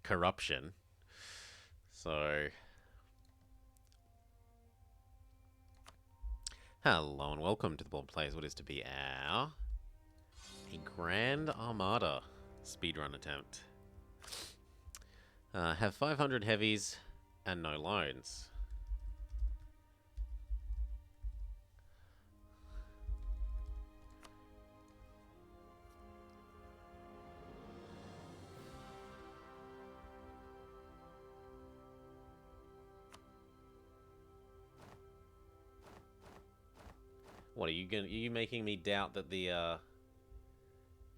corruption. So, hello and welcome to the Board Plays what is to be a Grand Armada speedrun attempt. Have 500 heavies and no loans. What are you making me doubt that the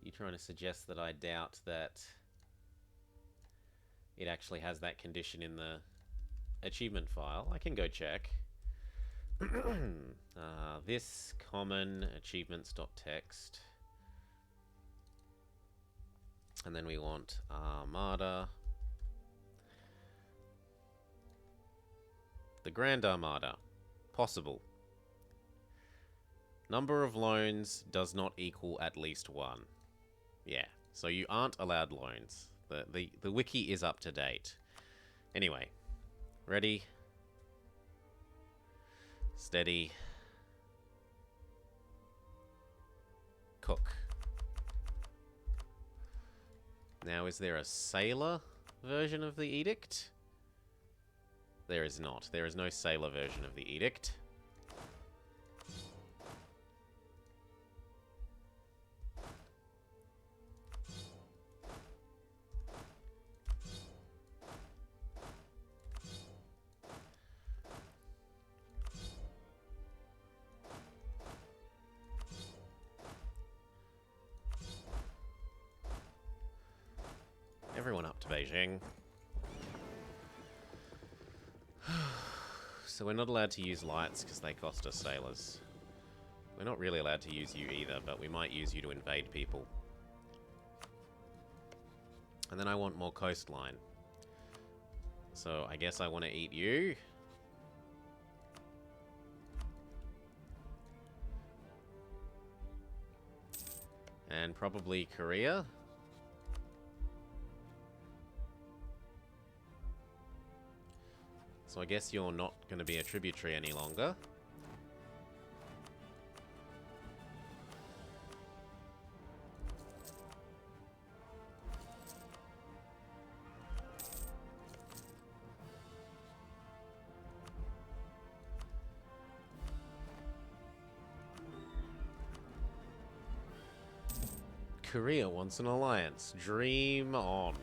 you trying to suggest that I doubt that it actually has that condition in the achievement file? I can go check. This common achievements.txt, and then we want Armada, the Grand Armada, possible. Number of loans does not equal at least one. Yeah, so you aren't allowed loans. The wiki is up to date. Anyway, ready, steady, cook. Now, is there a sailor version of the edict? There is not. There is no sailor version of the edict. Everyone up to Beijing. So we're not allowed to use lights because they cost us sailors. We're not really allowed to use you either, but we might use you to invade people. And then I want more coastline. So I guess I want to eat you. And probably Korea. So I guess you're not going to be a tributary any longer. Korea wants an alliance. Dream on.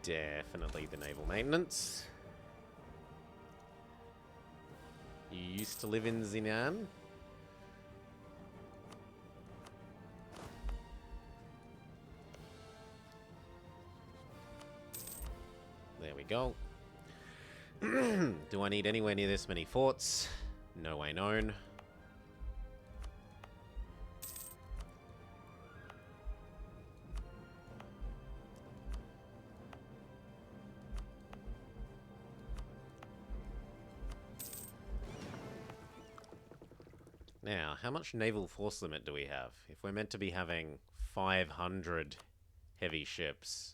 Definitely the naval maintenance. You used to live in Xinan? There we go. Do I need anywhere near this many forts? No way known. Now, how much naval force limit do we have? If we're meant to be having 500 heavy ships.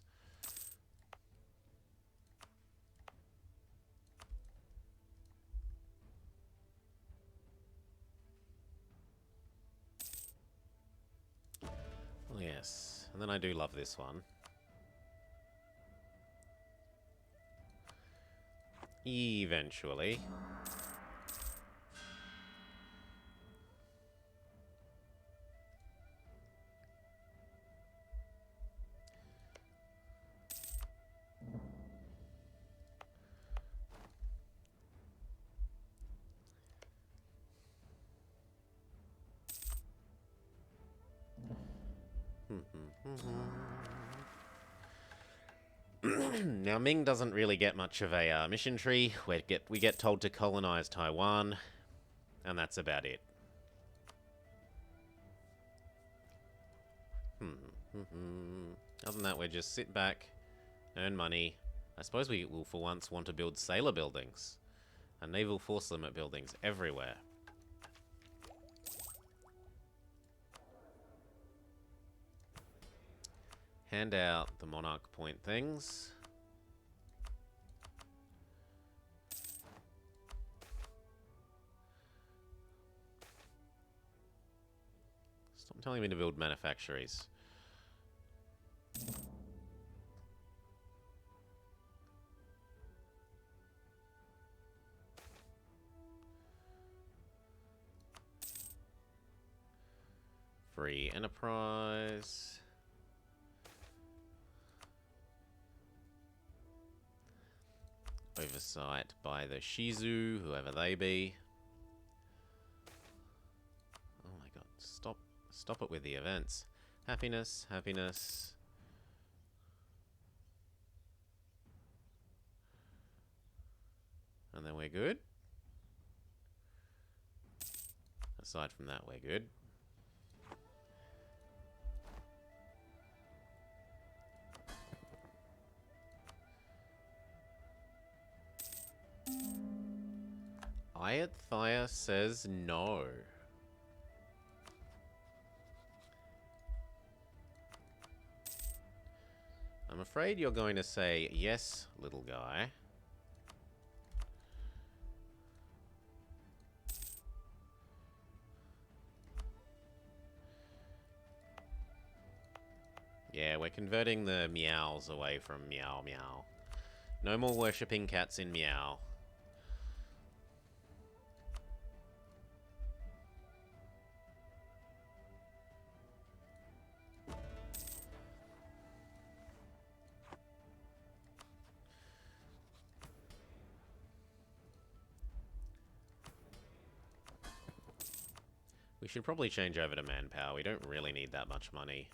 Oh yes, and then I do love this one. Eventually. Now, Ming doesn't really get much of a mission tree. We get told to colonize Taiwan, and that's about it. Other than that, we just sit back, earn money. I suppose we will for once want to build sailor buildings and naval force limit buildings everywhere. Hand out the monarch point things. Stop telling me to build manufactories. Free enterprise. Oversight by the Shizu, whoever they be. Oh my god, stop it with the events. Happiness, happiness. And then we're good. Aside from that, we're good. Ayathaya says no. I'm afraid you're going to say yes, little guy. Yeah, we're converting the meows away from meow meow. No more worshipping cats in meow. We should probably change over to manpower. We don't really need that much money.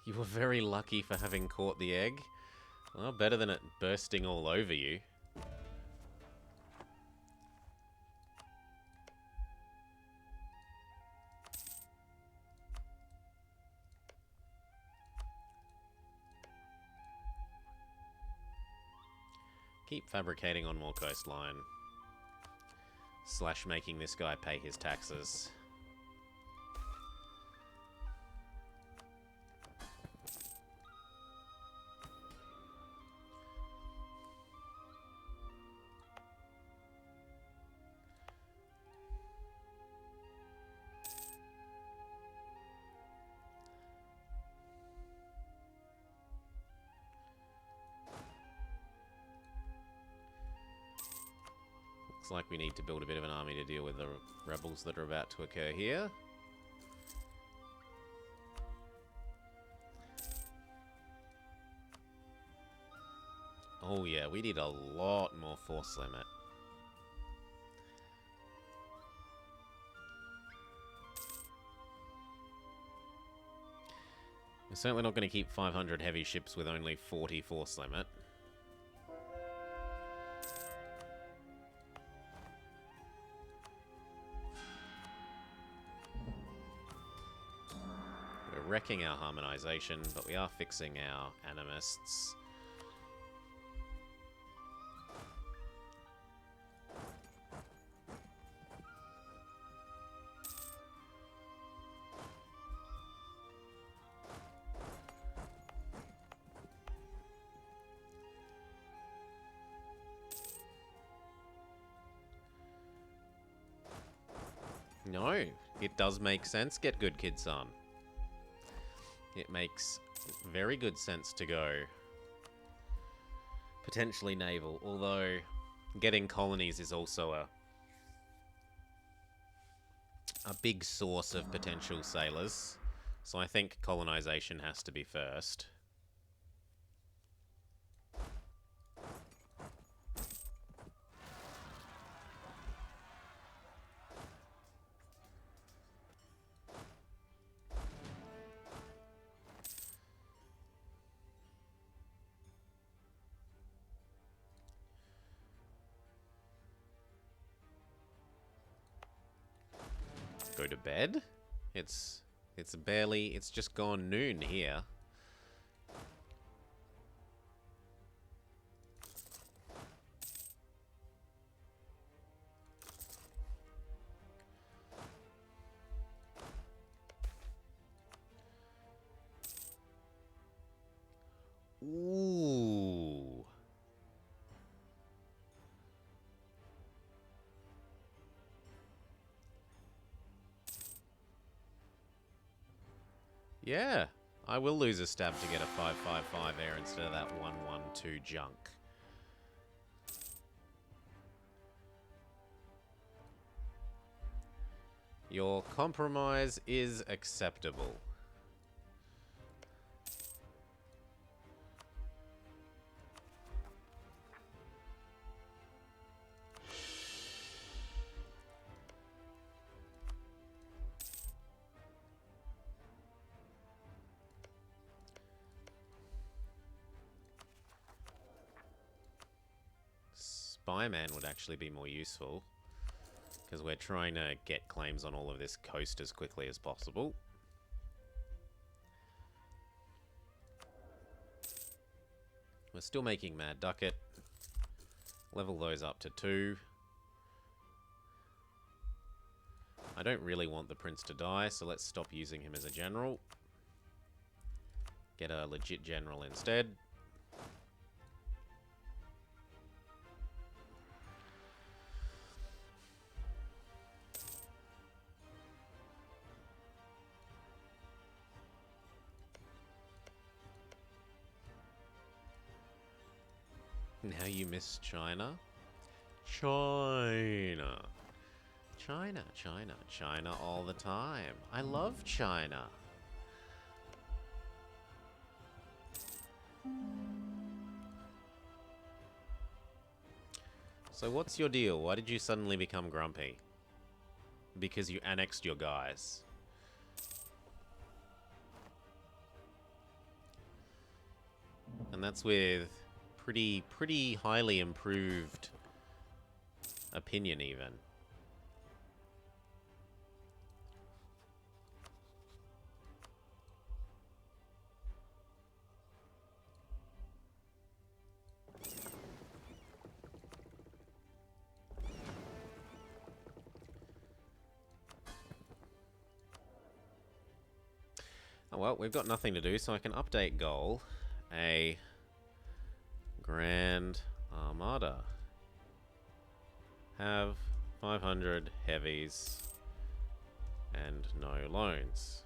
You were very lucky for having caught the egg. Well, better than it bursting all over you. Keep fabricating on more coastline. Slash making this guy pay his taxes. Looks like we need to build a bit of an army to deal with the rebels that are about to occur here. Oh yeah, we need a lot more force limit. We're certainly not going to keep 500 heavy ships with only 40 force limit. We're wrecking our harmonization, but we are fixing our animists. No, it does make sense. Get good, kid-son. It makes very good sense to go potentially naval, although getting colonies is also a big source of potential sailors. So I think colonization has to be first. Go to bed? It's just gone noon here. Ooh. Yeah, I will lose a stab to get a 555 air instead of that 112 junk. Your compromise is acceptable. Spyman would actually be more useful, because we're trying to get claims on all of this coast as quickly as possible. We're still making Mad Ducat. Level those up to 2. I don't really want the Prince to die, so let's stop using him as a general. Get a legit general instead. Now you miss China? China. China, China, China all the time. I love China. So what's your deal? Why did you suddenly become grumpy? Because you annexed your guys. And that's with pretty highly improved opinion even. Oh well, we've got nothing to do, so I can update goal. A Grand Armada. Have 500 heavies and no loans.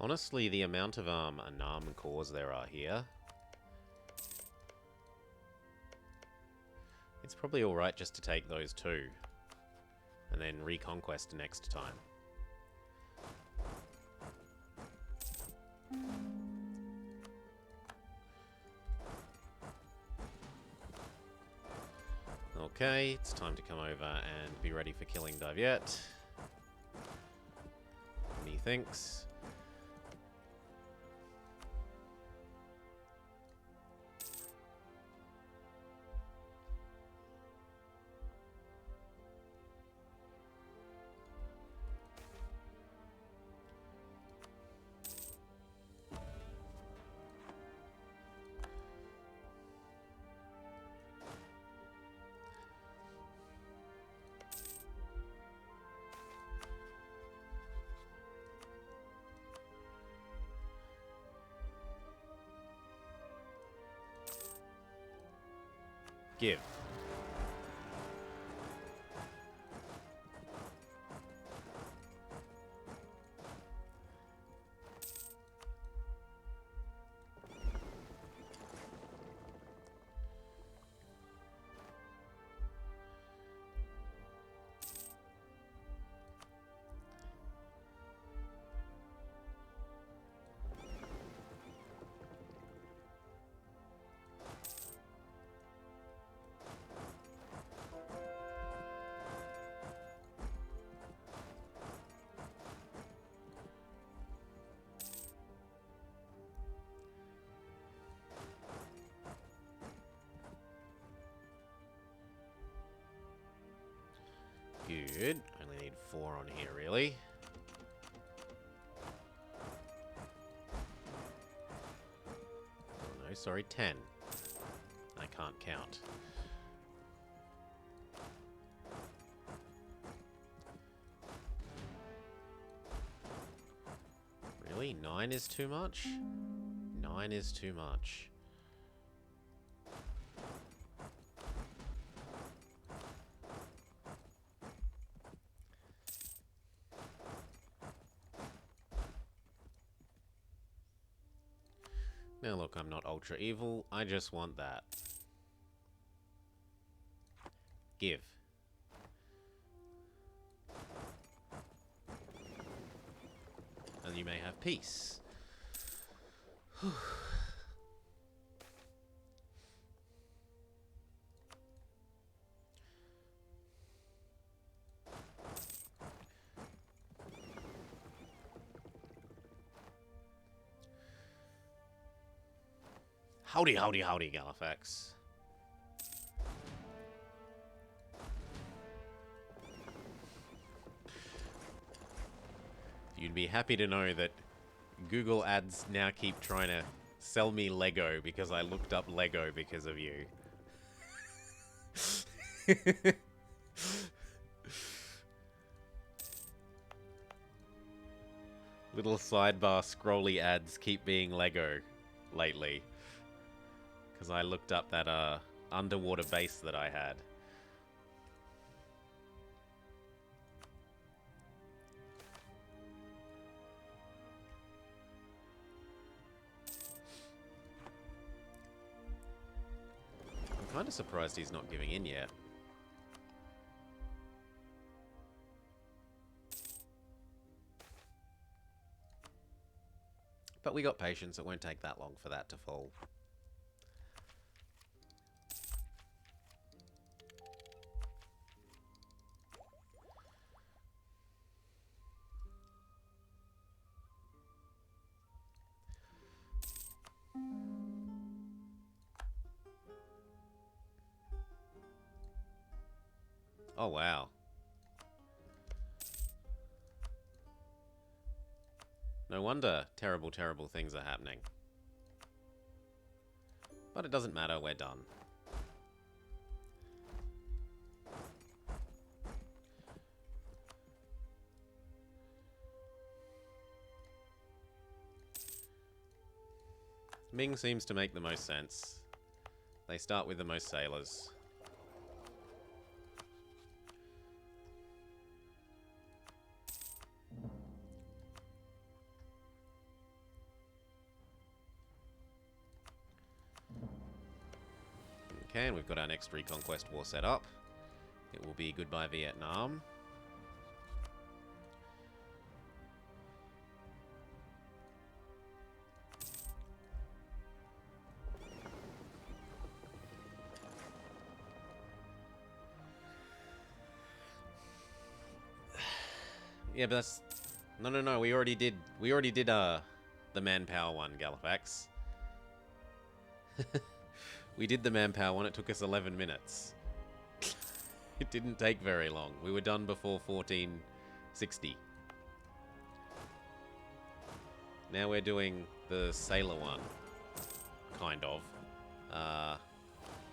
Honestly, the amount of Anam cores there are here, it's probably alright just to take those two, and then reconquest next time. Okay, it's time to come over and be ready for killing Daviet. Methinks. Give. Good. Only need 4 on here, really. Oh, no, sorry, 10. I can't count. Really? 9 is too much? 9 is too much. Now look, I'm not ultra evil, I just want that. Give. And you may have peace. Howdy, howdy, howdy, Galifax. You'd be happy to know that Google Ads now keep trying to sell me Lego because I looked up Lego because of you. Little sidebar scrolly ads keep being Lego lately. Because I looked up that underwater base that I had. I'm kind of surprised he's not giving in yet. But we got patience, it won't take that long for that to fall. Oh, wow. No wonder terrible, terrible things are happening. But it doesn't matter, we're done. Ming seems to make the most sense. They start with the most sailors. Okay, and we've got our next Reconquest War set up. It will be Goodbye Vietnam. Yeah, but that's... No, we already did the manpower one, Galifax. We did the manpower one, it took us 11 minutes. It didn't take very long. We were done before 1460. Now we're doing the sailor one. Kind of.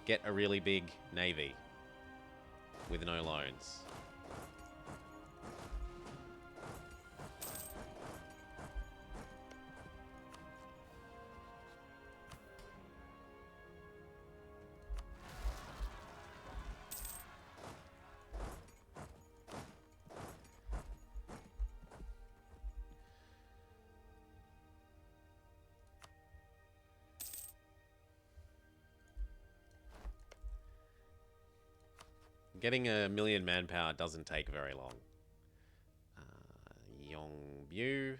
Get a really big navy. With no loans. Getting a million manpower doesn't take very long. Yongbu.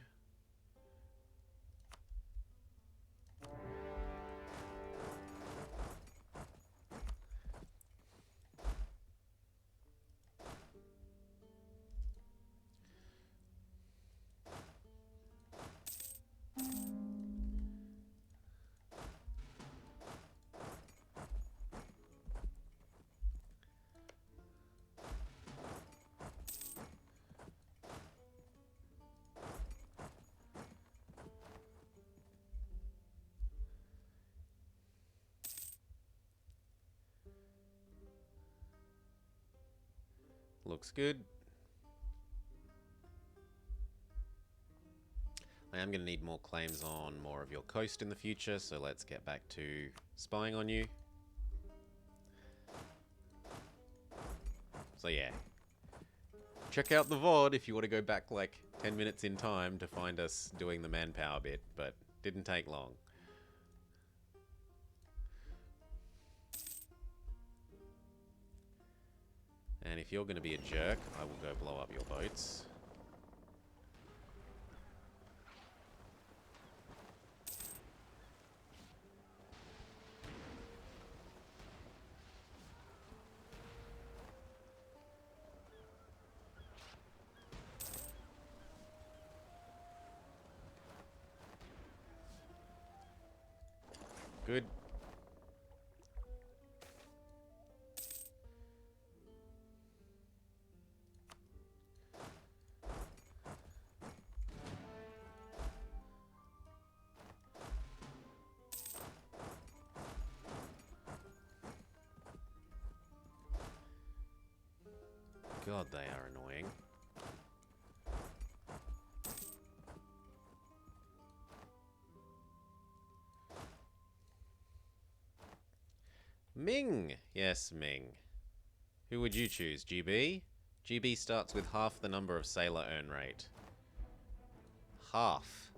Looks good. I am going to need more claims on more of your coast in the future, so let's get back to spying on you. So yeah, check out the VOD if you want to go back like 10 minutes in time to find us doing the manpower bit, but didn't take long. And if you're going to be a jerk, I will go blow up your boats. Good. God, they are annoying. Ming! Yes, Ming. Who would you choose, GB? GB starts with half the number of sailor earn rate. Half.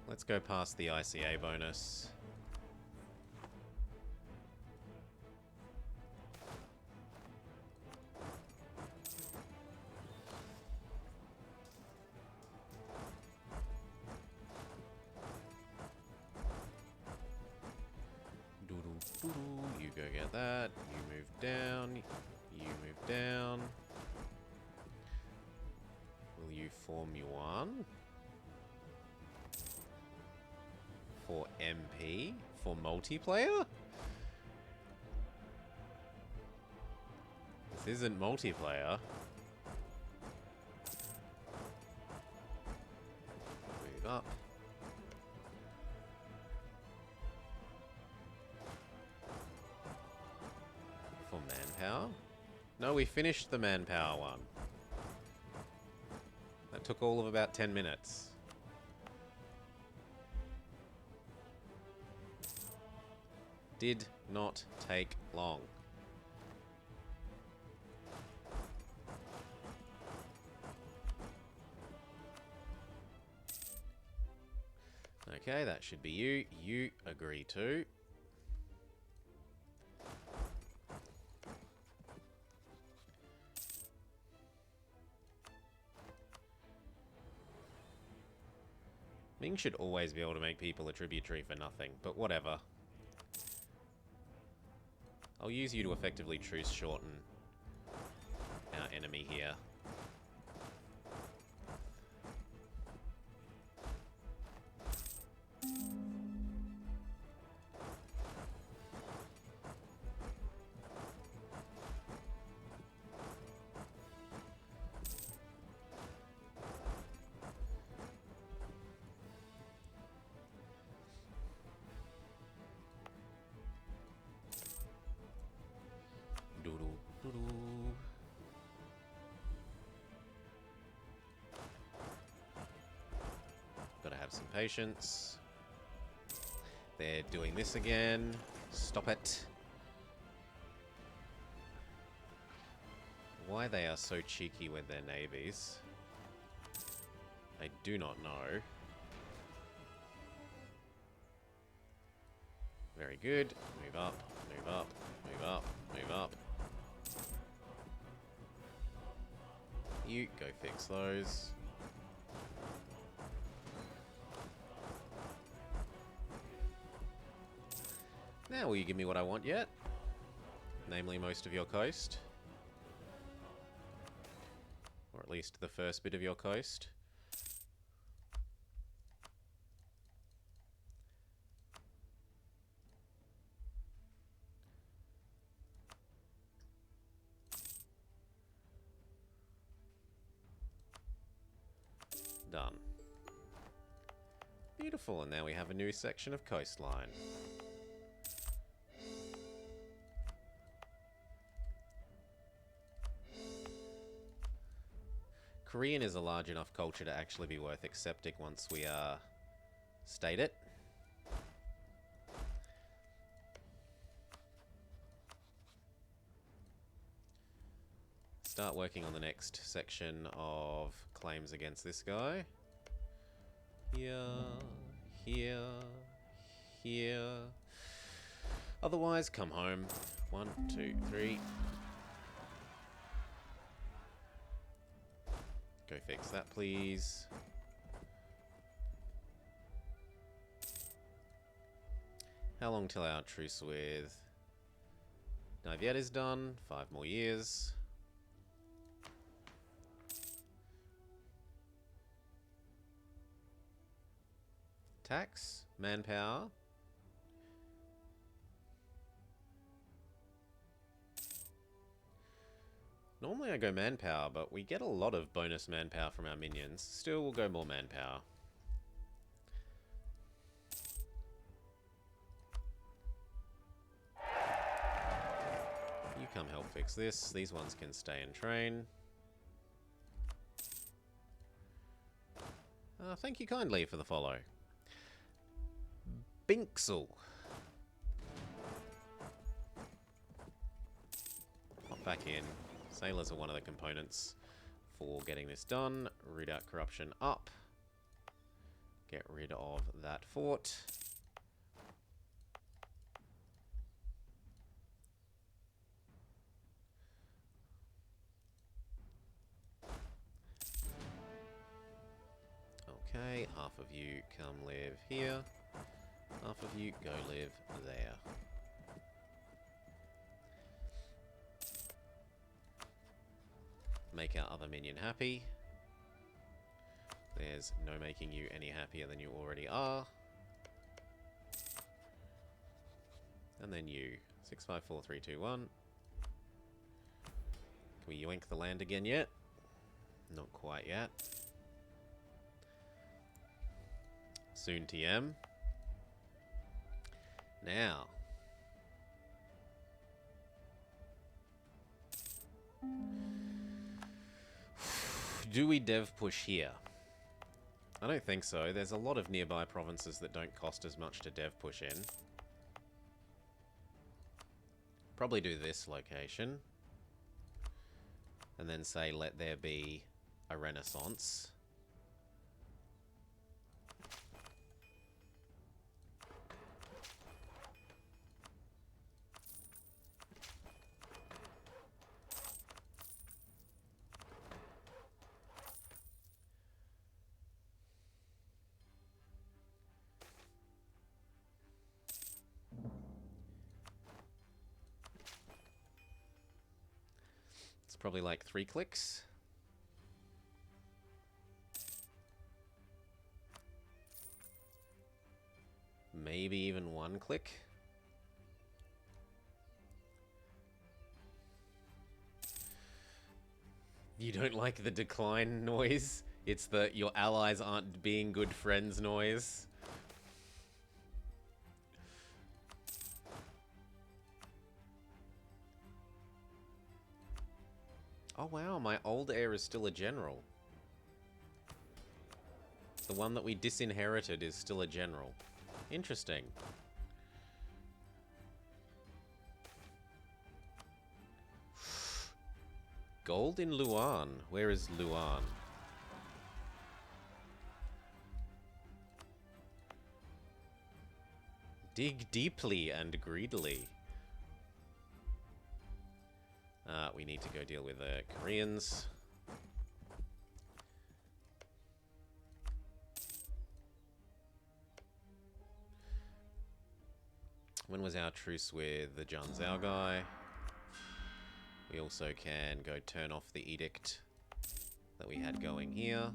Let's go past the ICA bonus. You go get that. You move down. You move down. Will you form one? For MP? For multiplayer? This isn't multiplayer. Move up. For manpower? No, we finished the manpower one. That took all of about 10 minutes. Did not take long. Okay, that should be you. You agree to. Ming should always be able to make people a tributary for nothing, but whatever. I'll use you to effectively truce shorten our enemy here. Have some patience. They're doing this again. Stop it. Why they are so cheeky with their navies, I do not know. Very good. Move up, move up, move up, move up. You go fix those. Now will you give me what I want yet? Namely most of your coast. Or at least the first bit of your coast. Done. Beautiful, and now we have a new section of coastline. Korean is a large enough culture to actually be worth accepting once we state it. Start working on the next section of claims against this guy. Here, here, here. Otherwise, come home. 1, 2, 3. Go fix that, please. How long till our truce with Naviet is done? 5 more years. Tax, manpower. Normally I go manpower, but we get a lot of bonus manpower from our minions. Still, we'll go more manpower. You come help fix this. These ones can stay and train. Thank you kindly for the follow. Binksel. Hop back in. Sailors are one of the components for getting this done. Root out corruption up. Get rid of that fort. Okay, half of you come live here. Half of you go live there. Make our other minion happy. There's no making you any happier than you already are. And then you. 6, 5, 4, 3, 2, 1. Can we yoink the land again yet? Not quite yet. Soon TM. Now. Do we dev push here? I don't think so. There's a lot of nearby provinces that don't cost as much to dev push in. Probably do this location. And then say let there be a renaissance. Probably like 3 clicks. Maybe even 1 click. You don't like the decline noise? It's the your allies aren't being good friends noise. Oh wow, my old heir is still a general. The one that we disinherited is still a general. Interesting. Gold in Luan. Where is Luan? Dig deeply and greedily. We need to go deal with the Koreans. When was our truce with the Janzhao guy? We also can go turn off the edict that we had going here.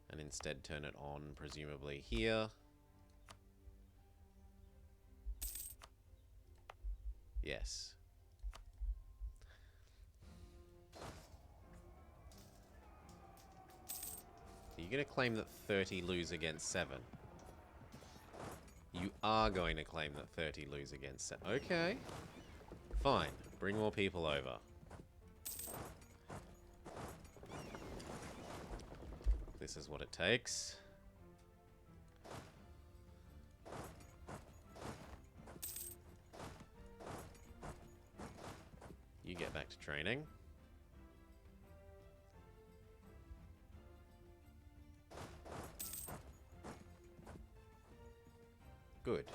And instead turn it on, presumably here. Yes. So you're going to claim that 30 lose against 7. You are going to claim that 30 lose against 7. Okay. Fine. Bring more people over. This is what it takes. You get back to training. Good.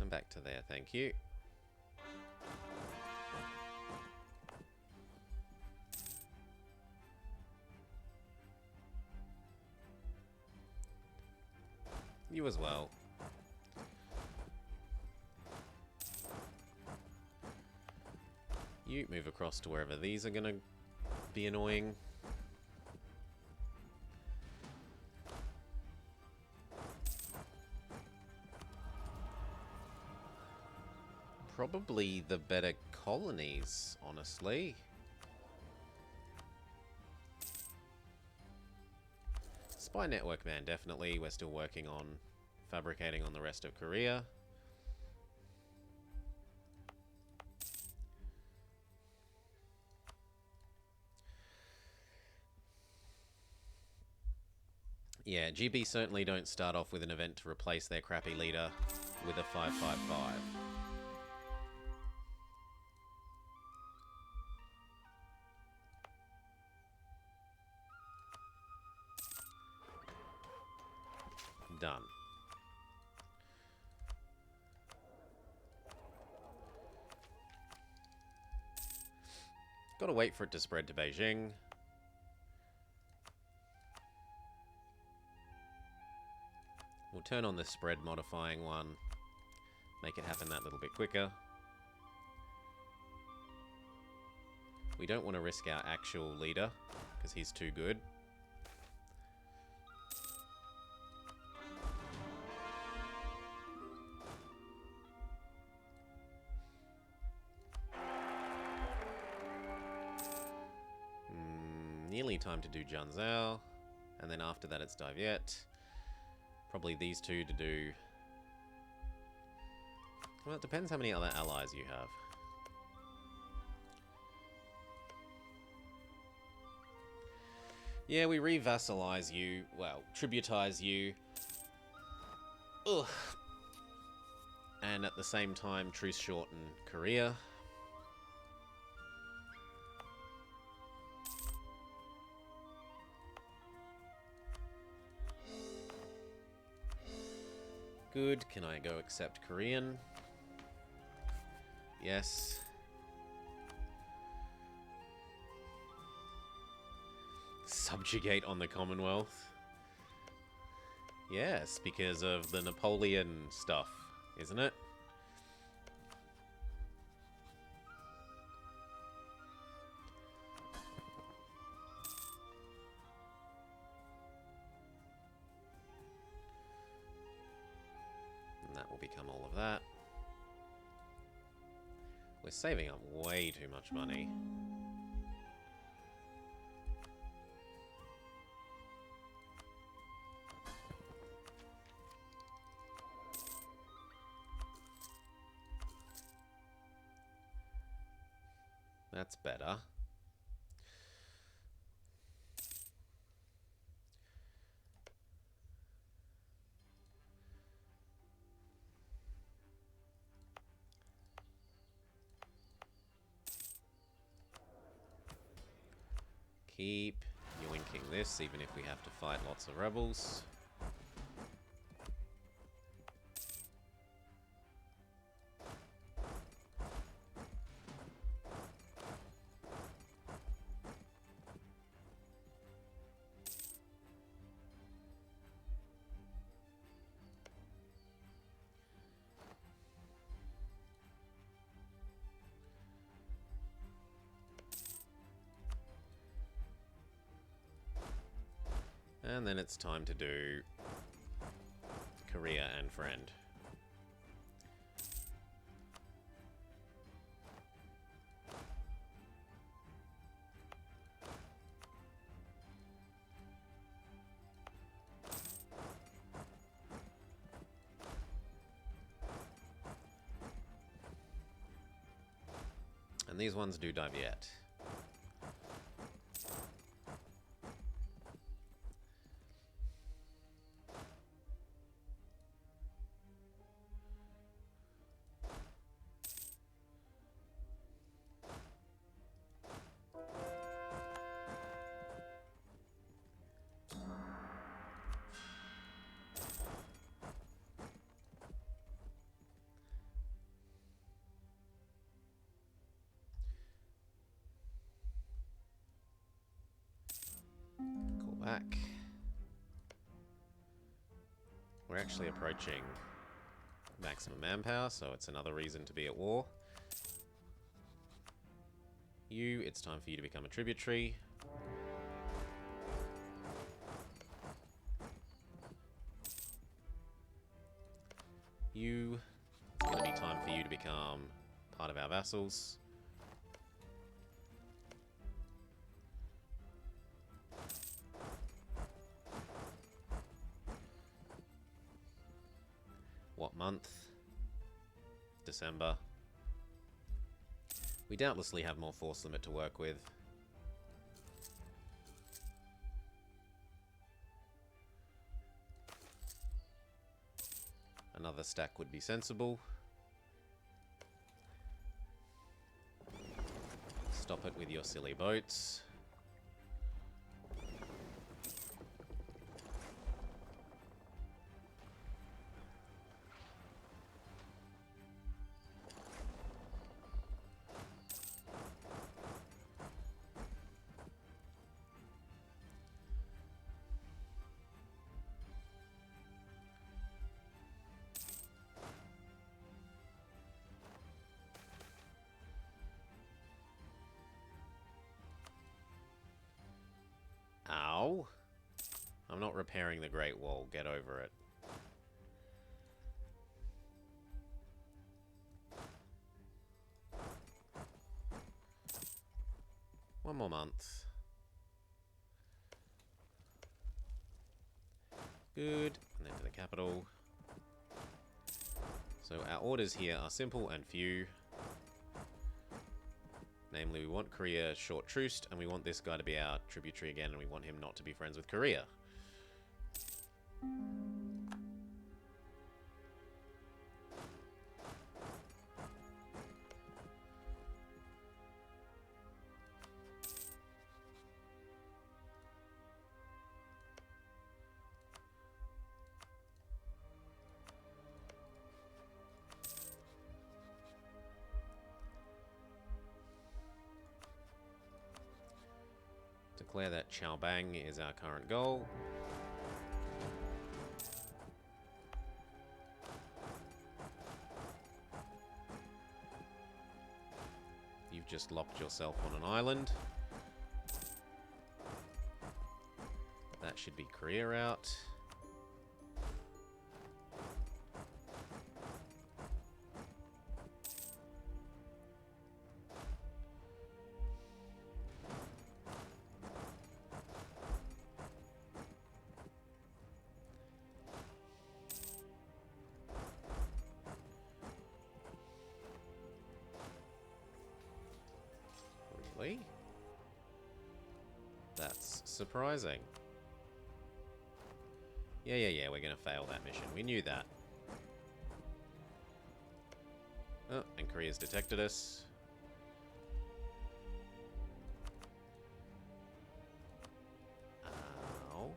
I'm back to there, thank you. You as well. You move across to wherever these are going to be annoying. Probably the better colonies, honestly. Spy network, man, definitely. We're still working on fabricating on the rest of Korea. Yeah, GB certainly don't start off with an event to replace their crappy leader with a 555. Done. Gotta wait for it to spread to Beijing. We'll turn on the spread modifying one. Make it happen that little bit quicker. We don't want to risk our actual leader, because he's too good. Nearly time to do Janzhao, and then after that it's Daviet. Probably these two to do... Well, it depends how many other allies you have. Yeah, we re-vassalize you. Well, tributize you. Ugh. And at the same time, truce shorten Korea. Good. Can I go accept Korean? Yes. Subjugate on the Commonwealth? Yes, because of the Napoleon stuff, isn't it? And that will become all of that. We're saving up way too much money. That's better. Keep yoinking this, even if we have to fight lots of rebels. And then it's time to do Korea and Friend. And these ones do dive yet. Back. We're actually approaching maximum manpower, so it's another reason to be at war. You, it's time for you to become a tributary. You, it's going to be time for you to become part of our vassals. What month? December. We doubtlessly have more force limit to work with. Another stack would be sensible. Stop it with your silly boats. Ow. I'm not repairing the Great Wall. Get over it. One more month. Good. And then to the capital. So our orders here are simple and few. Namely, we want Korea short truced, and we want this guy to be our tributary again, and we want him not to be friends with Korea. Declare that Chow Bang is our current goal. You've just locked yourself on an island. That should be Korea out. actually. That's surprising. Yeah, we're gonna fail that mission. We knew that. Oh, and Korea's detected us. Ow.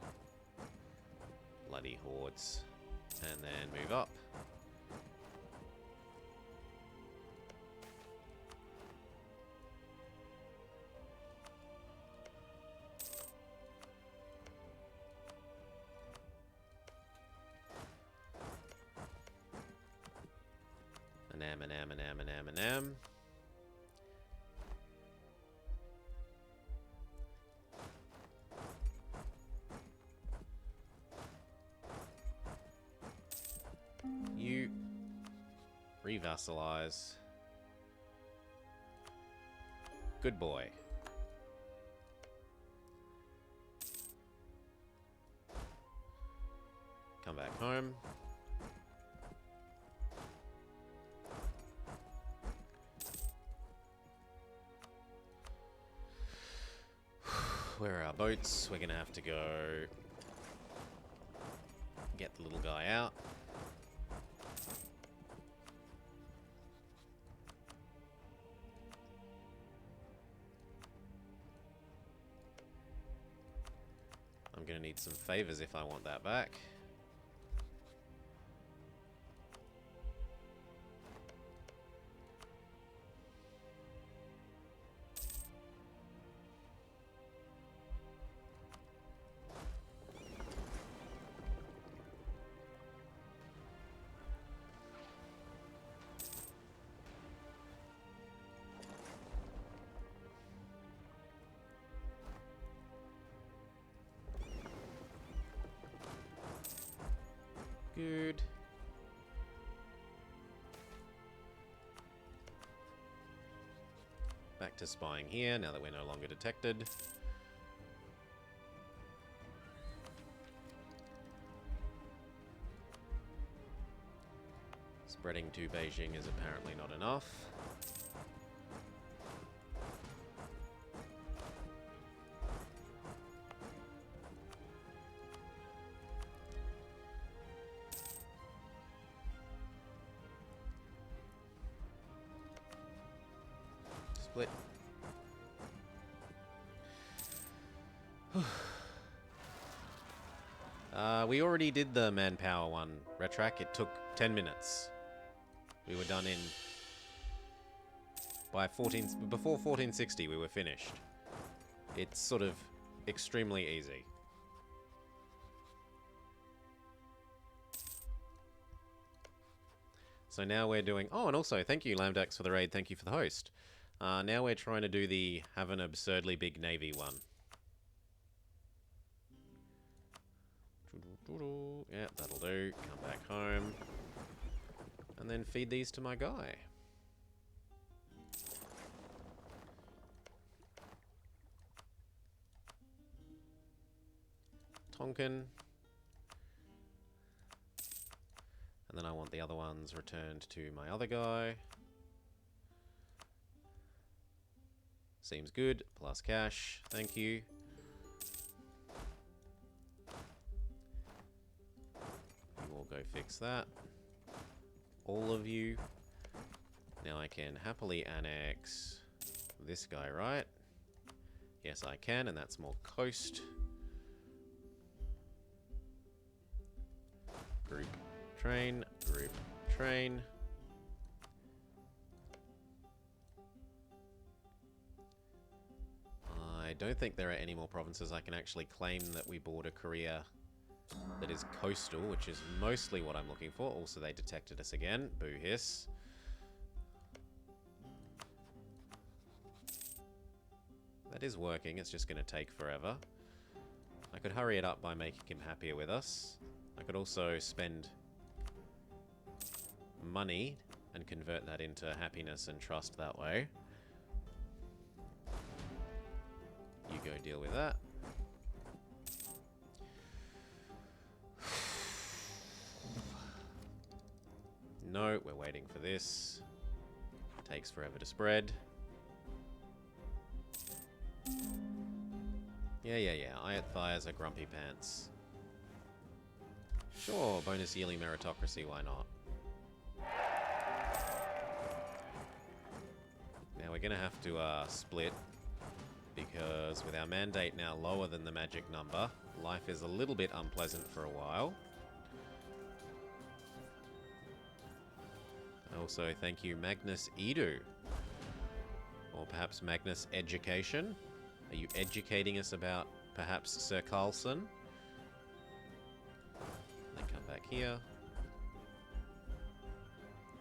Bloody hordes. And then move up. An. You revassalize. Good boy. Come back home. Where are our boats? We're gonna have to go get the little guy out. I'm gonna need some favors if I want that back. Good. Back to spying here, now that we're no longer detected. Spreading to Beijing is apparently not enough. Split. We already did the manpower one, Retrac. It took 10 minutes. We were done in... Before 1460 we were finished. It's sort of extremely easy. So now we're doing... Oh, and also, thank you, Lambdax, for the raid. Thank you for the host. Now we're trying to do the have an absurdly big navy one. Yeah, that'll do. Come back home. And then feed these to my guy. Tonkin. And then I want the other ones returned to my other guy. Seems good. Plus cash. Thank you. You all go fix that. All of you. Now I can happily annex this guy, right? Yes, I can, and that's more coast. Group train, group train. I don't think there are any more provinces I can actually claim that we border Korea that is coastal, which is mostly what I'm looking for. Also, they detected us again. Boo hiss. That is working. It's just going to take forever. I could hurry it up by making him happier with us. I could also spend money and convert that into happiness and trust that way. You go deal with that. No, we're waiting for this. Takes forever to spread. Yeah. Ayat are grumpy pants. Sure, bonus yearly meritocracy, why not? Now we're gonna have to split, because with our mandate now lower than the magic number, life is a little bit unpleasant for a while. Also, thank you, Magnus Edu. Or perhaps Magnus Education. Are you educating us about perhaps Sir Carlson? Then come back here.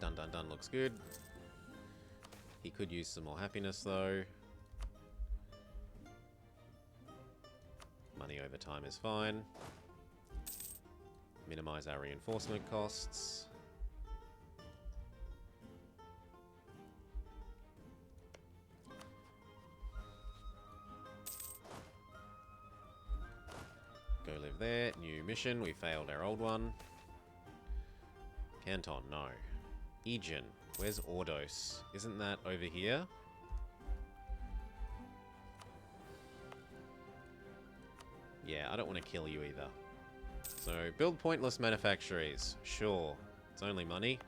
Dun dun dun looks good. He could use some more happiness though. Money over time is fine. Minimize our reinforcement costs. Go live there. New mission. We failed our old one. Canton, no. Aegean. Where's Ordos? Isn't that over here? Yeah, I don't want to kill you either. So, build pointless manufactories. Sure. It's only money.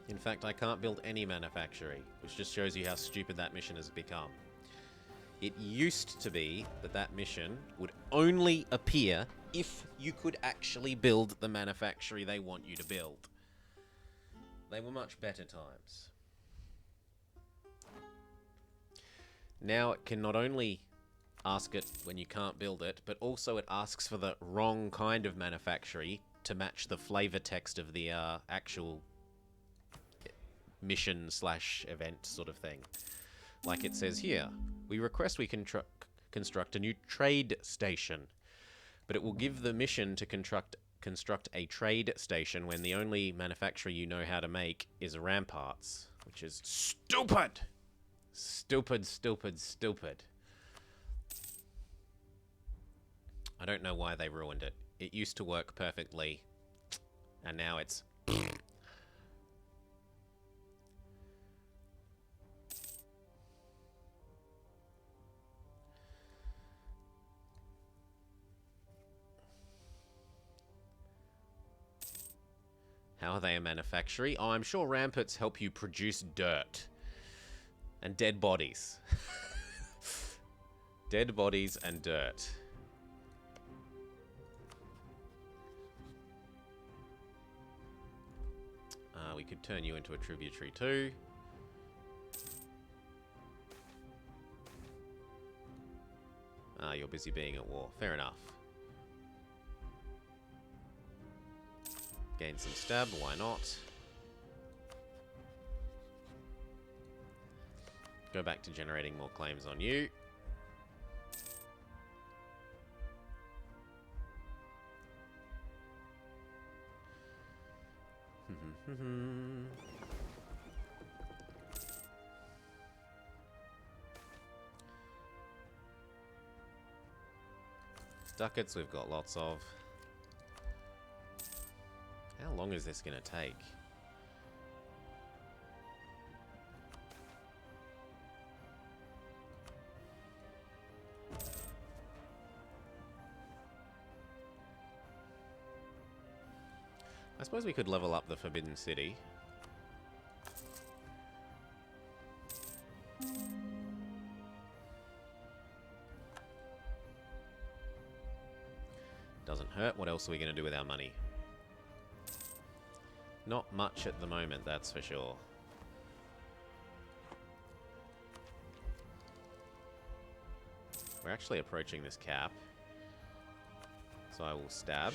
In fact, I can't build any manufactory, which just shows you how stupid that mission has become. It used to be that that mission would only appear if you could actually build the manufactory they want you to build. They were much better times. Now it can not only ask it when you can't build it, but also it asks for the wrong kind of manufactory to match the flavor text of the actual mission/event sort of thing. Like it says here, we request we construct a new trade station, but it will give the mission to construct a trade station when the only manufacturer you know how to make is ramparts, which is stupid! Stupid, stupid, stupid. I don't know why they ruined it. It used to work perfectly, and now it's... How are they a manufactory? Oh, I'm sure ramparts help you produce dirt. And dead bodies. Dead bodies and dirt. We could turn you into a tributary too. You're busy being at war. Fair enough. Gain some stab, why not? Go back to generating more claims on you. Ducats we've got lots of. How long is this going to take? I suppose we could level up the Forbidden City. Doesn't hurt. What else are we going to do with our money? Not much at the moment, that's for sure. We're actually approaching this cap. So I will stab.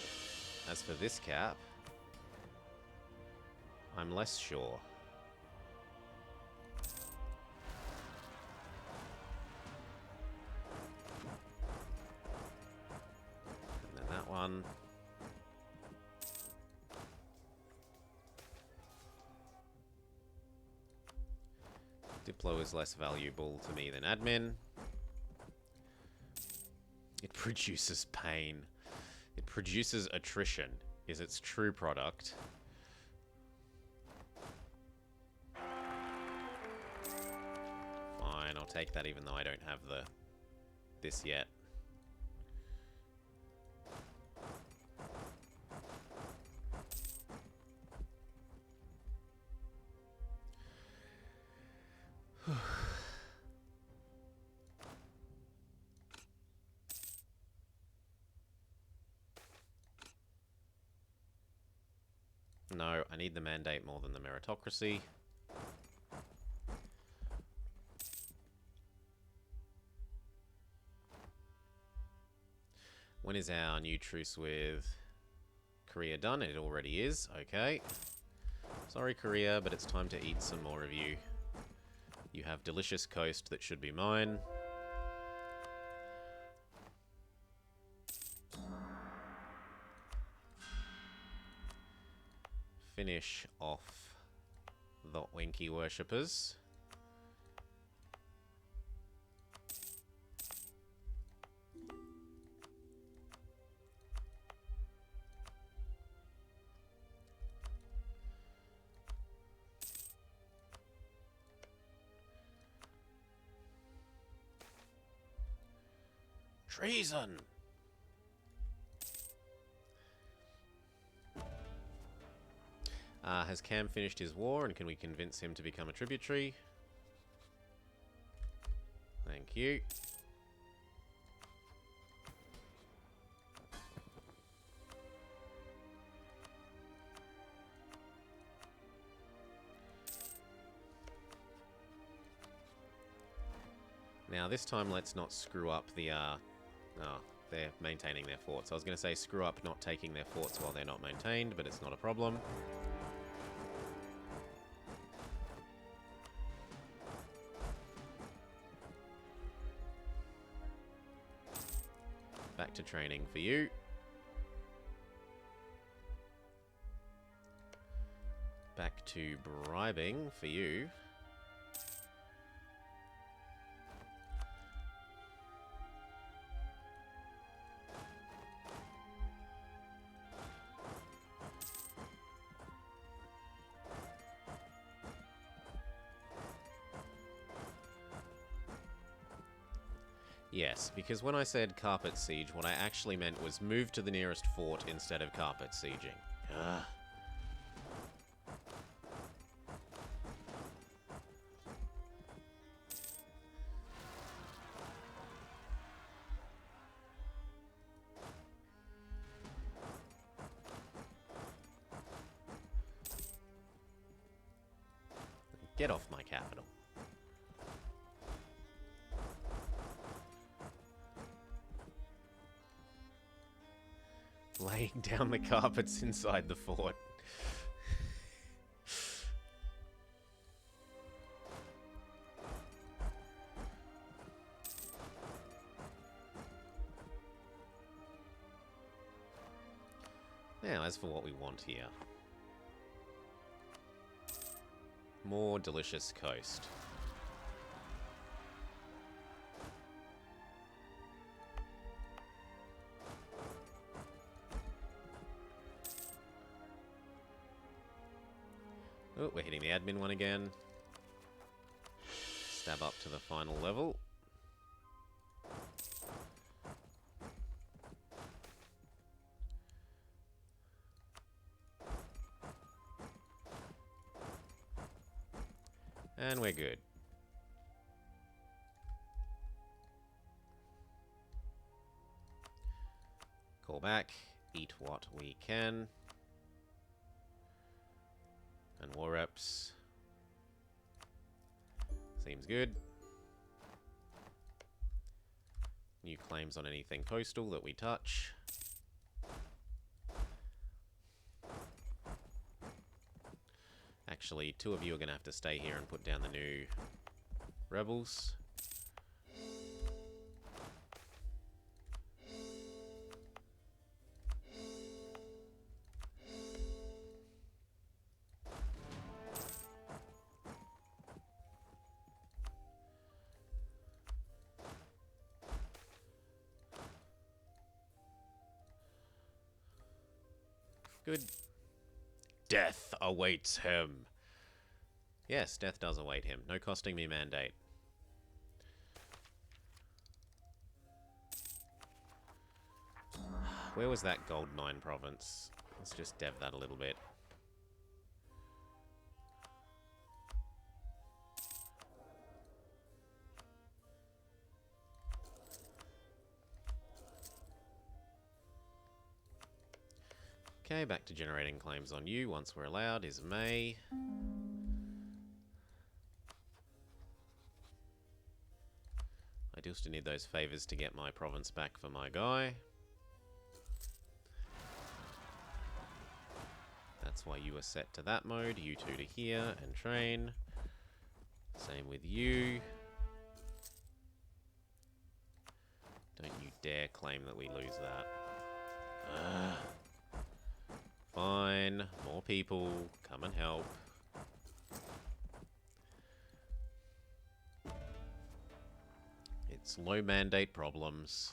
As for this cap, I'm less sure. And then that one. Diplo is less valuable to me than admin. It produces pain. It produces attrition, is its true product. take that even though I don't have this yet. No, I need the mandate more than the meritocracy. When is our new truce with Korea done? It already is. Okay. Sorry, Korea, but it's time to eat some more of you. You have delicious coast that should be mine. Finish off the Winky worshippers. Treason! Has Cam finished his war, and can we convince him to become a tributary? Thank you. Now this time let's not screw up the, oh, they're maintaining their forts. I was going to say screw up not taking their forts while they're not maintained, but it's not a problem. Back to training for you. Back to bribing for you. Yes, because when I said carpet siege, what I actually meant was move to the nearest fort instead of carpet sieging. Ugh. Get off my capital. Laying down the carpets inside the fort. Now, as for what we want here. More delicious coast. Oh, we're hitting the admin one again. Stab up to the final level. And we're good. Call back, eat what we can. And war reps. Seems good. New claims on anything coastal that we touch. Actually, two of you are going to have to stay here and put down the new rebels. Good. Death awaits him. Yes, death does await him. No costing me mandate. Where was that gold mine province? Let's just dev that a little bit. Okay, back to generating claims on you once we're allowed is May. I do still need those favours to get my province back for my guy. That's why you are set to that mode. You two to here and train. Same with you. Don't you dare claim that we lose that. Ugh. Fine. More people. Come and help. It's low mandate problems.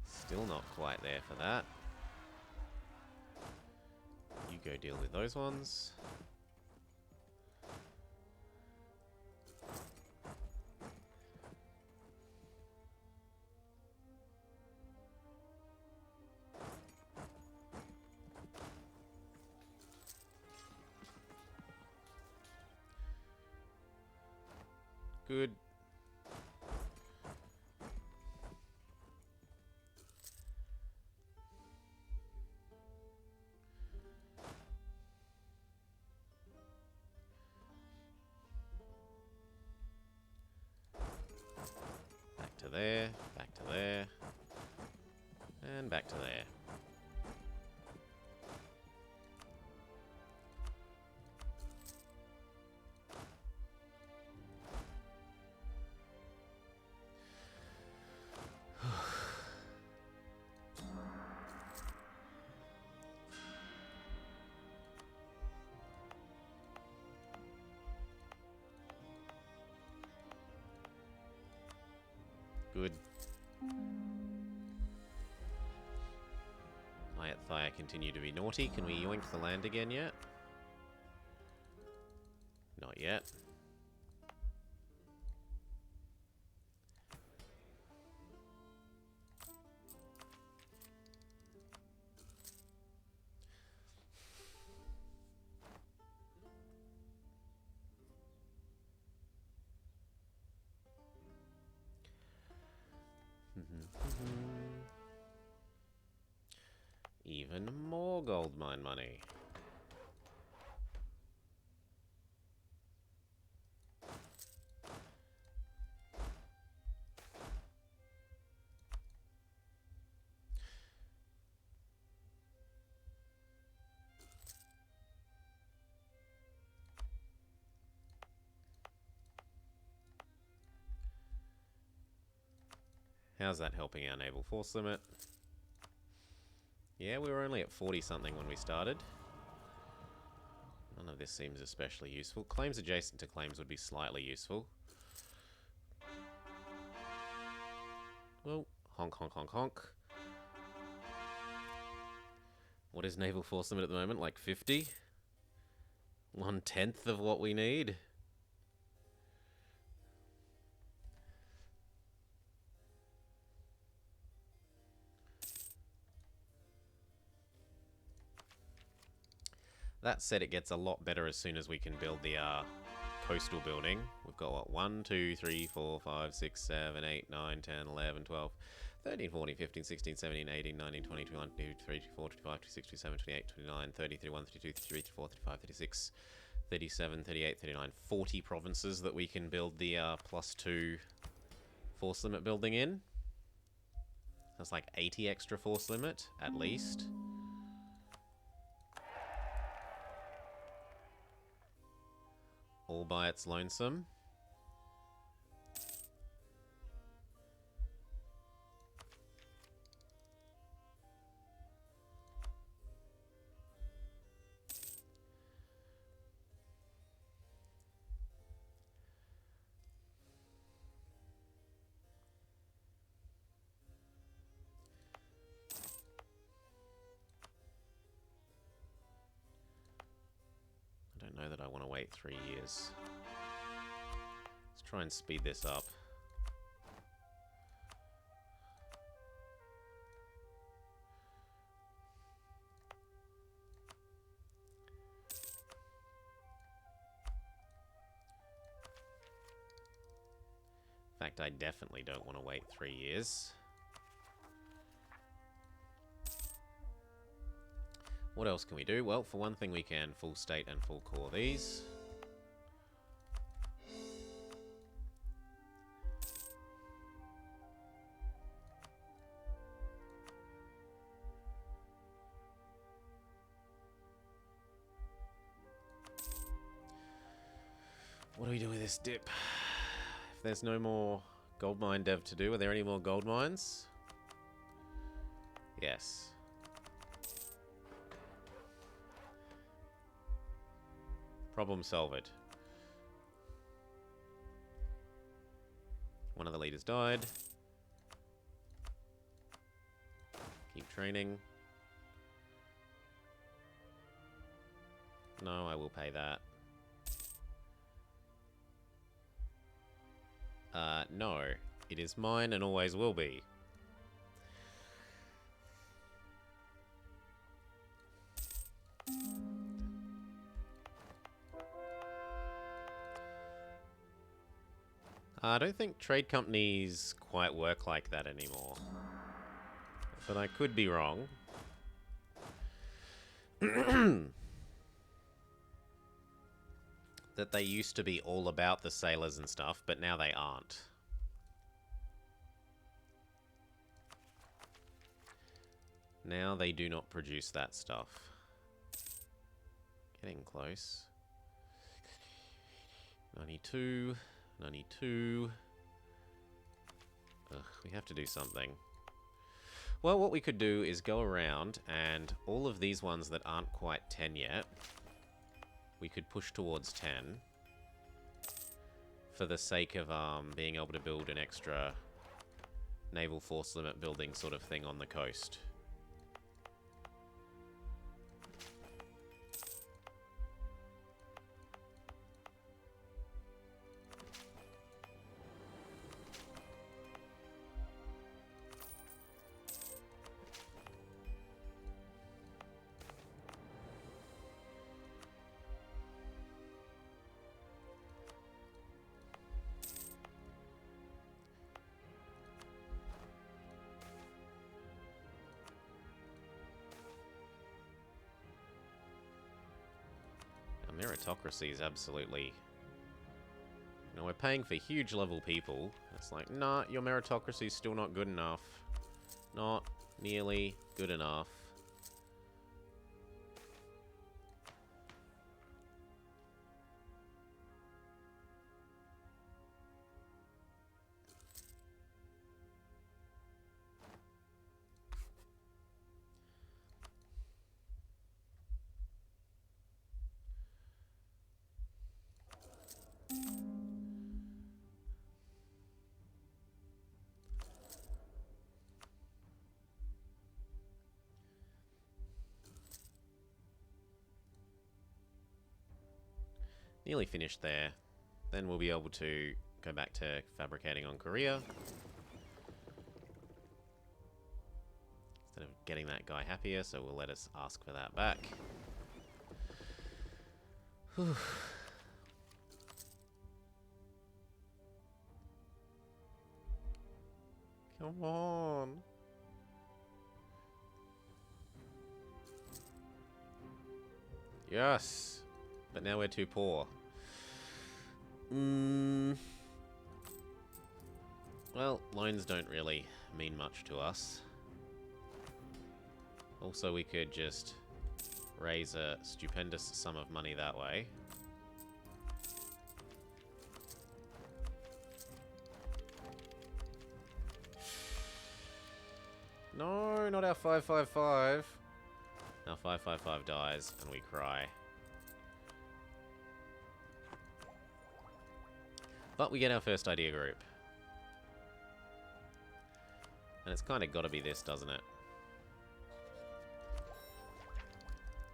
Still not quite there for that. You go deal with those ones. Good. Back to there, back to there, and back to there. Good. Thaya continue to be naughty. Can we yoink the land again yet? Not yet. Even more gold mine money. How's that helping our naval force limit? Yeah, we were only at 40-something when we started. None of this seems especially useful. Claims adjacent to claims would be slightly useful. Well, honk, honk, honk, honk. What is naval force limit at the moment? Like 50? 1/10 of what we need? That said, it gets a lot better as soon as we can build the coastal building. We've got what? 1, 2, 3, 4, 5, 6, 7, 8, 9, 10, 11, 12, 13, 14, 15, 16, 17, 18, 19, 20, 21, 22, 23, 24, 25, 26, 27, 28, 29, 30, 31, 32, 33, 34, 35, 36, 37, 38, 39, 40 provinces that we can build the +2 force limit building in. That's like 80 extra force limit, at least. All by its lonesome. don't know that I want to wait 3 years. Let's try and speed this up. In fact, I definitely don't want to wait 3 years. What else can we do? Well, for one thing, we can full state and full core these. What do we do with this dip? If there's no more gold mine dev to do, are there any more gold mines? Yes. Problem solved. One of the leaders died. Keep training. No, I will pay that. No. It is mine and always will be. I don't think trade companies quite work like that anymore. But I could be wrong. That they used to be all about the sailors and stuff, but now they aren't. Now they do not produce that stuff. Getting close. 92, 92. Ugh, we have to do something. Well, what we could do is go around and all of these ones that aren't quite 10 yet, we could push towards 10 for the sake of being able to build an extra naval force limit building sort of thing on the coast. Meritocracy is absolutely... You know, we're paying for huge level people. It's like, nah, your meritocracy is still not good enough. Not nearly good enough. Nearly finished there. Then we'll be able to go back to fabricating on Korea. Instead of getting that guy happier, so we'll let us ask for that back. Whew. Come on. Yes. But now we're too poor. Well, loans don't really mean much to us. Also, we could just raise a stupendous sum of money that way. No, not our 555. Our 555 dies and we cry. But we get our first idea group. And it's kind of got to be this, doesn't it?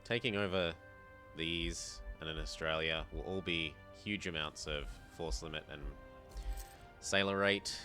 Taking over these and in Australia will all be huge amounts of force limit and sailor rate.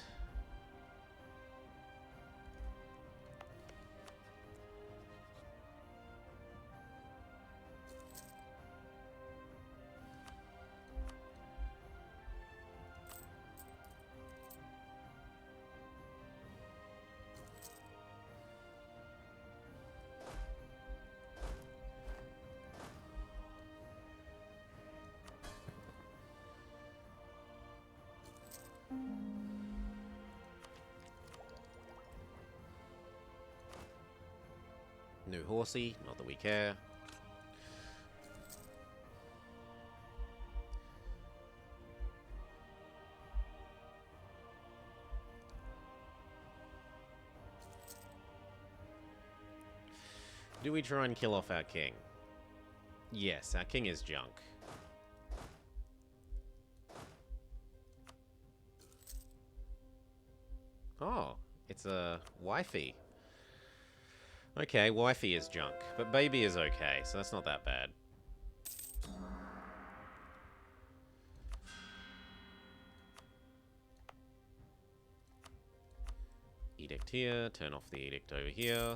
New horsey, not that we care. Do we try and kill off our king? Yes, our king is junk. Oh, it's a wifey. Okay, wifey is junk, but baby is okay, so that's not that bad. Edict here, turn off the edict over here.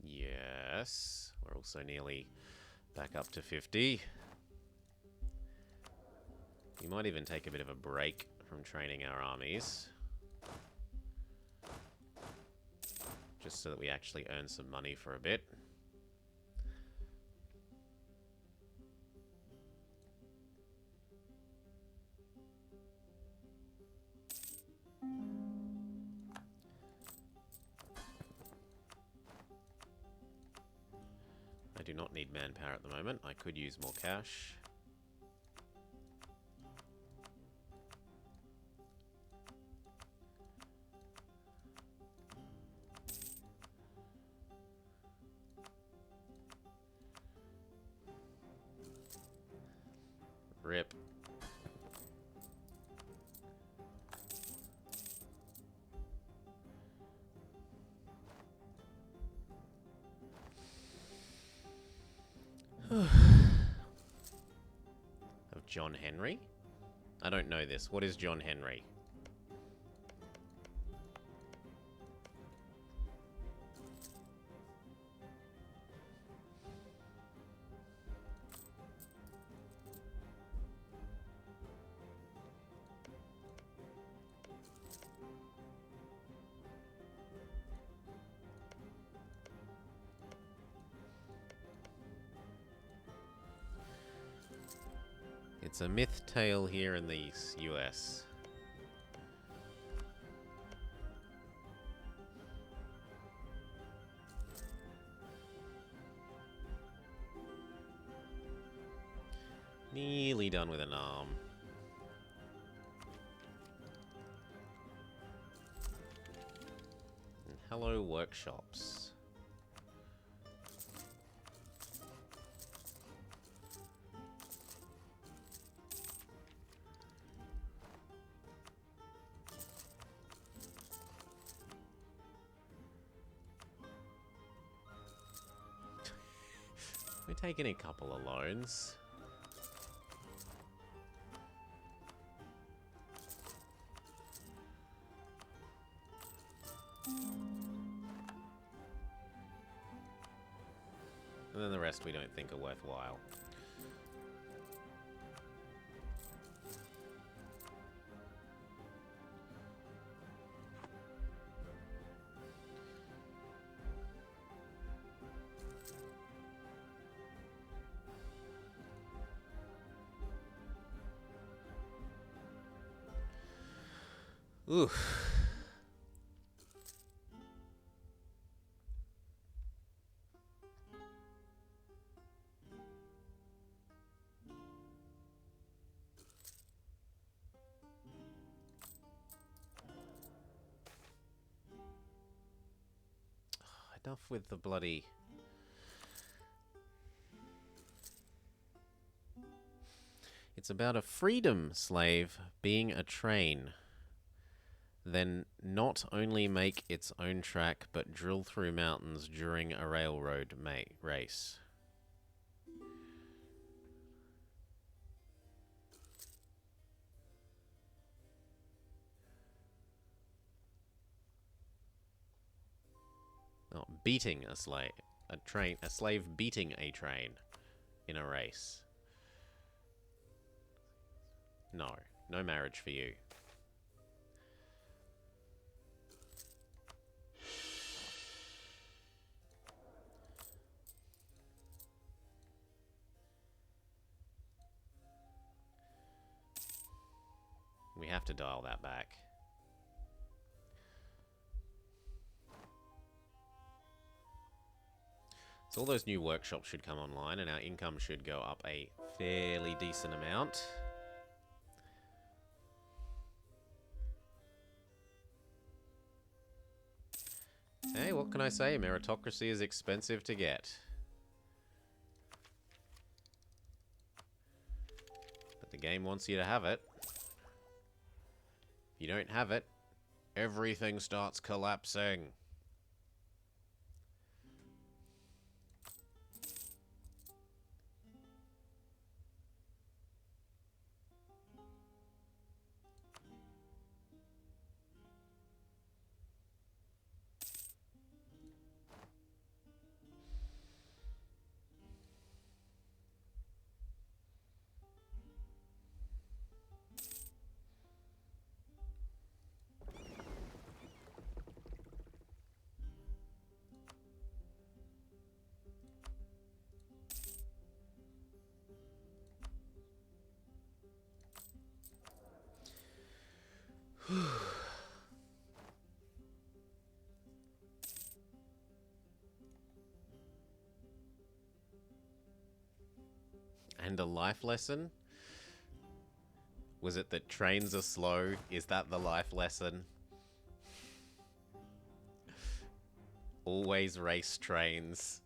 Yes, we're also nearly back up to 50. We might even take a bit of a break from training our armies, just so that we actually earn some money for a bit. I do not need manpower at the moment. I could use more cash. Rip. Of John Henry? I don't know this. What is John Henry? It's a myth tale here in the US. Nearly done with an arm. And hello, workshops. We're taking a couple of loans. And then the rest we don't think are worthwhile. Ooh. Enough with the bloody... It's about a freedom slave being a train. Then not only make its own track, but drill through mountains during a railroad race. Oh, beating a slave. A slave beating a train in a race. No. No marriage for you. We have to dial that back. So all those new workshops should come online and our income should go up a fairly decent amount. Hey, what can I say? Meritocracy is expensive to get. But the game wants you to have it. If you don't have it, everything starts collapsing. And a life lesson? Was it that trains are slow? Is that the life lesson? Always race trains.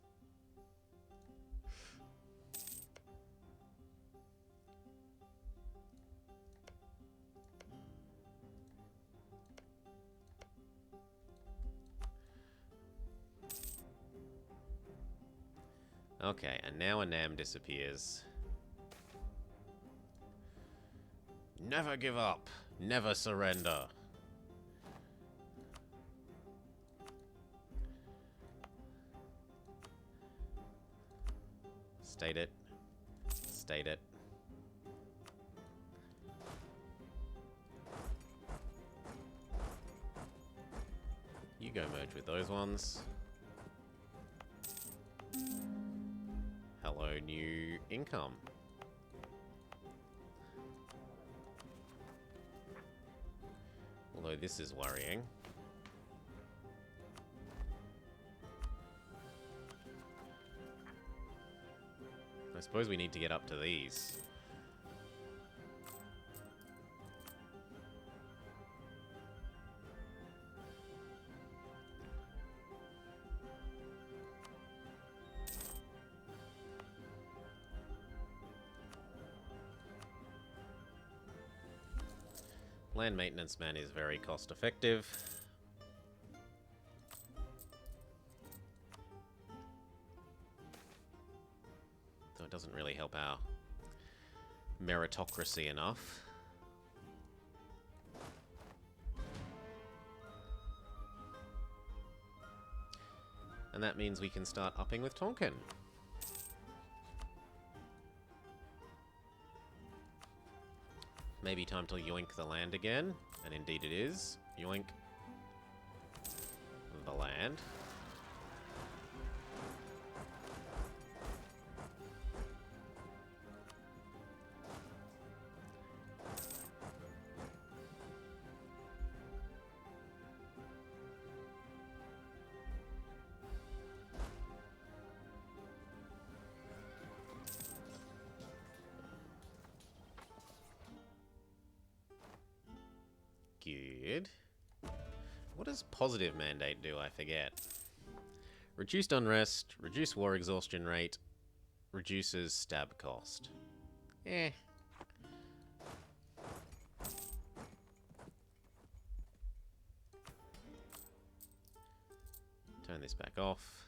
Okay, and now a Nam disappears. Never give up. Never surrender. State it. State it. You go merge with those ones. Hello, new income. Although this is worrying. I suppose we need to get up to these. Land maintenance man is very cost effective. Though it doesn't really help our meritocracy enough. And that means we can start upping with Tonkin. Maybe time to yoink the land again. And indeed it is. Yoink the land. execute. What does positive mandate do? I forget. Reduced unrest, reduced war exhaustion rate, reduces stab cost. Eh. Turn this back off.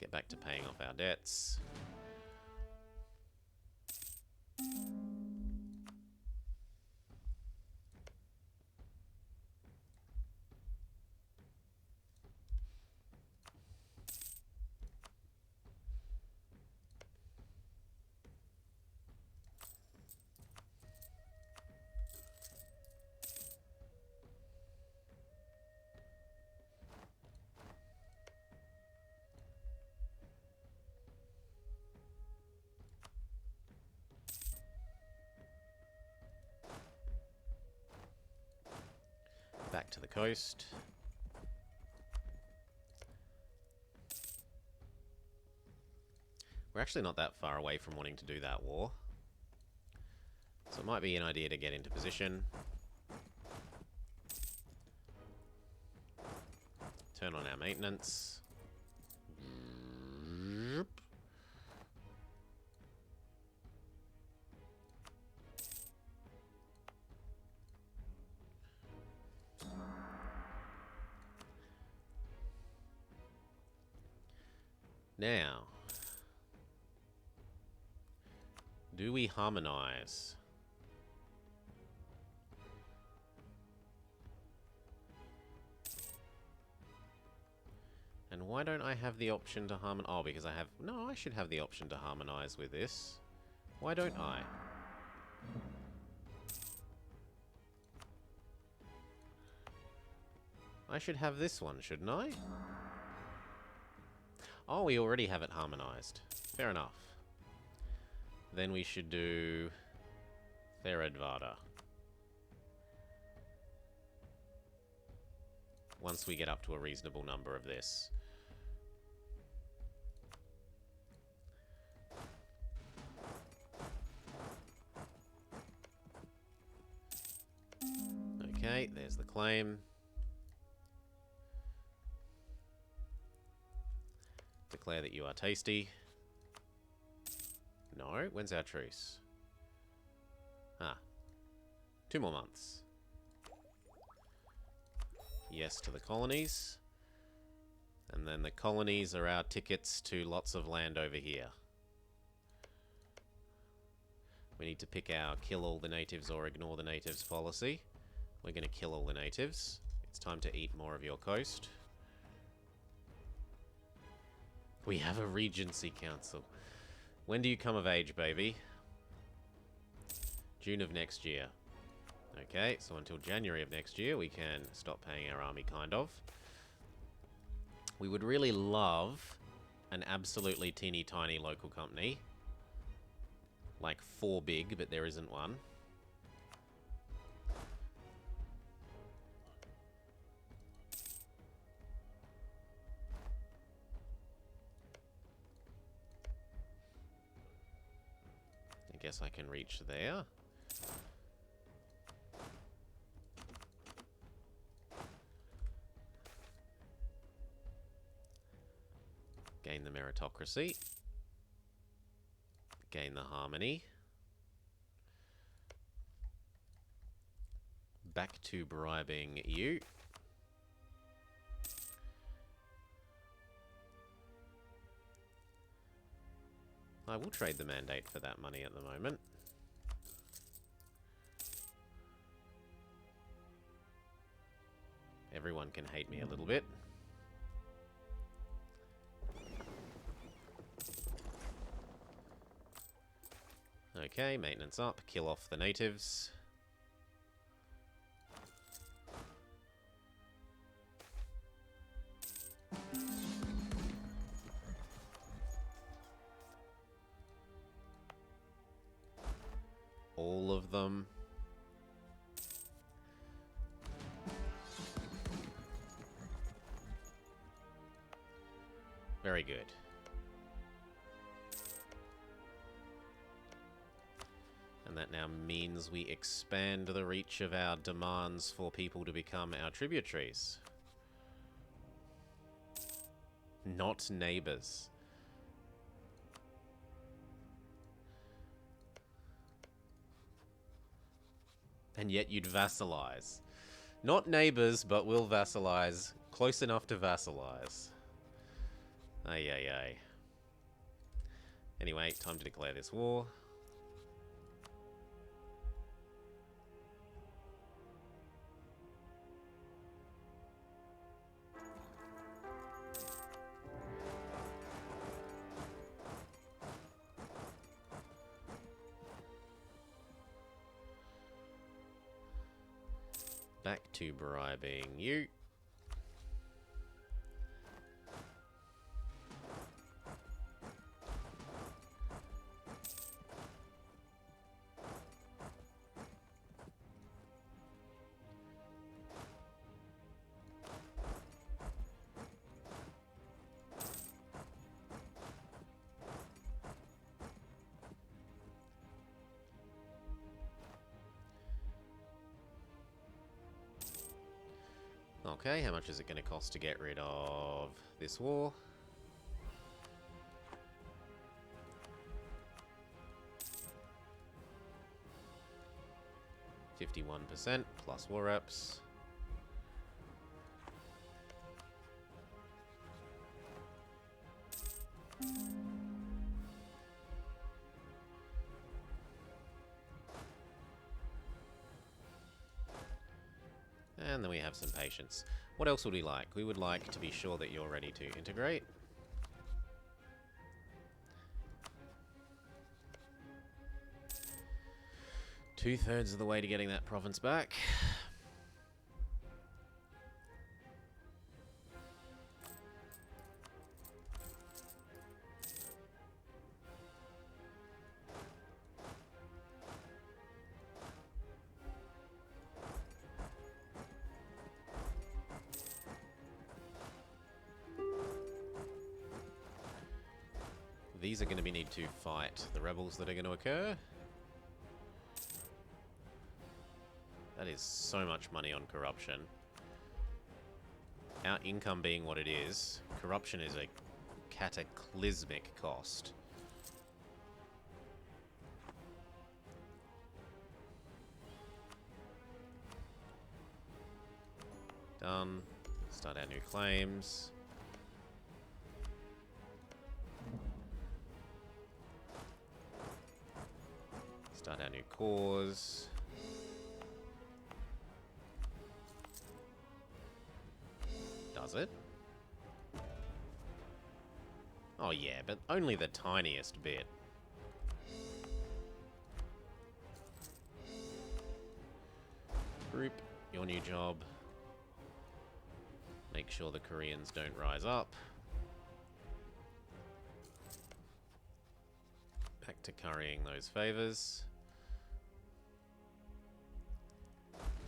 Get back to paying off our debts. Back to the coast. We're actually not that far away from wanting to do that war. So it might be an idea to get into position. Turn on our maintenance. Now, do we harmonize? And why don't I have the option to harmonize? Oh, because I have... No, I should have the option to harmonize with this. Why don't I? I should have this one, shouldn't I? Oh, we already have it harmonized. Fair enough. Then we should do Theradvada. Once we get up to a reasonable number of this. Okay, there's the claim. Declare that you are tasty. No, when's our truce? Ah. 2 more months. Yes to the colonies. And then the colonies are our tickets to lots of land over here. We need to pick our kill all the natives or ignore the natives policy. We're going to kill all the natives. It's time to eat more of your coast. We have a Regency Council. When do you come of age, baby? June of next year. Okay, so until January of next year, we can stop paying our army, kind of. We would really love an absolutely teeny tiny local company. Like 4 big, but there isn't one. I guess I can reach there. Gain the meritocracy. Gain the harmony. Back to bribing you. I will trade the mandate for that money at the moment. Everyone can hate me a little bit. Okay, maintenance up. Kill off the natives. All of them. Very good. And that now means we expand the reach of our demands for people to become our tributaries. Not neighbors. And yet you'd vassalize. Not neighbors, but will vassalize. Close enough to vassalize. Ay, ay, ay. Anyway, time to declare this war. Back to bribing you. Okay, how much is it going to cost to get rid of this war? %, plus war reps. And then we have some patience. What else would we like? We would like to be sure that you're ready to integrate. Two-thirds of the way to getting that province back. These are going to need to fight the rebels that are going to occur. That is so much money on corruption. Our income being what it is, corruption is a cataclysmic cost. Done. Start our new claims. Start our new cause. Does it? Oh yeah, but only the tiniest bit. Group, your new job. Make sure the Koreans don't rise up. Back to currying those favors.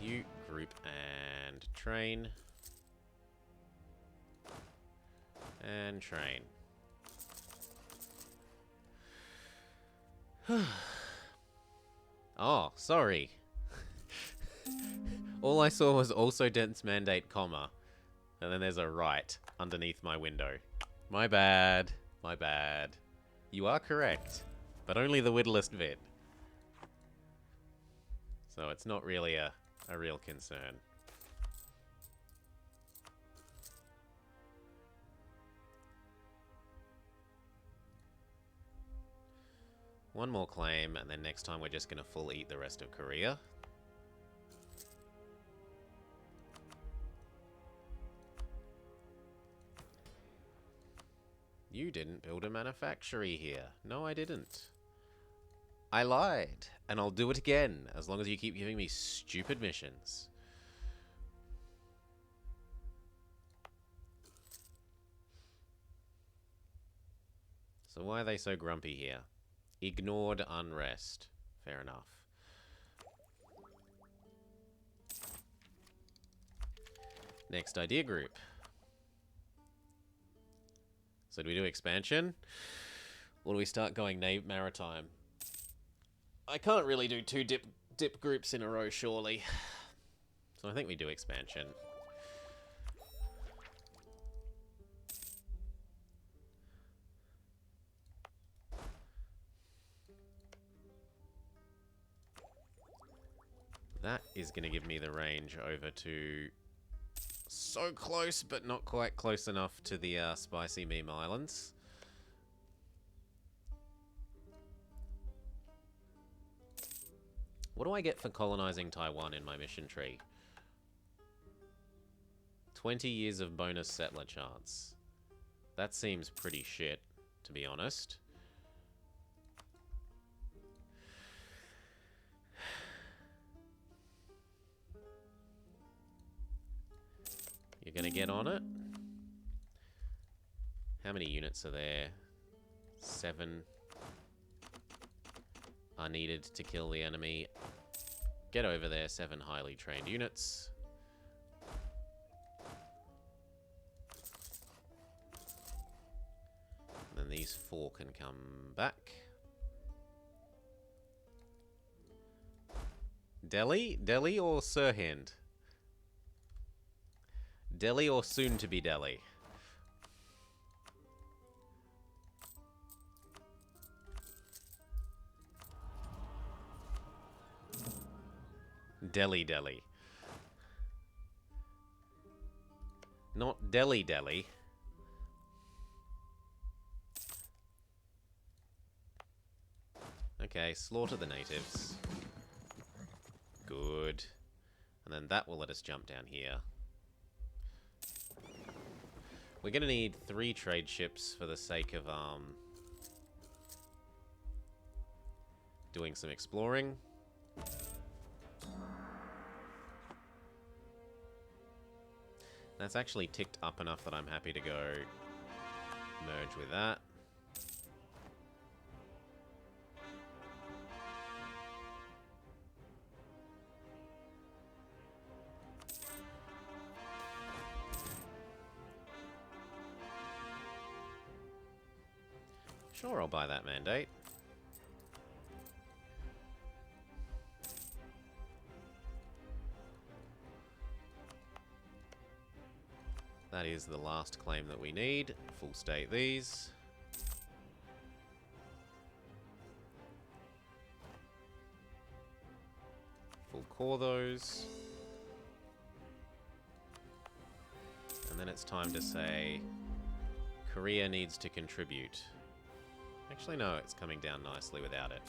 You group and train. And train. Oh, sorry. All I saw was also dense mandate, comma. And then there's a right underneath my window. My bad. My bad. You are correct. But only the whittlest bit. So it's not really a real concern. One more claim, and then next time we're just going to full eat the rest of Korea. You didn't build a manufactory here. No, I didn't. I lied, and I'll do it again, as long as you keep giving me stupid missions. So why are they so grumpy here? Ignored unrest. Fair enough. Next idea group. So do we do expansion? Or do we start going maritime? I can't really do two dip groups in a row, surely. So I think we do expansion. That is going to give me the range over to so close, but not quite close enough to the Spicy Meme Islands. What do I get for colonizing Taiwan in my mission tree? 20 years of bonus settler chance. That seems pretty shit, to be honest. You're gonna get on it? How many units are there? 7 are needed to kill the enemy. Get over there, 7 highly trained units. And then these 4 can come back. Delhi? Delhi or Sirhind? Delhi or soon to be Delhi? Delhi, Delhi. Not Delhi, Delhi. Okay, slaughter the natives. Good. And then that will let us jump down here. We're going to need 3 trade ships for the sake of doing some exploring. That's actually ticked up enough that I'm happy to go merge with that. Sure, I'll buy that mandate. That is the last claim that we need. Full state these. Full core those. And then it's time to say Korea needs to contribute. Actually, no, it's coming down nicely without it.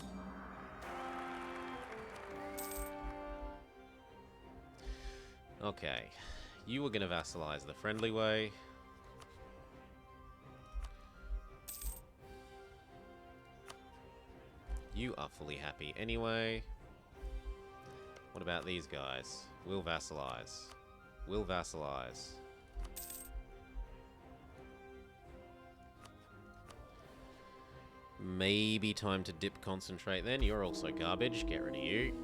Okay. You were going to vassalize the friendly way. You are fully happy anyway. What about these guys? Will vassalize. Will vassalize. Maybe time to dip concentrate then. You're also garbage. Get rid of you.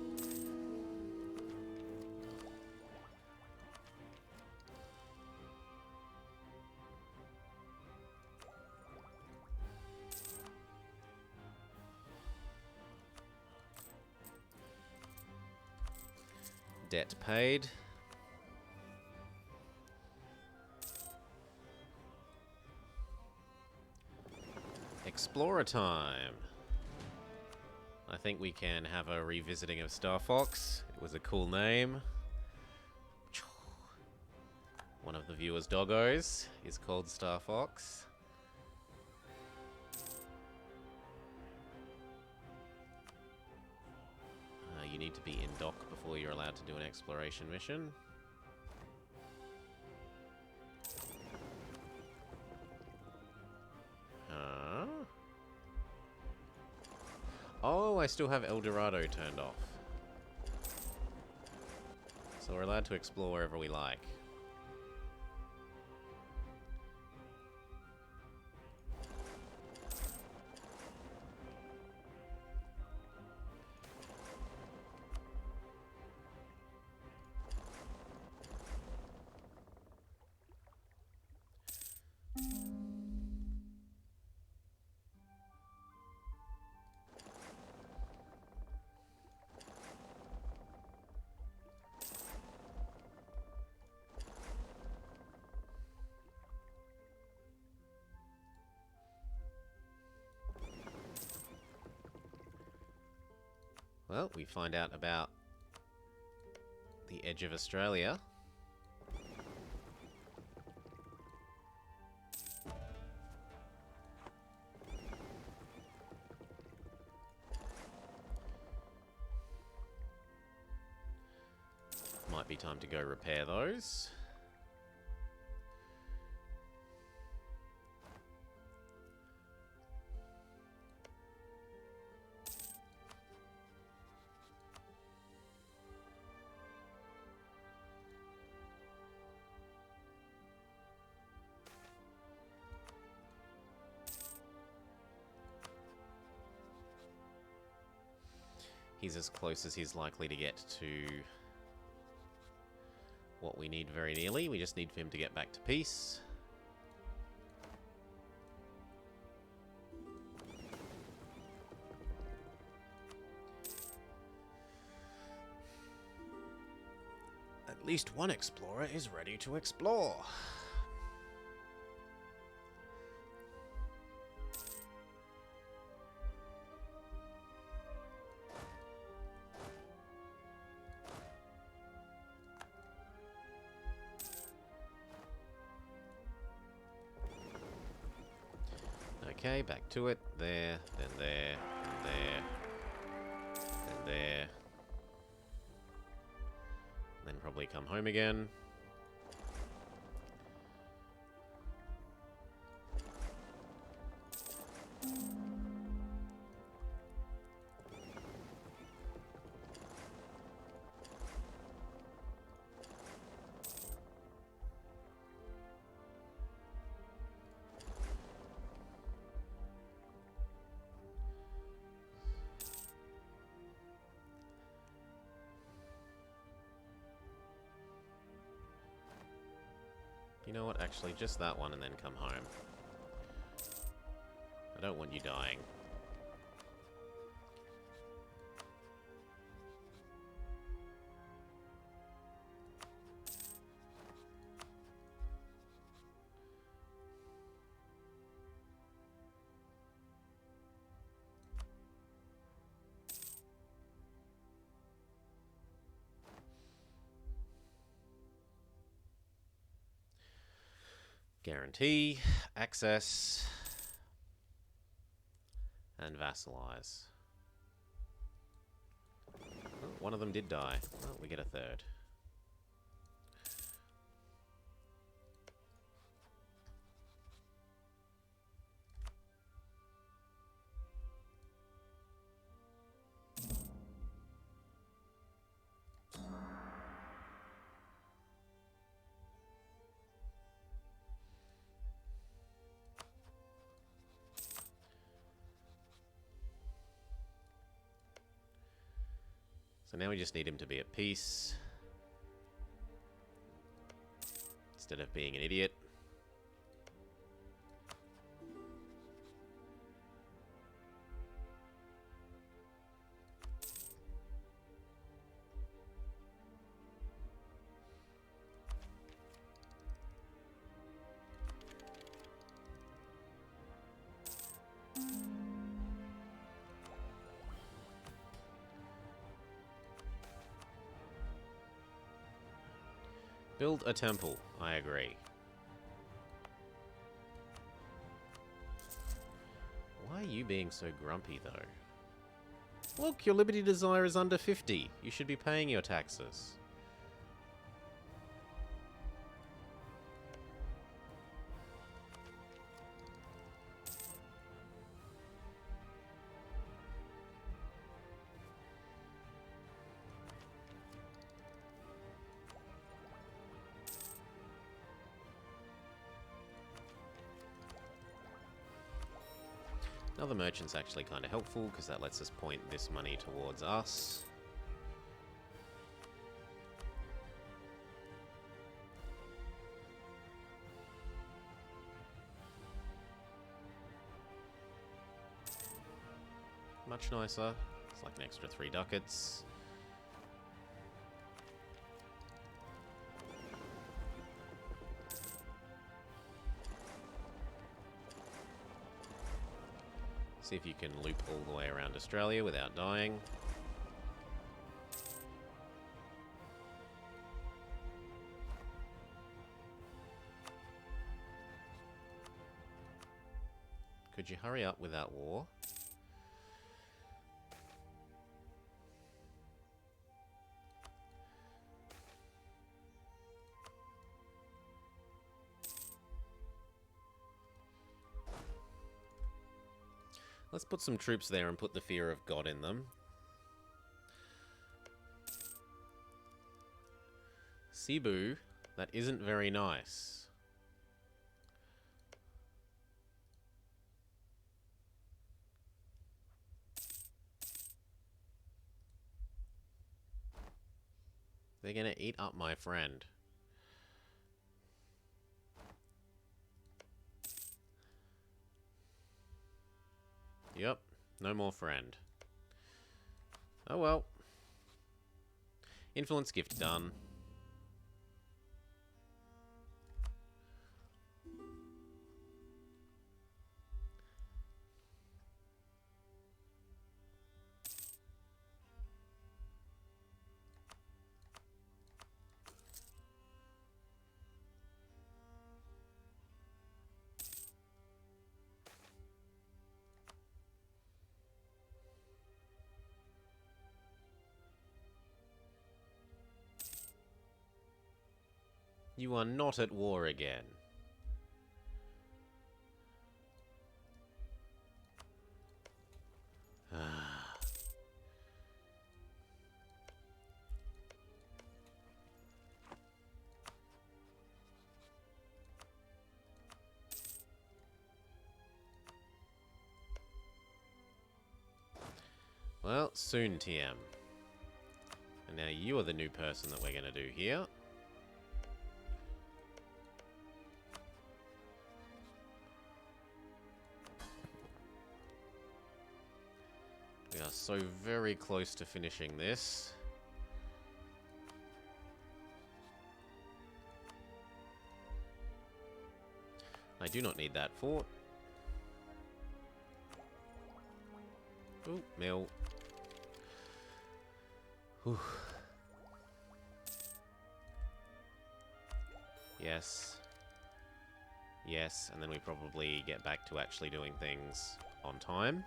Debt paid. Explorer time. I think we can have a revisiting of Star Fox. It was a cool name. One of the viewers' doggos is called Star Fox. You need to be in dock before you're allowed to do an exploration mission. Oh, I still have El Dorado turned off. So we're allowed to explore wherever we like. Well, we find out about the edge of Australia. Might be time to go repair those. He's as close as he's likely to get to what we need very nearly. We just need for him to get back to peace. At least one explorer is ready to explore. Okay, back to it. There, then there, and there, then there. Then probably come home again. You know what, actually, just that one and then come home. I don't want you dying. Guarantee, access, and vassalize. Oh, one of them did die. Oh, we get a third. So now we just need him to be at peace. Instead of being an idiot. Build a temple. I agree. Why are you being so grumpy, though? Look, your Liberty Desire is under 50. You should be paying your taxes. Another merchant's actually kind of helpful because that lets us point this money towards us. Much nicer. It's like an extra 3 ducats. See if you can loop all the way around Australia without dying. Could you hurry up with that war? Let's put some troops there and put the fear of God in them. Cebu, that isn't very nice. They're gonna eat up my friend. Yep, no more friend. Oh well. Influence gift done. You are not at war again. Well, soon, TM. And now you are the new person that we're going to do here. We are so very close to finishing this. I do not need that fort. Ooh, mill. Whew. Yes. Yes, and then we probably get back to actually doing things on time.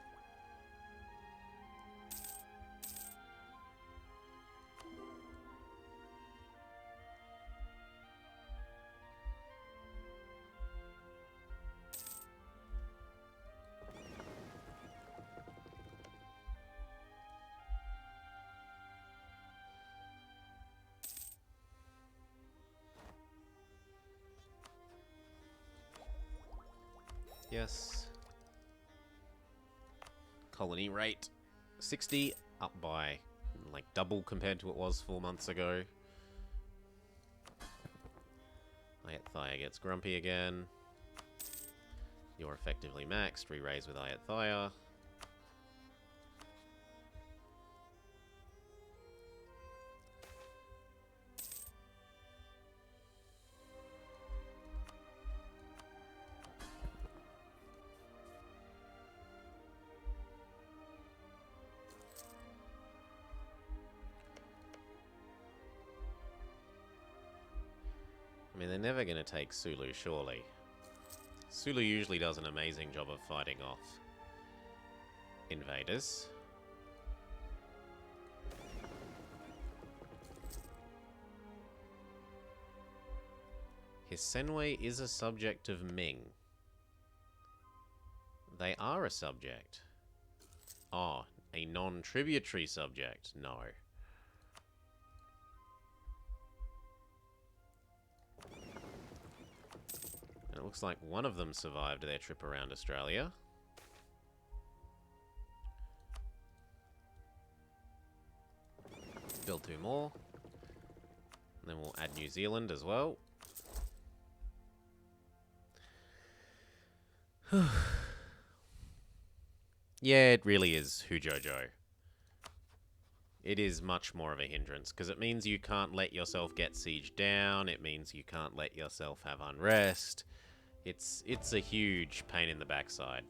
Yes. Colony rate 60, up by like double compared to what it was 4 months ago. Ayathaya gets grumpy again. You're effectively maxed. Re-raise with Ayathaya. I mean, they're never going to take Sulu, surely. Sulu usually does an amazing job of fighting off invaders. His Senway is a subject of Ming. They are a subject. Oh, a non-tributary subject? No. And it looks like one of them survived their trip around Australia. Build 2 more. And then we'll add New Zealand as well. Yeah, it really is Hujojo. It is much more of a hindrance, because it means you can't let yourself get sieged down, it means you can't let yourself have unrest. It's a huge pain in the backside.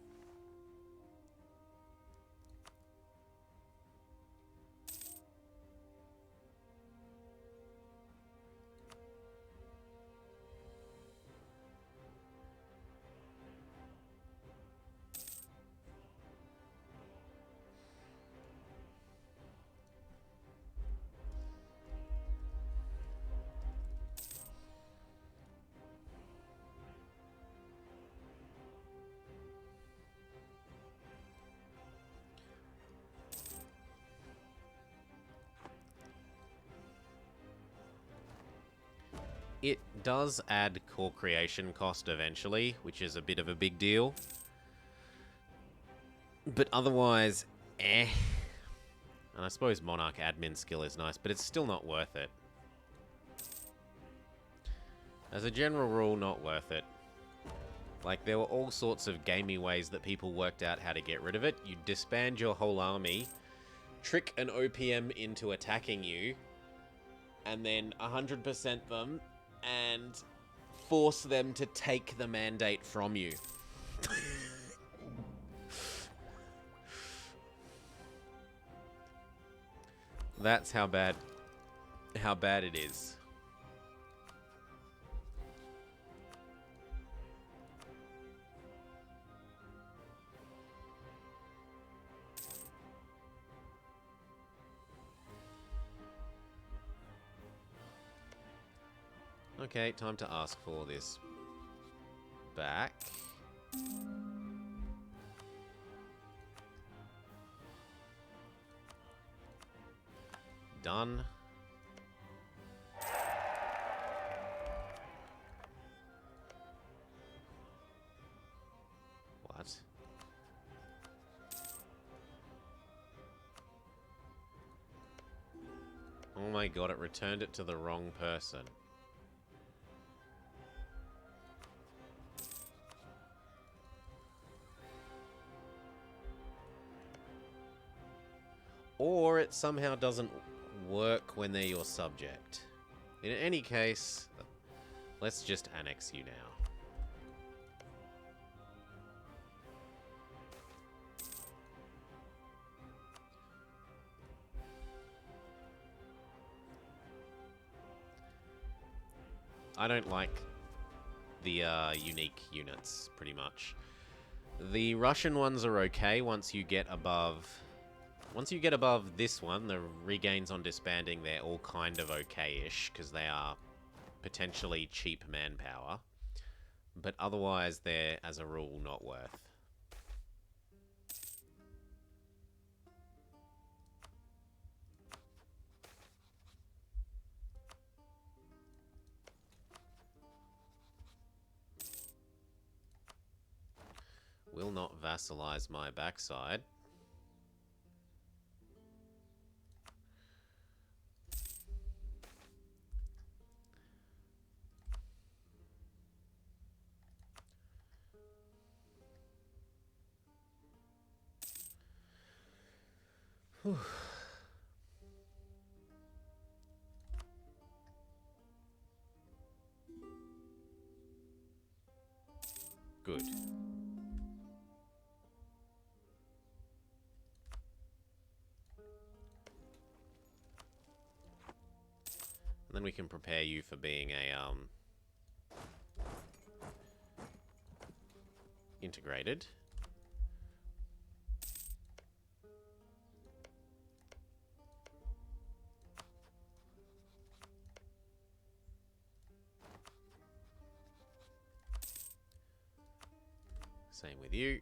It does add core creation cost eventually, which is a bit of a big deal. But otherwise, eh. And I suppose Monarch admin skill is nice, but it's still not worth it. As a general rule, not worth it. Like, there were all sorts of gamey ways that people worked out how to get rid of it. You disband your whole army, trick an OPM into attacking you, and then 100% them, and force them to take the mandate from you. That's how bad it is. Okay, time to ask for this back. Done. What? Oh my god, it returned it to the wrong person. Or it somehow doesn't work when they're your subject. In any case, let's just annex you now. I don't like the unique units, pretty much. The Russian ones are okay once you get above... Once you get above this one, the regains on disbanding, they're all kind of okay-ish, because they are potentially cheap manpower. But otherwise, they're, as a rule, not worth. Will not vassalize my backside. Whew. Good. And then we can prepare you for being a integrated. Same with you.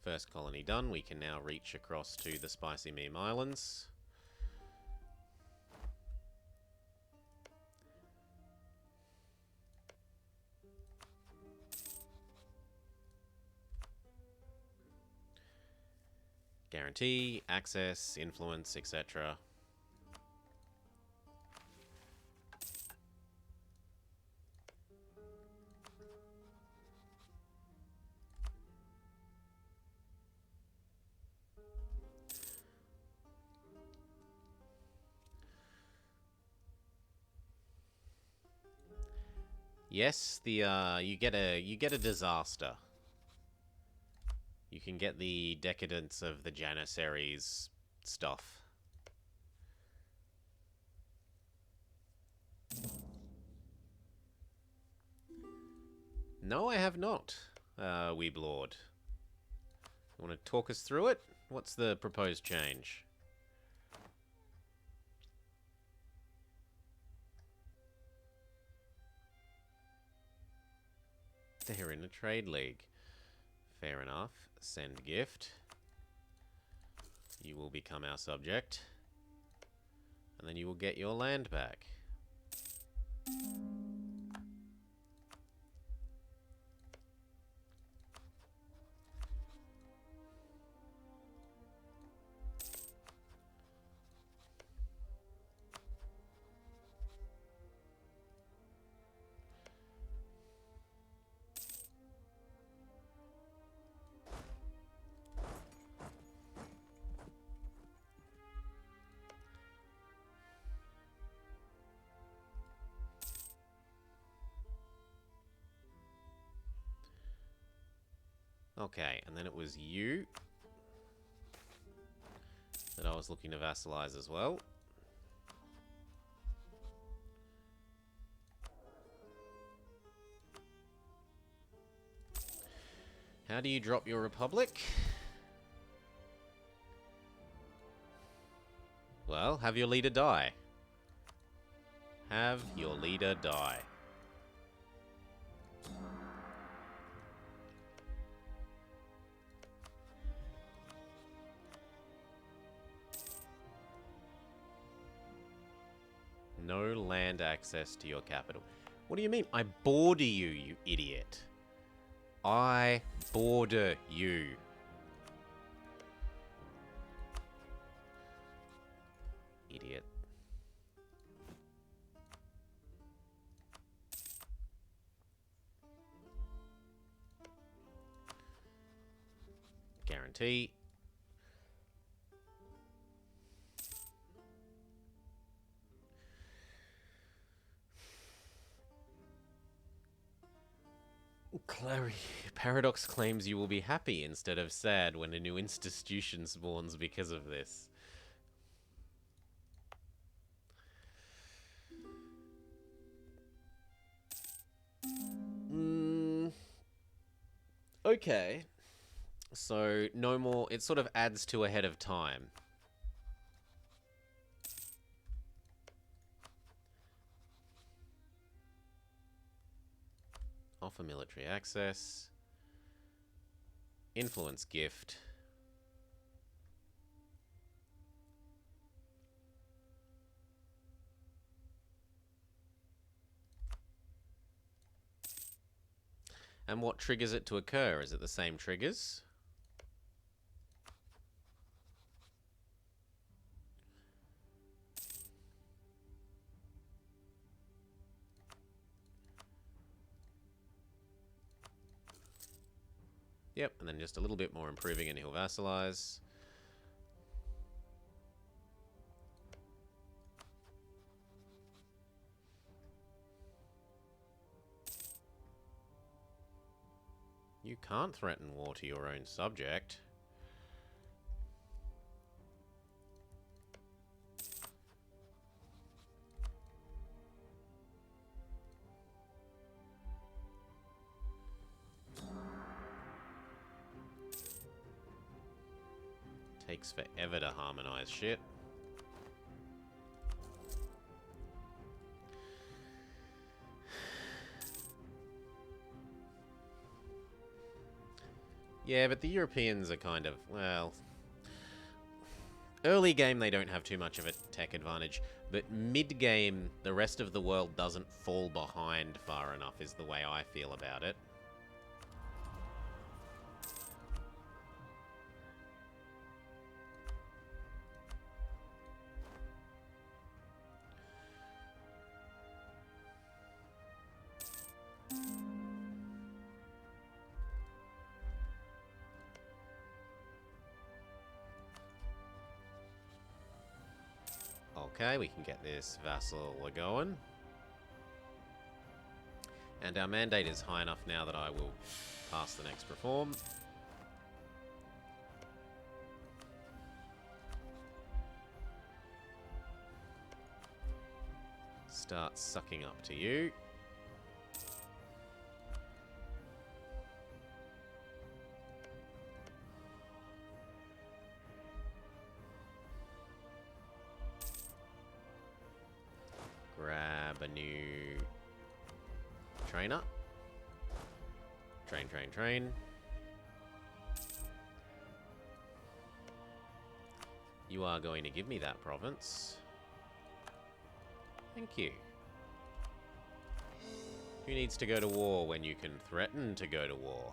First colony done. We can now reach across to the Spicy Meme Islands. Guarantee, access, influence, etc. Yes, the you get a disaster. You can get the decadence of the Janissaries stuff. No, I have not, Weeb Lord. You want to talk us through it? What's the proposed change? They're in a trade league. Fair enough. Send gift. You will become our subject. And then you will get your land back. Okay, and then it was you that I was looking to vassalize as well. How do you drop your republic? Well, have your leader die. Have your leader die. No land access to your capital. What do you mean? I border you, you idiot. I border you. Idiot. Guarantee. Clary, Paradox claims you will be happy instead of sad when a new institution spawns because of this. Okay. So, no more... It sort of adds to ahead of time. Offer military access. Influence gift. And what triggers it to occur? Is it the same triggers? Yep, and then just a little bit more improving and he'll vassalize. You can't threaten war to your own subject. Takes forever to harmonize shit. Yeah, but the Europeans are kind of, well... Early game, they don't have too much of a tech advantage. But mid-game, the rest of the world doesn't fall behind far enough, is the way I feel about it. Okay, we can get this vassal going. And our mandate is high enough now that I will pass the next reform. Start sucking up to you. Grab a new trainer. Train, train, train. You are going to give me that province. Thank you. Who needs to go to war when you can threaten to go to war?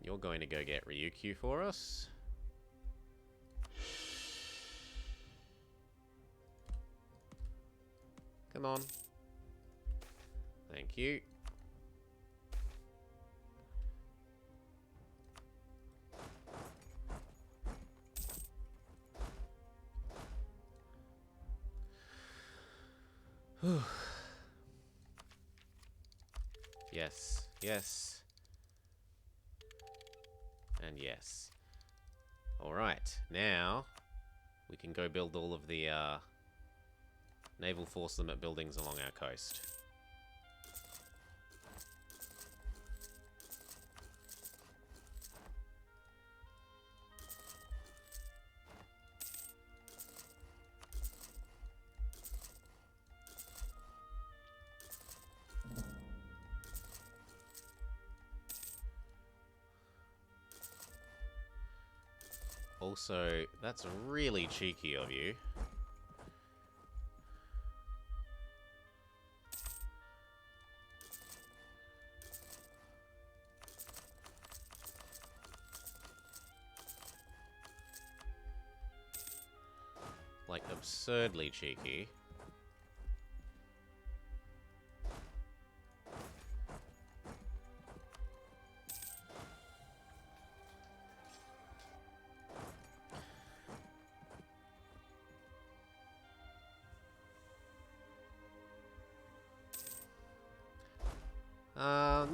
You're going to go get Ryukyu for us. Come on. Thank you. Yes, yes. And yes. Alright, now we can go build all of the naval force limit buildings along our coast. Also, that's really cheeky of you. Like, absurdly cheeky.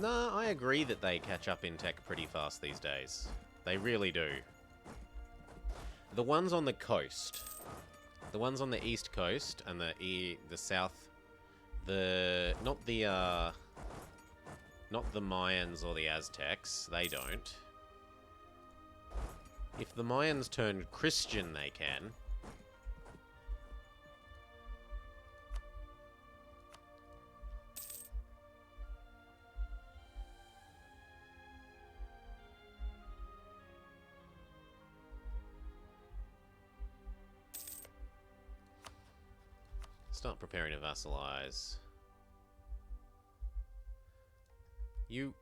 No, I agree that they catch up in tech pretty fast these days. They really do. The ones on the coast. The ones on the east coast and the south, not the Mayans or the Aztecs, they don't. If the Mayans turned Christian, they can. Start preparing to vassalize. You.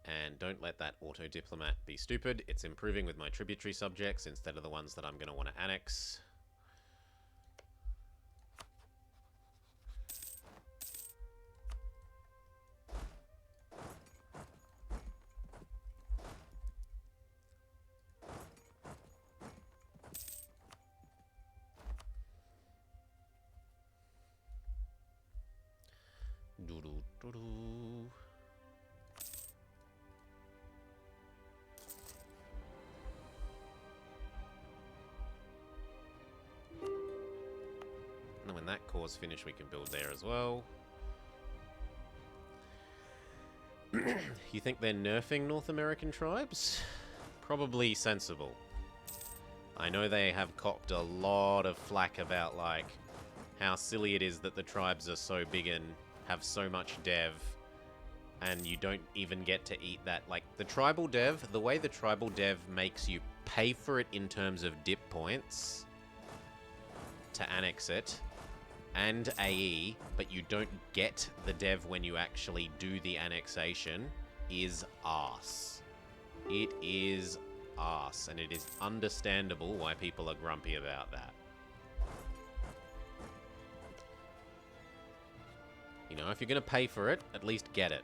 And don't let that auto-diplomat be stupid. It's improving with my tributary subjects instead of the ones that I'm going to want to annex. Doo-doo-doo-doo. And when that core's finished, we can build there as well. You think they're nerfing North American tribes? Probably sensible. I know they have copped a lot of flack about, like, how silly it is that the tribes are so big and have so much dev, and you don't even get to eat that. Like, the tribal dev, the way the tribal dev makes you pay for it in terms of dip points to annex it, and AE, but you don't get the dev when you actually do the annexation, is arse. It is arse, and it is understandable why people are grumpy about that. You know, if you're going to pay for it, at least get it.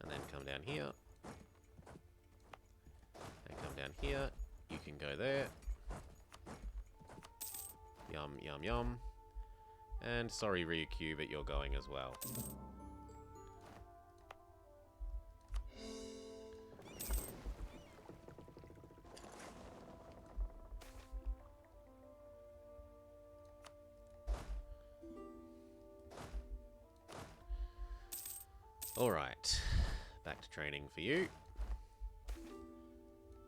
And then come down here. And come down here. You can go there. Yum, yum, yum. And sorry, Ryukyu, but you're going as well. Alright. Back to training for you.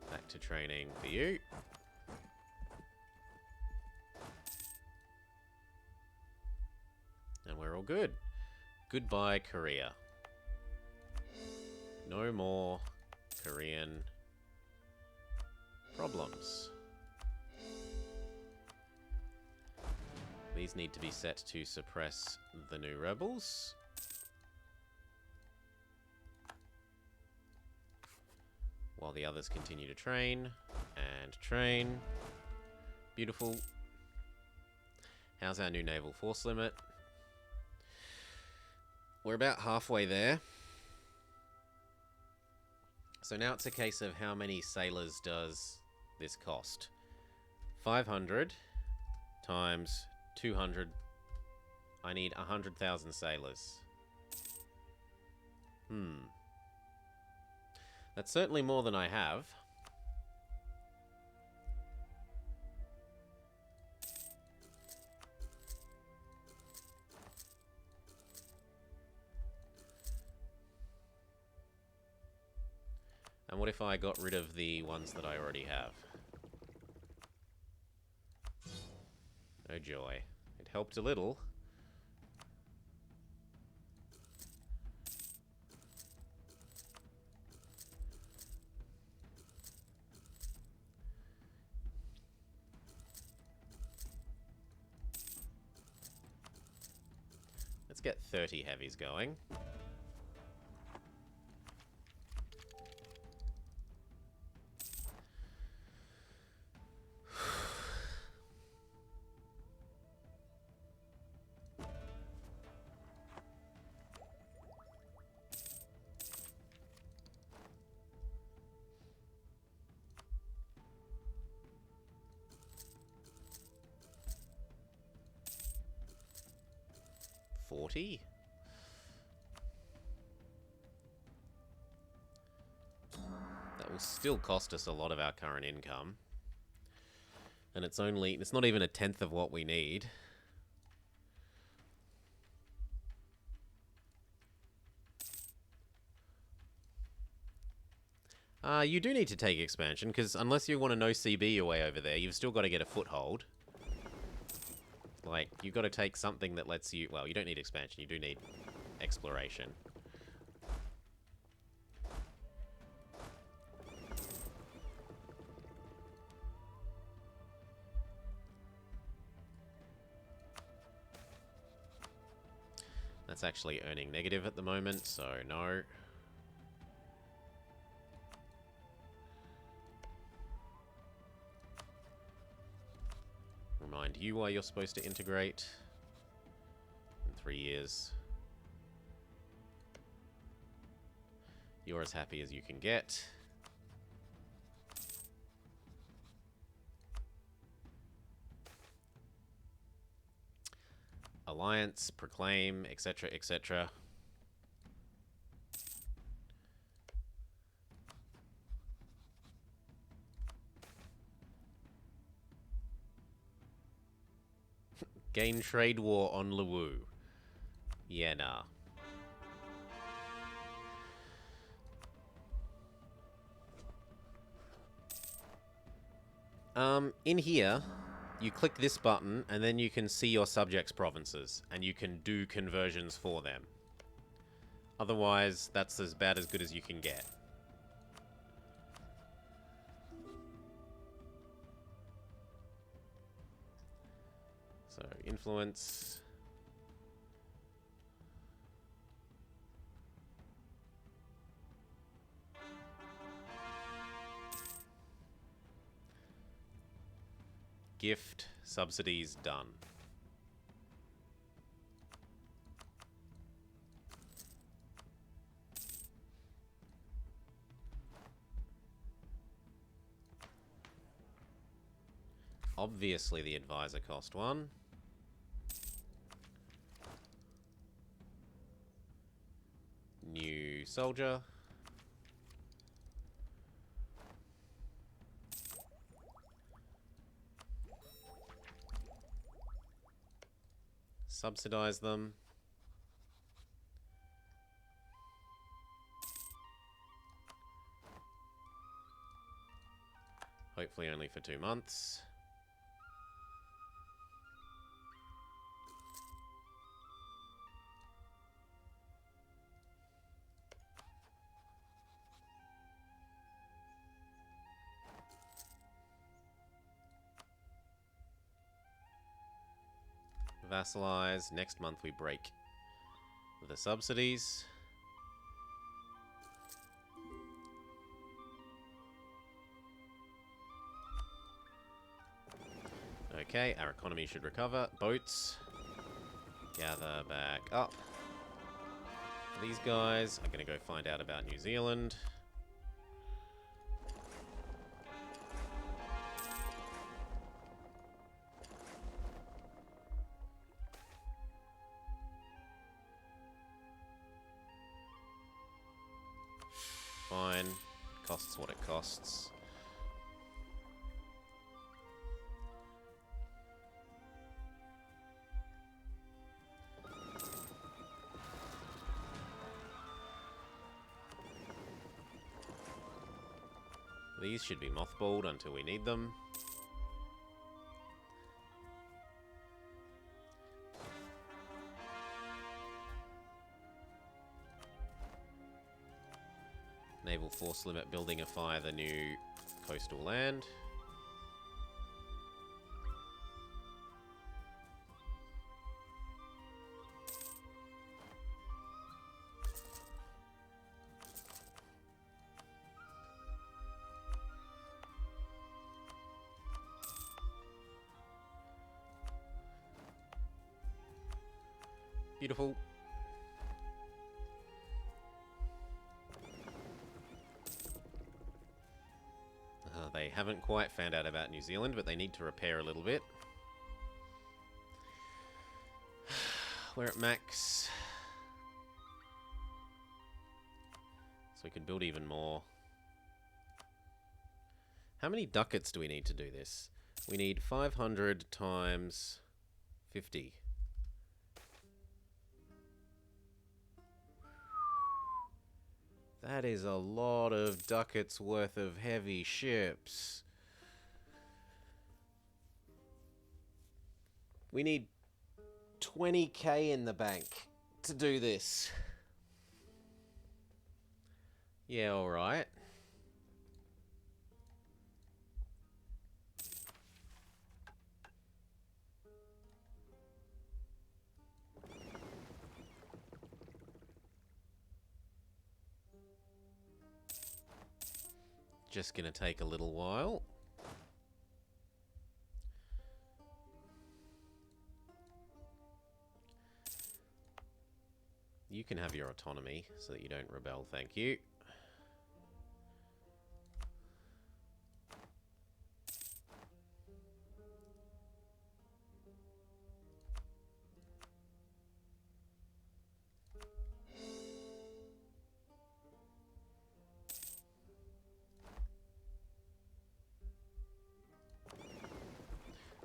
Back to training for you. And we're all good. Goodbye, Korea. No more Korean problems. These need to be set to suppress the new rebels. While the others continue to train and train. Beautiful. How's our new naval force limit? We're about halfway there. So now it's a case of how many sailors does this cost? 500 times 200. I need 100,000 sailors. That's certainly more than I have. And what if I got rid of the ones that I already have? Oh joy. It helped a little. Let's get 30 heavies going. That will still cost us a lot of our current income. And it's not even a tenth of what we need. You do need to take expansion, because unless you want to no CB your way over there, you've still got to get a foothold. Like, you've got to take something that lets you... Well, you don't need expansion, you do need exploration. That's actually earning negative at the moment, so no. Remind you why you're supposed to integrate in 3 years. You're as happy as you can get. Alliance, proclaim, etc., etc. Gain trade war on Luwu. Yeah, nah. In here, you click this button, and then you can see your subjects' provinces, and you can do conversions for them. Otherwise, that's as bad as good as you can get. So, influence. Gift, subsidies, done. Obviously the advisor cost 1. New soldier. Subsidize them. Hopefully only for 2 months. Vassalize. Next month we break the subsidies. Okay, our economy should recover. Boats. Gather back up. These guys are going to go find out about New Zealand. Fine. Costs what it costs. These should be mothballed until we need them. Naval force limit building a fire the new coastal land. Beautiful. They haven't quite found out about New Zealand, but they need to repair a little bit. We're at max. So we could build even more. How many ducats do we need to do this? We need 500 times 50. That is a lot of ducats worth of heavy ships. We need 20k in the bank to do this. Yeah, alright. Just gonna take a little while. You can have your autonomy so that you don't rebel, thank you.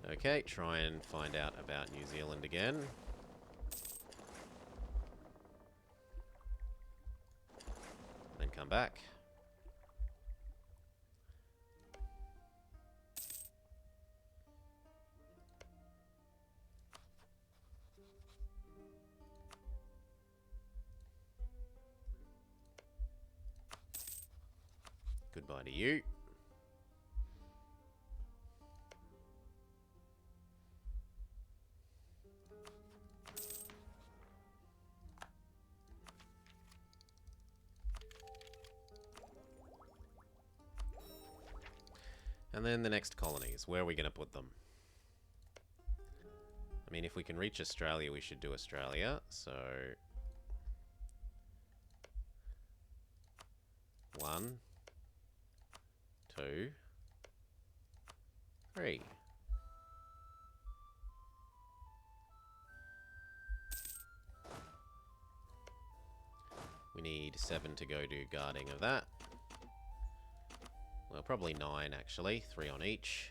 Okay, try and find out about New Zealand again. Then come back. Goodbye to you. And then the next colonies. Where are we going to put them? I mean, if we can reach Australia, we should do Australia. So 1, 2, 3. We need 7 to go do guarding of that. Well, probably 9 actually, 3 on each.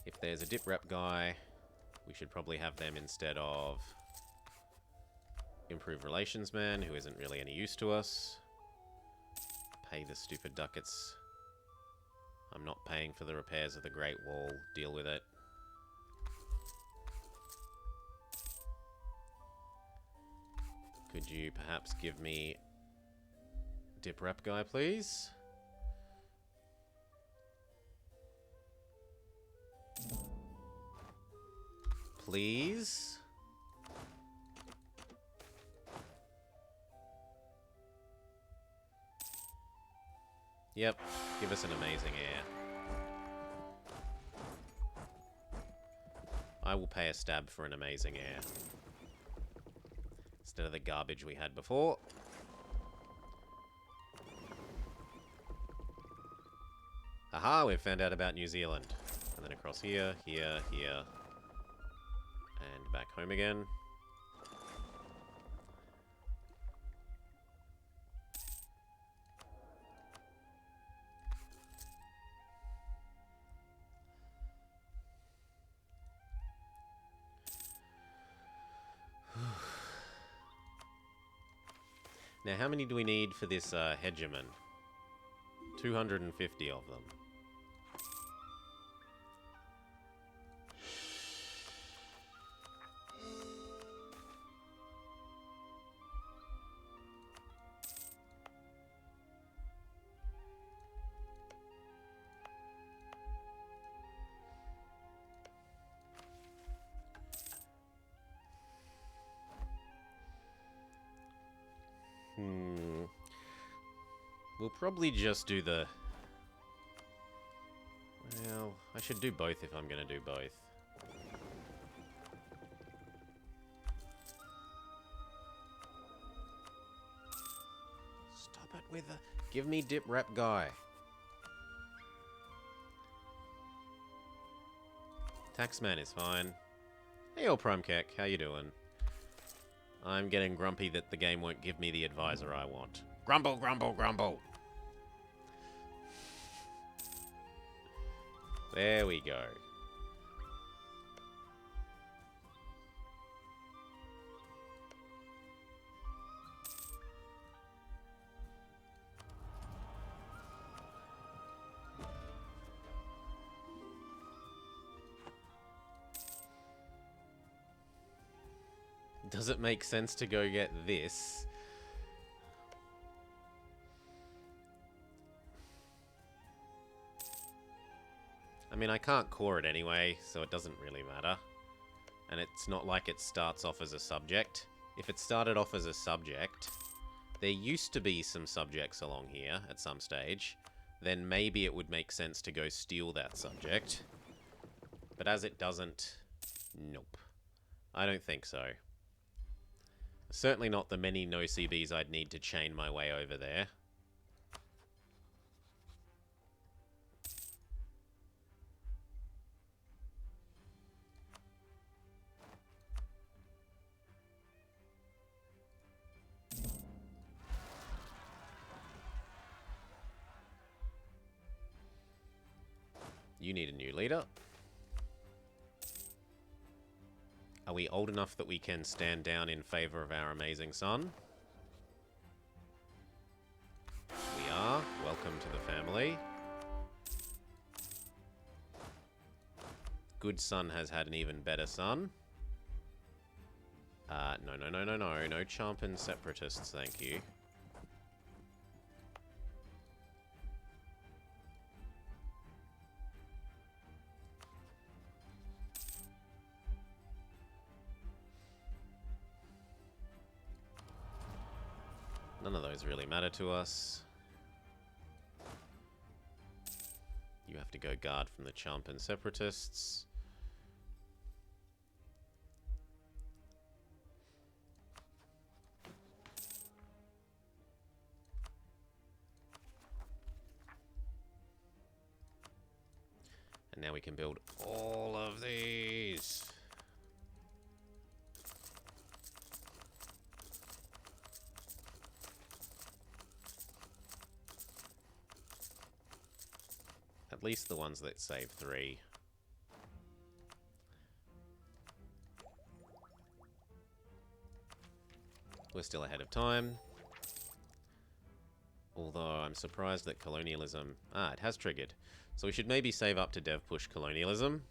If there's a dip rep guy, We should probably have them instead of Improved Relations Man, who isn't really any use to us. Pay the stupid ducats. I'm not paying for the repairs of the Great Wall. Deal with it. Could you perhaps give me Dip Rep guy, please? Please? Yep, give us an amazing air. I will pay a stab for an amazing air. Instead of the garbage we had before. Aha, we've found out about New Zealand. And then across here, here, here. And back home again. Now, how many do we need for this Hegemony? 250 of them. We'll probably just do the... Well, I should do both if I'm going to do both. Stop it with the... Give me Dip Rep guy. Taxman is fine. Hey, old Prime Keck, how you doing? I'm getting grumpy that the game won't give me the advisor I want. Grumble, grumble, grumble! There we go. Does it make sense to go get this? I mean, I can't core it anyway, so it doesn't really matter. And it's not like it starts off as a subject. If it started off as a subject, there used to be some subjects along here at some stage, then maybe it would make sense to go steal that subject. But as it doesn't, nope. I don't think so. Certainly not the many no CBs I'd need to chain my way over there. You need a new leader. Are we old enough that we can stand down in favor of our amazing son? We are. Welcome to the family. Good son has had an even better son. No. No Champion Separatists, thank you. None of those really matter to us. You have to go guard from the Champion Separatists. And now we can build all of these. At least the ones that save 3. We're still ahead of time. Although I'm surprised that colonialism... Ah, it has triggered. So we should maybe save up to dev push colonialism.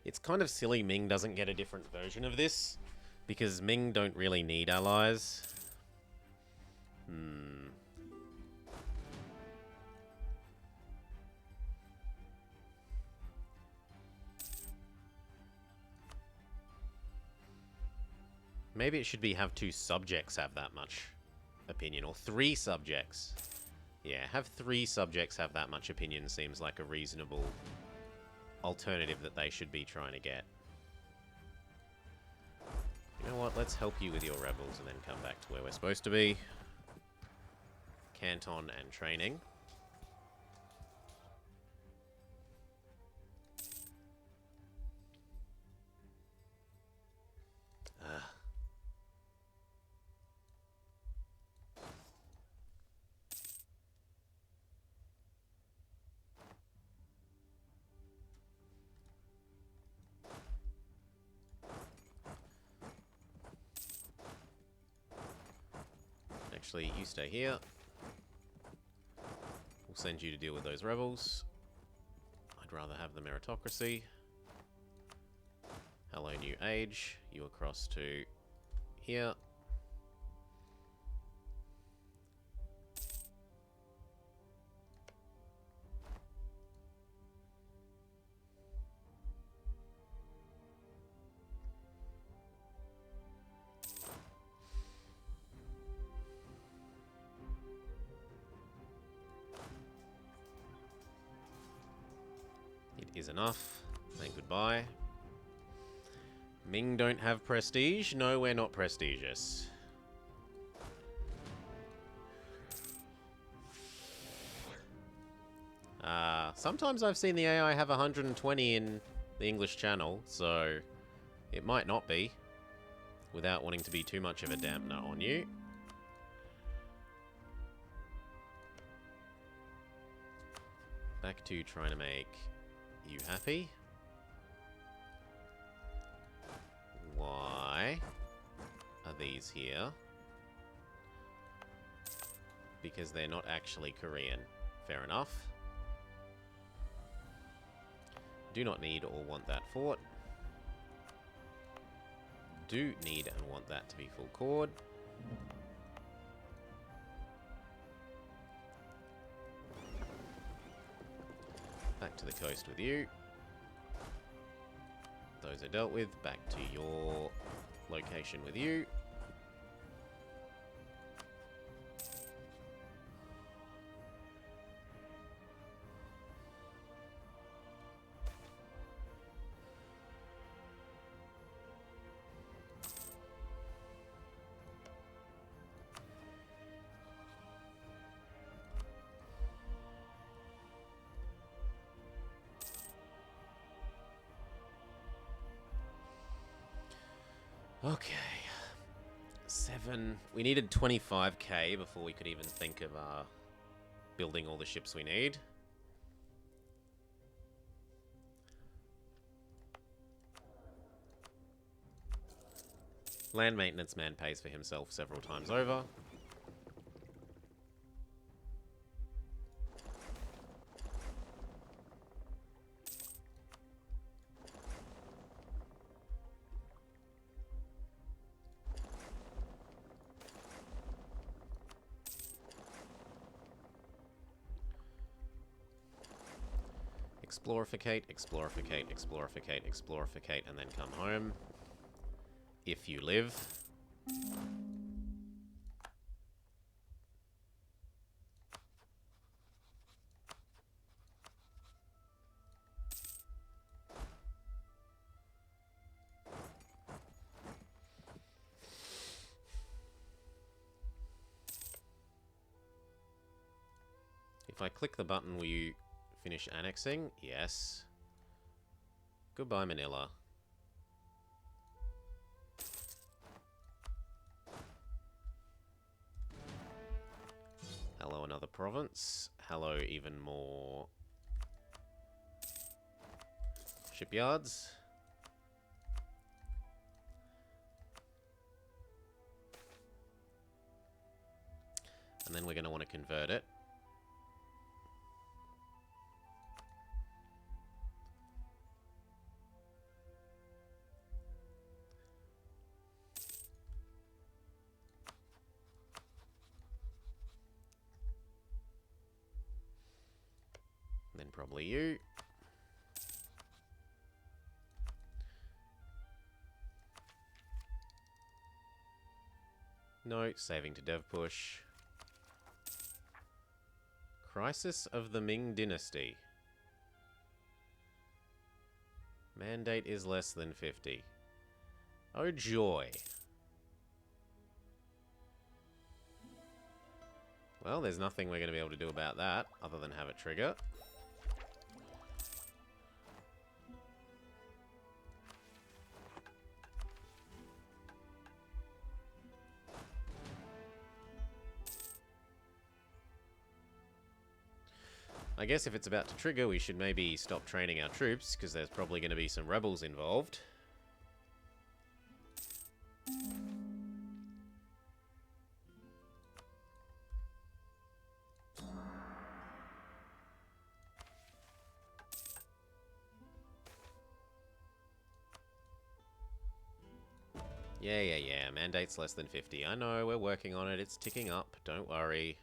It's kind of silly Ming doesn't get a different version of this, because Ming don't really need allies. Maybe it should be have 2 subjects have that much opinion, or 3 subjects. Yeah, have 3 subjects have that much opinion seems like a reasonable alternative that they should be trying to get. You know what, let's help you with your rebels and then come back to where we're supposed to be. Canton and training. Actually, you stay here. We'll send you to deal with those rebels. I'd rather have the meritocracy. Hello, new age. You across to here. Is enough. Then goodbye. Ming don't have prestige? No, we're not prestigious. Sometimes I've seen the AI have 120 in the English channel, so it might not be, without wanting to be too much of a dampener on you. Back to trying to make you happy. Why are these here? Because they're not actually Korean. Fair enough. Do not need or want that fort. Do need and want that to be full chord. Back to the coast with you. Those are dealt with. Back to your location with you. Okay. 7. We needed 25k before we could even think of building all the ships we need. Land maintenance man pays for himself several times over. Explorificate, explorificate, explorificate, explorificate, and then come home. If you live. If I click the button, will you finish annexing? Yes. Goodbye, Manila. Hello, another province. Hello, even more shipyards. And then we're going to want to convert it. And then probably you. No, saving to dev push. Crisis of the Ming Dynasty. Mandate is less than 50. Oh joy. Well, there's nothing we're going to be able to do about that other than have it trigger. I guess if it's about to trigger, we should maybe stop training our troops, because there's probably going to be some rebels involved. Yeah. Mandate's less than 50. I know, we're working on it. It's ticking up. Don't worry.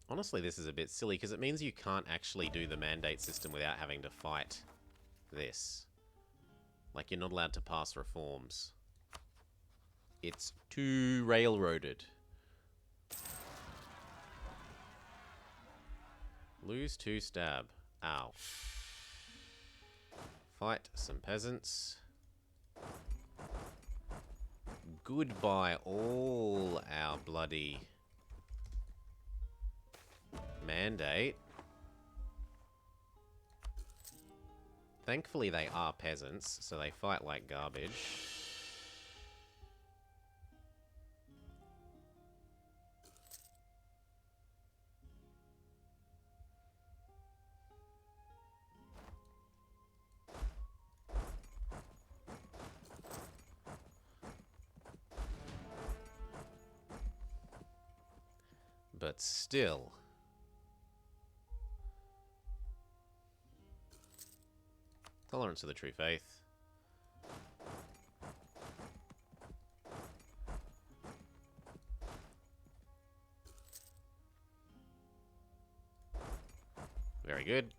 Honestly, this is a bit silly, because it means you can't actually do the mandate system without having to fight this. Like, you're not allowed to pass reforms. It's too railroaded. Lose 2 stab. Ow. Fight some peasants. Goodbye all our bloody mandate. Thankfully they are peasants, so they fight like garbage. But still. Tolerance of the true faith. Very good.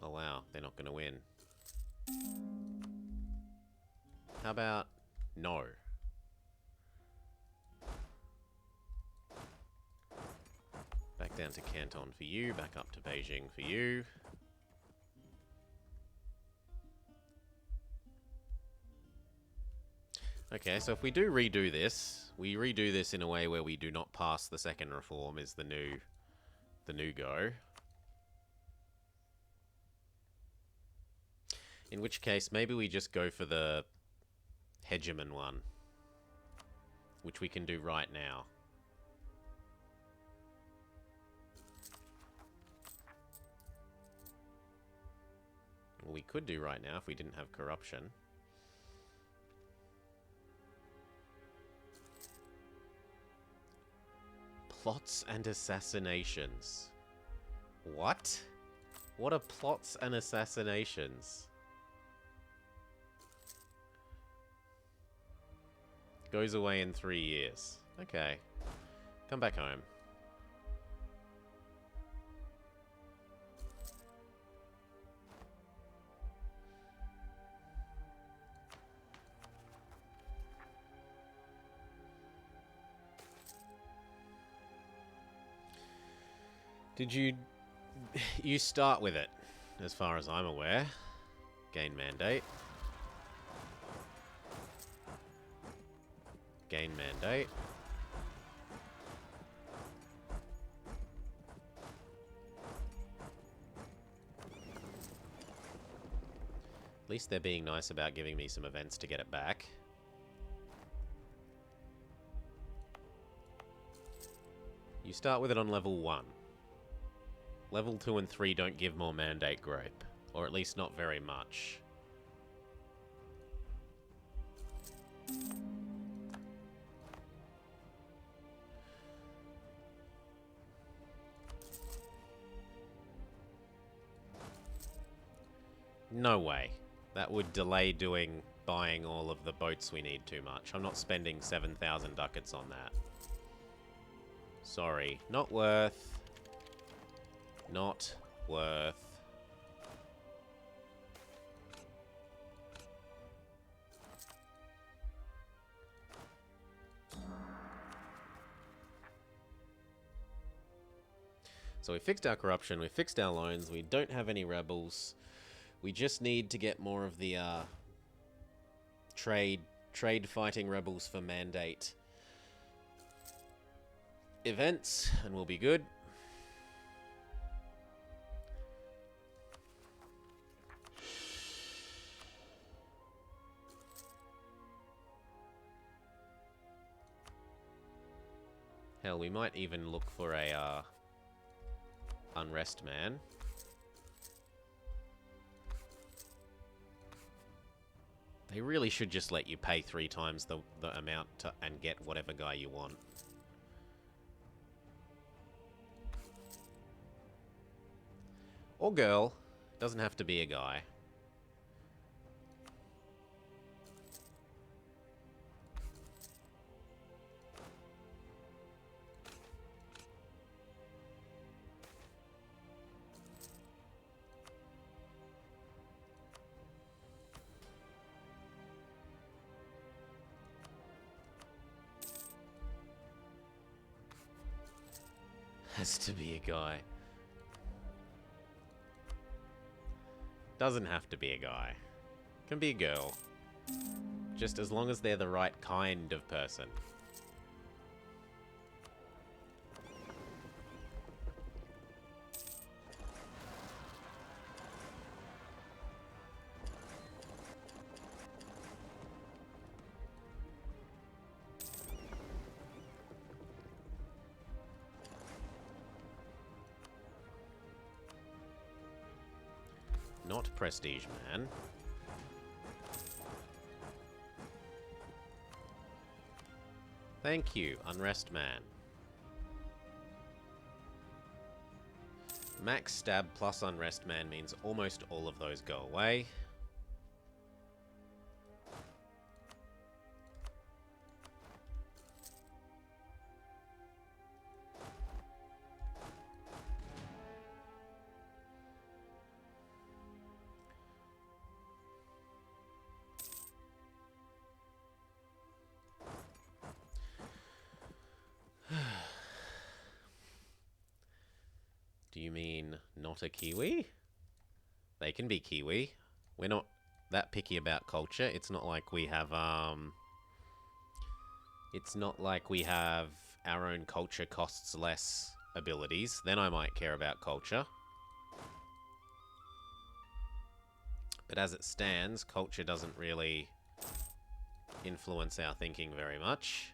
Oh wow, they're not going to win. How about no? Back down to Canton for you, back up to Beijing for you. Okay, so if we do redo this, we redo this in a way where we do not pass the second reform is the new go. In which case, maybe we just go for the Hegemony one, which we can do right now. Well, we could do right now if we didn't have corruption. Plots and assassinations. What? What are plots and assassinations? Goes away in 3 years. Okay. Come back home. Did you... You start with it, as far as I'm aware. Gain mandate. Gain mandate. At least they're being nice about giving me some events to get it back. You start with it on level 1. Level 2 and 3 don't give more mandate growth. Or at least not very much. No way. That would delay buying all of the boats we need too much. I'm not spending 7,000 ducats on that. Sorry. Not worth. Not worth. So we fixed our corruption, we fixed our loans, we don't have any rebels. We just need to get more of the trade fighting rebels for mandate events, and we'll be good. Hell, we might even look for a unrest man. They really should just let you pay 3 times the amount and get whatever guy you want. Or girl. Doesn't have to be a guy. Has to be a guy. Doesn't have to be a guy. Can be a girl. Just as long as they're the right kind of person. Not prestige man. Thank you, unrest man. Max stab plus unrest man means almost all of those go away. Do you mean not a Kiwi? They can be Kiwi. We're not that picky about culture. It's not like we have, it's not like we have our own culture costs less abilities. Then I might care about culture. But as it stands, culture doesn't really influence our thinking very much.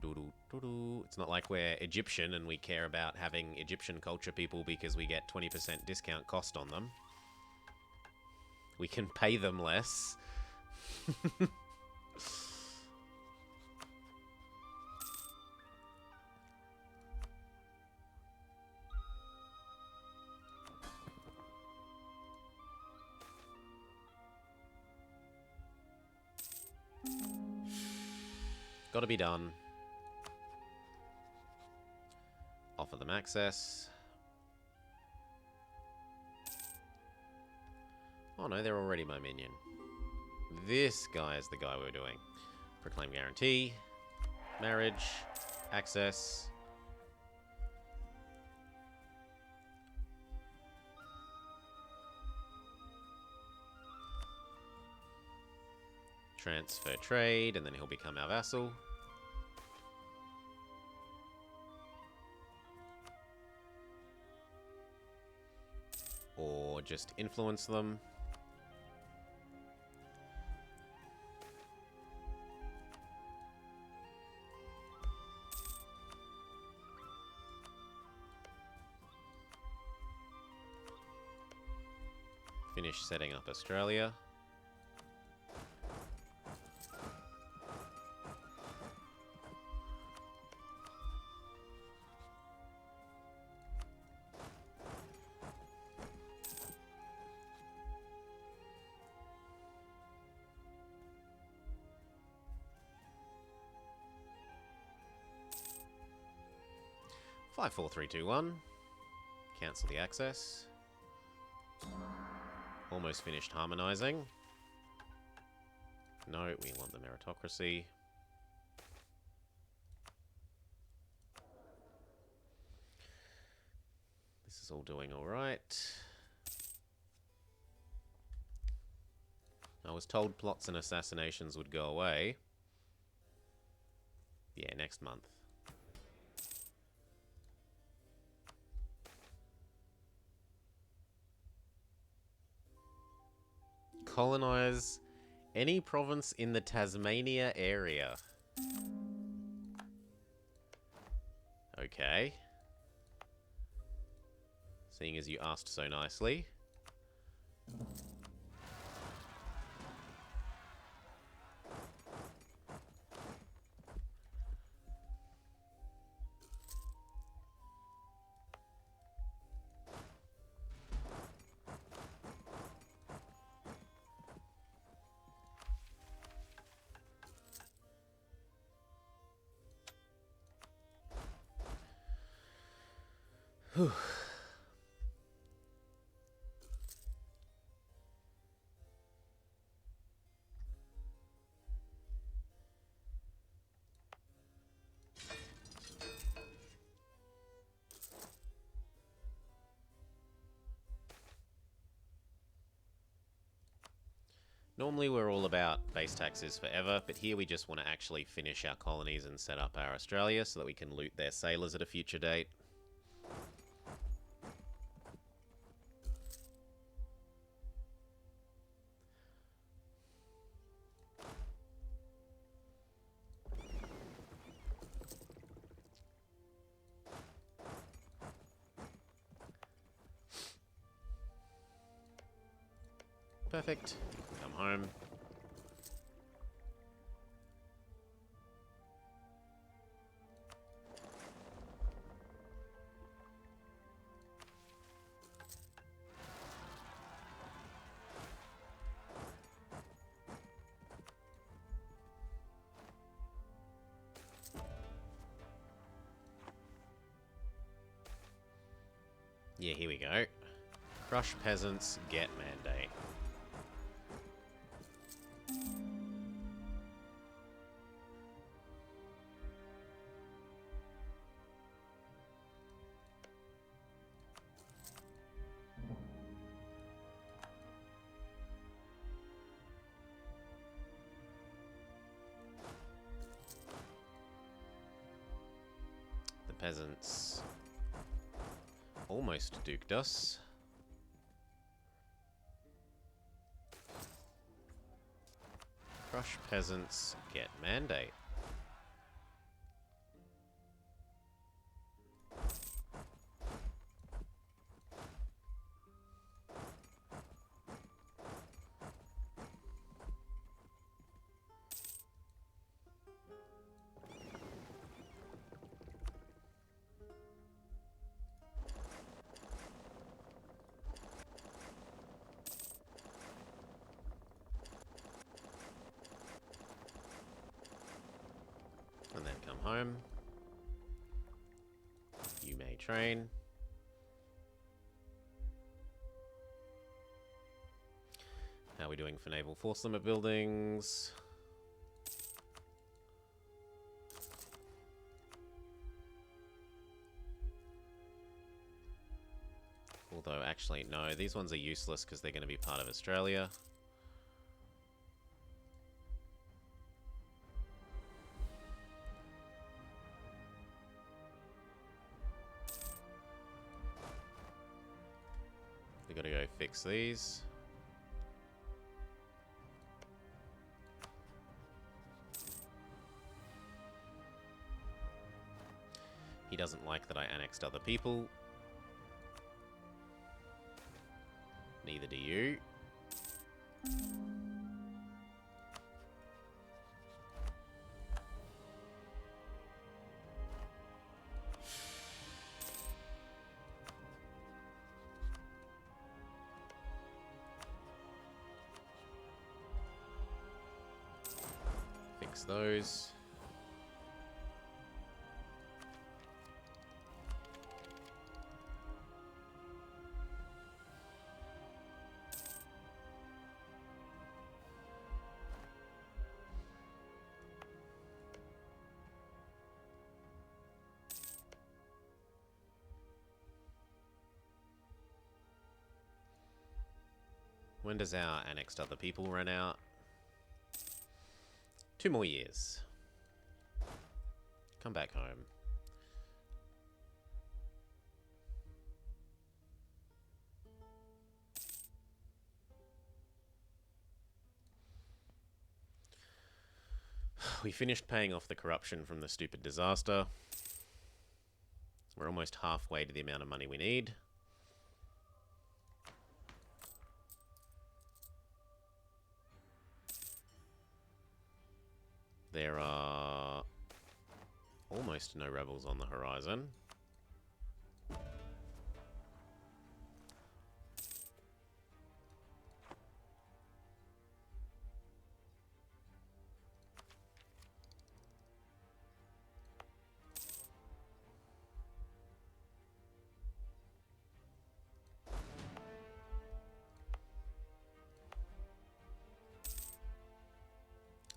It's not like we're Egyptian and we care about having Egyptian culture people because we get 20% discount cost on them. We can pay them less. Gotta be done. Offer them access. Oh no, they're already my minion. This guy is the guy we're doing. Proclaim guarantee. Marriage. Access. Transfer trade, and then he'll become our vassal. Or just influence them. Finish setting up Australia. Five, 4, 3, 2, 1. Cancel the access. Almost finished harmonizing. No, we want the meritocracy. This is all doing all right. I was told plots and assassinations would go away. Yeah, next month. Colonize any province in the Tasmania area. Okay. Seeing as you asked so nicely. Whew. Normally we're all about base taxes forever, but here we just want to actually finish our colonies and set up our Australia so that we can loot their sailors at a future date. Perfect. Come home. Yeah, here we go. Crush peasants, get mandate. The peasants almost duked us. Crush peasants, get mandate. And then come home. You may train. How are we doing for naval force limit buildings? Although, actually, no, these ones are useless because they're going to be part of Australia. We gotta go fix these. He doesn't like that I annexed other people. Neither do you. Fix those. When does our annexed other people run out? 2 more years. Come back home. We finished paying off the corruption from the stupid disaster. We're almost halfway to the amount of money we need. There are almost no rebels on the horizon.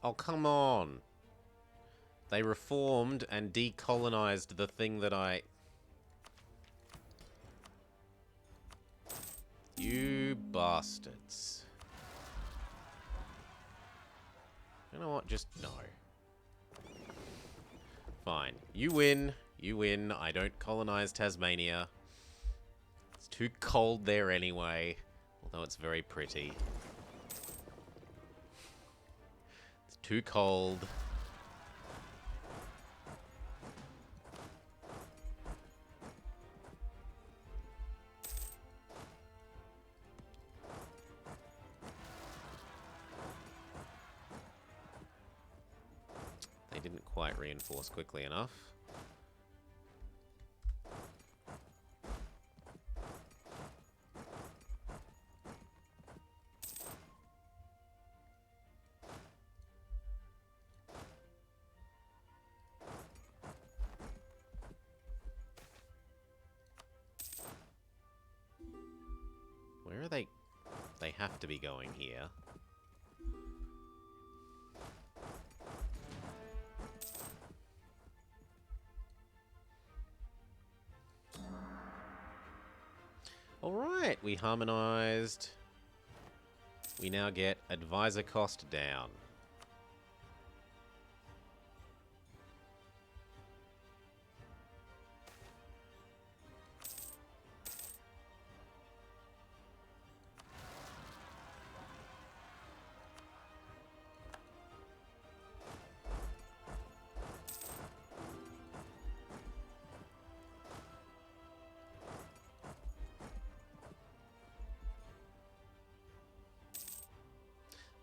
Oh, come on. They reformed and decolonized the thing that I... You bastards. You know what? Just no. Fine. You win. You win. I don't colonize Tasmania. It's too cold there anyway. Although it's very pretty. It's too cold. They didn't quite reinforce quickly enough. Where are they? They have to be going here. Alright, we harmonized. We now get advisor cost down.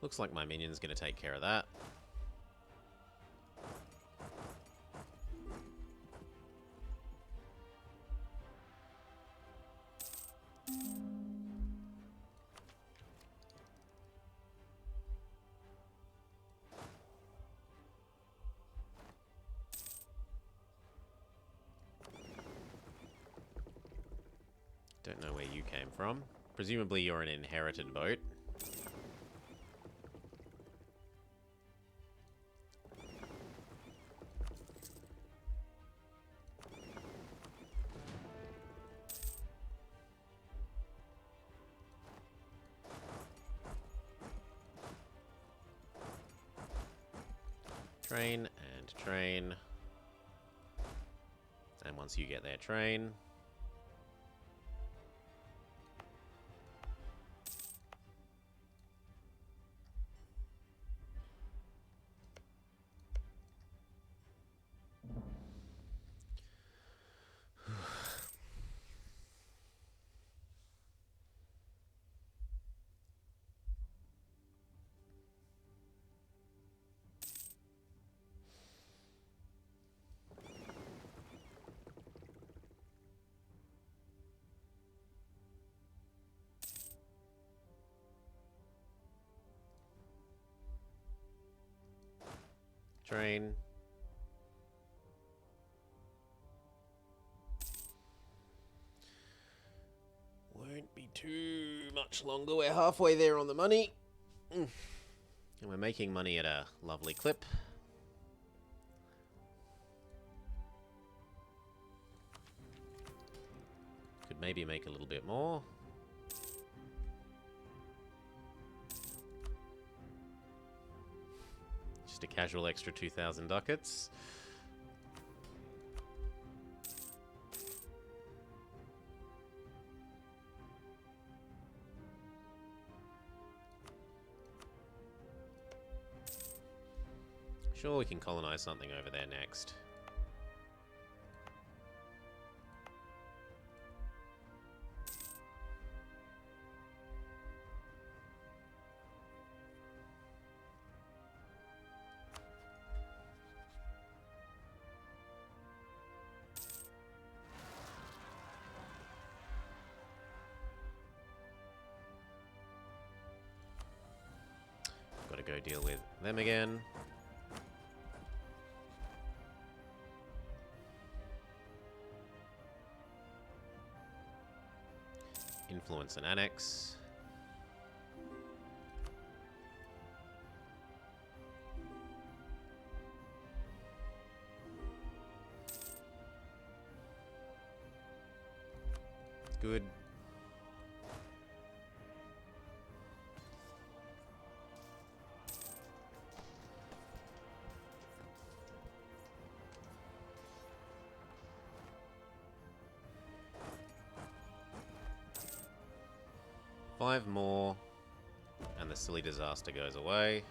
Looks like my minion's going to take care of that. Don't know where you came from. Presumably you're an inherited boat. Train and train. And once you get there, train. Train. Won't be too much longer. We're halfway there on the money. And we're making money at a lovely clip. Could maybe make a little bit more. Just a casual extra 2,000 ducats. Sure, we can colonize something over there next. Gotta go deal with them again. Influence and annex. Good. Five more, and the silly disaster goes away.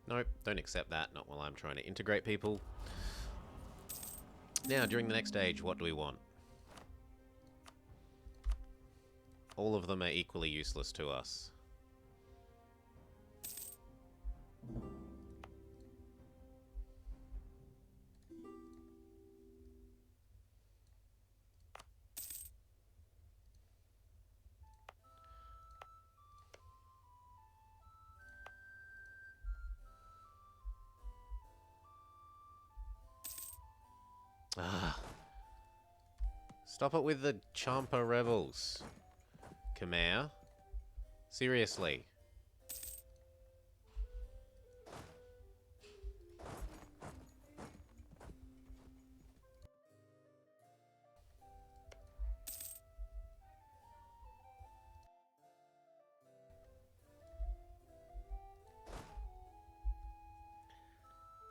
Nope, don't accept that, not while I'm trying to integrate people. Now, during the next stage, what do we want? All of them are equally useless to us. Ah. Stop it with the Champa rebels. Khmer. Seriously.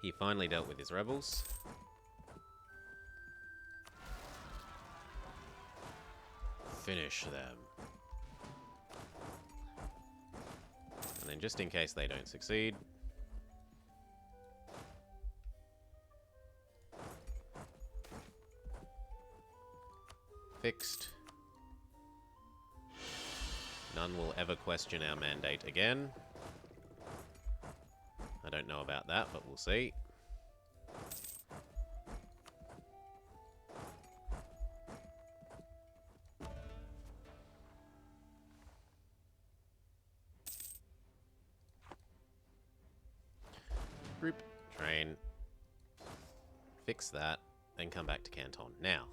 He finally dealt with his rebels. Finish them. And then just in case they don't succeed, fixed. None will ever question our mandate again. I don't know about that, but we'll see. Group, train, fix that, then come back to Canton. Now,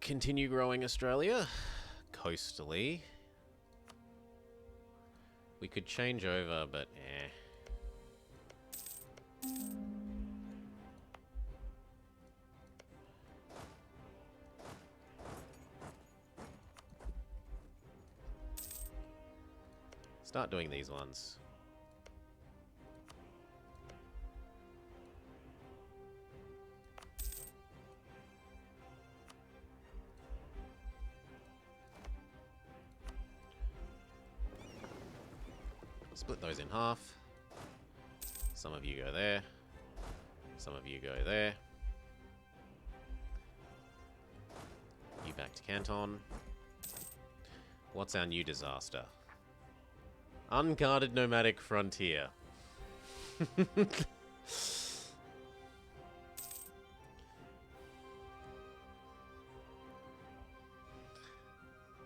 continue growing Australia coastally. We could change over, but start doing these ones. split those in half. Some of you go there. Some of you go there. You back to Canton. What's our new disaster? Unguarded nomadic frontier.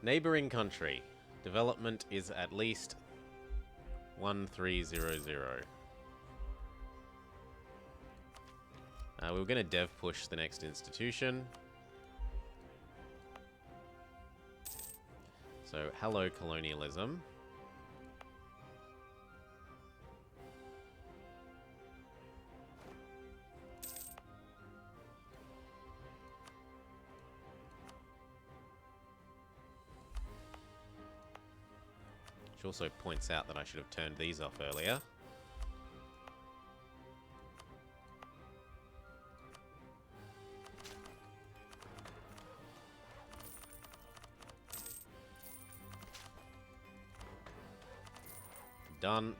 Neighboring country. Development is at least 1300. We were going to dev push the next institution. So, hello colonialism. Which also points out that I should have turned these off earlier. Done.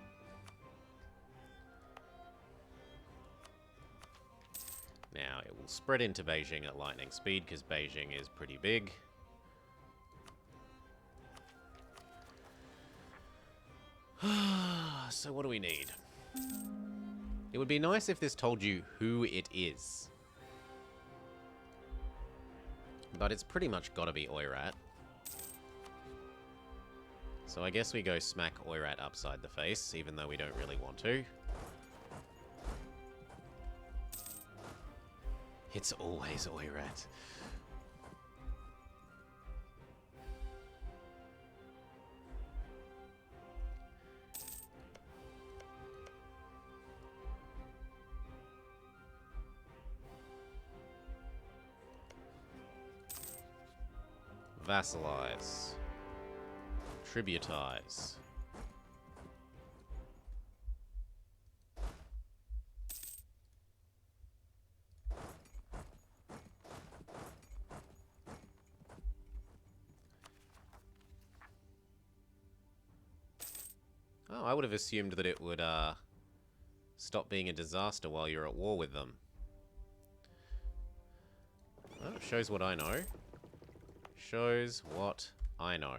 Now it will spread into Beijing at lightning speed because Beijing is pretty big. So what do we need? It would be nice if this told you who it is. But it's pretty much gotta be Oirat. So I guess we go smack Oirat upside the face, even though we don't really want to. It's always Oirat. Vassalize. Tributize. Oh, I would have assumed that it would stop being a disaster while you're at war with them. Well, it shows what I know. Shows what I know.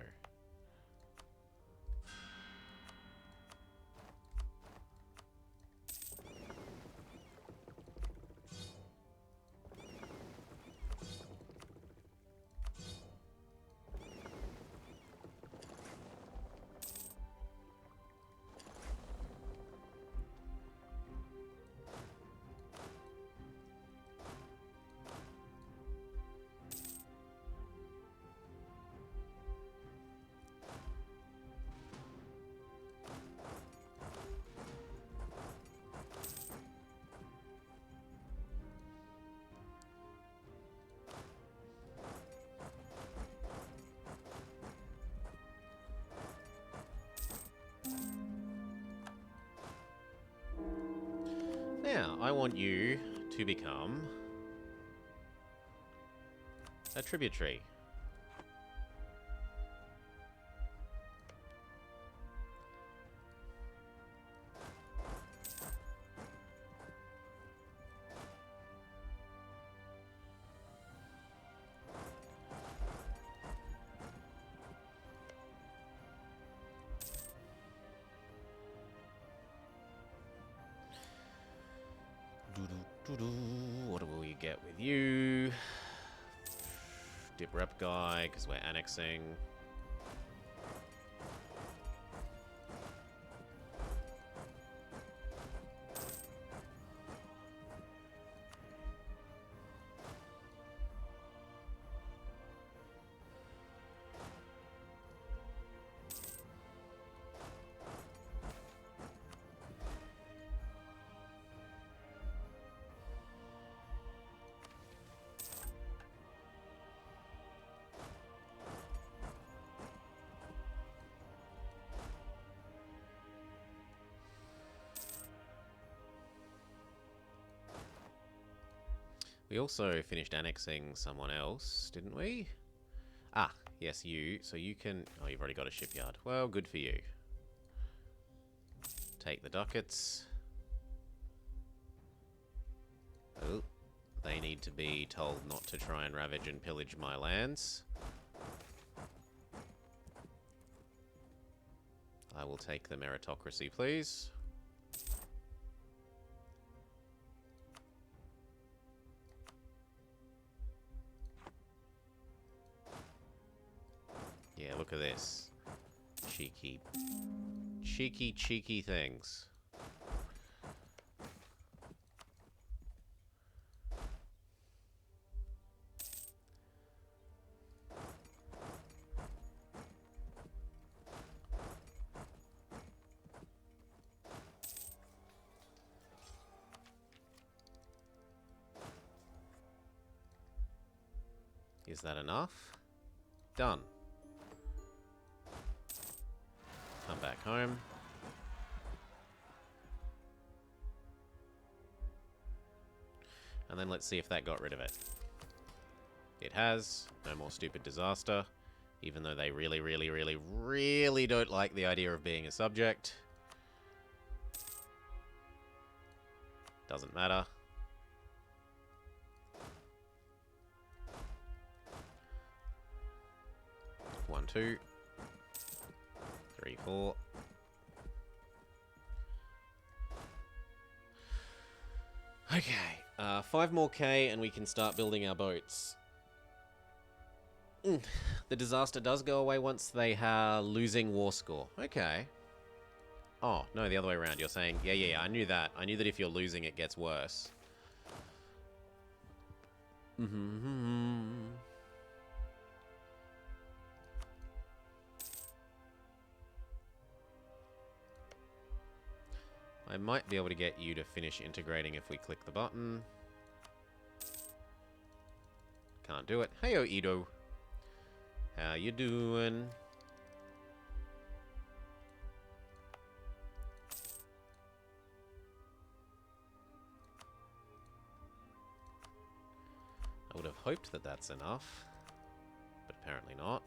Now, I want you to become a tributary. What will we get with you? Dip rep guy, because we're annexing. We also finished annexing someone else, didn't we? Ah, yes, you. So you can... Oh, you've already got a shipyard. Well, good for you. Take the ducats. Oh, they need to be told not to try and ravage and pillage my lands. I will take the meritocracy, please. Yeah, look at this. Cheeky, cheeky things. Is that enough? Done. Come back home. And then let's see if that got rid of it. It has. No more stupid disaster. Even though they really don't like the idea of being a subject. Doesn't matter. One, 2, 3, 4. Okay, 5 more K and we can start building our boats. The disaster does go away once they are losing war score. Okay. Oh, no, the other way around. You're saying, yeah, I knew that. I knew that if you're losing, it gets worse. I might be able to get you to finish integrating if we click the button. Can't do it. Heyo, Edo. How you doing? I would have hoped that that's enough, but apparently not.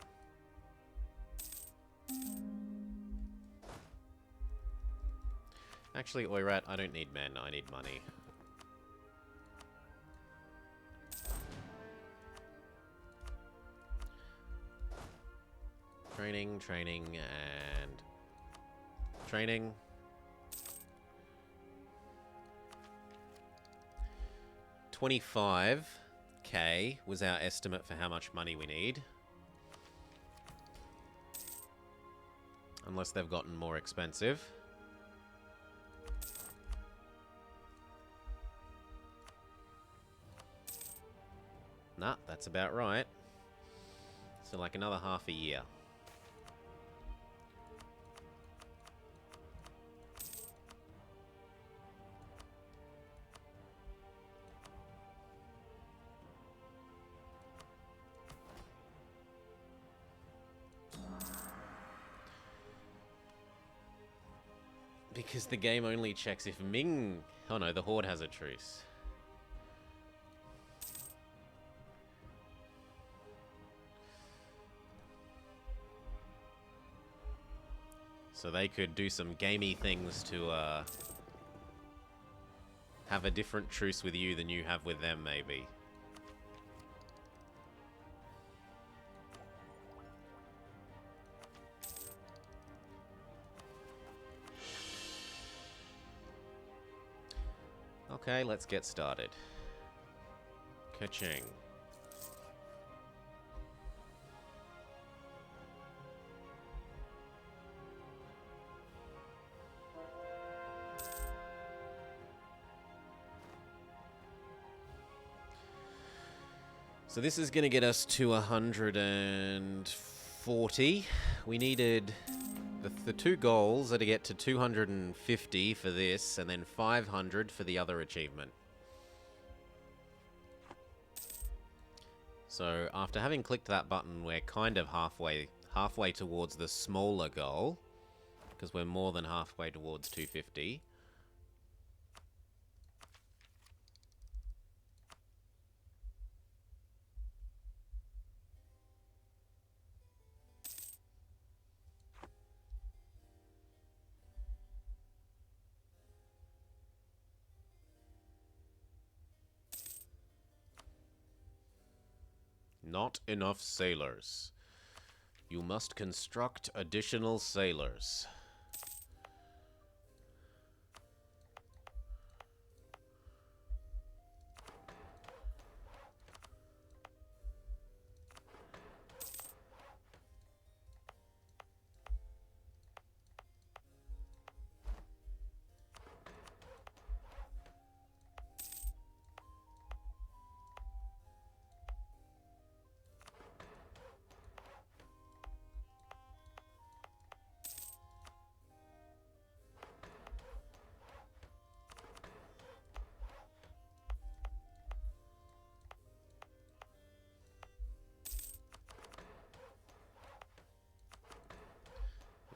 Actually, Oirat, I don't need men, I need money. Training, and... training. $25K was our estimate for how much money we need. Unless they've gotten more expensive. Nah, that's about right. So like another half a year. Because the game only checks if Ming... Oh no, the Horde has a truce. So they could do some gamey things to have a different truce with you than you have with them, maybe. Okay, let's get started. Ka-ching. So this is going to get us to 140. We needed... The two goals are to get to 250 for this, and then 500 for the other achievement. So after having clicked that button, we're kind of halfway towards the smaller goal, because we're more than halfway towards 250. Not enough sailors. You must construct additional sailors.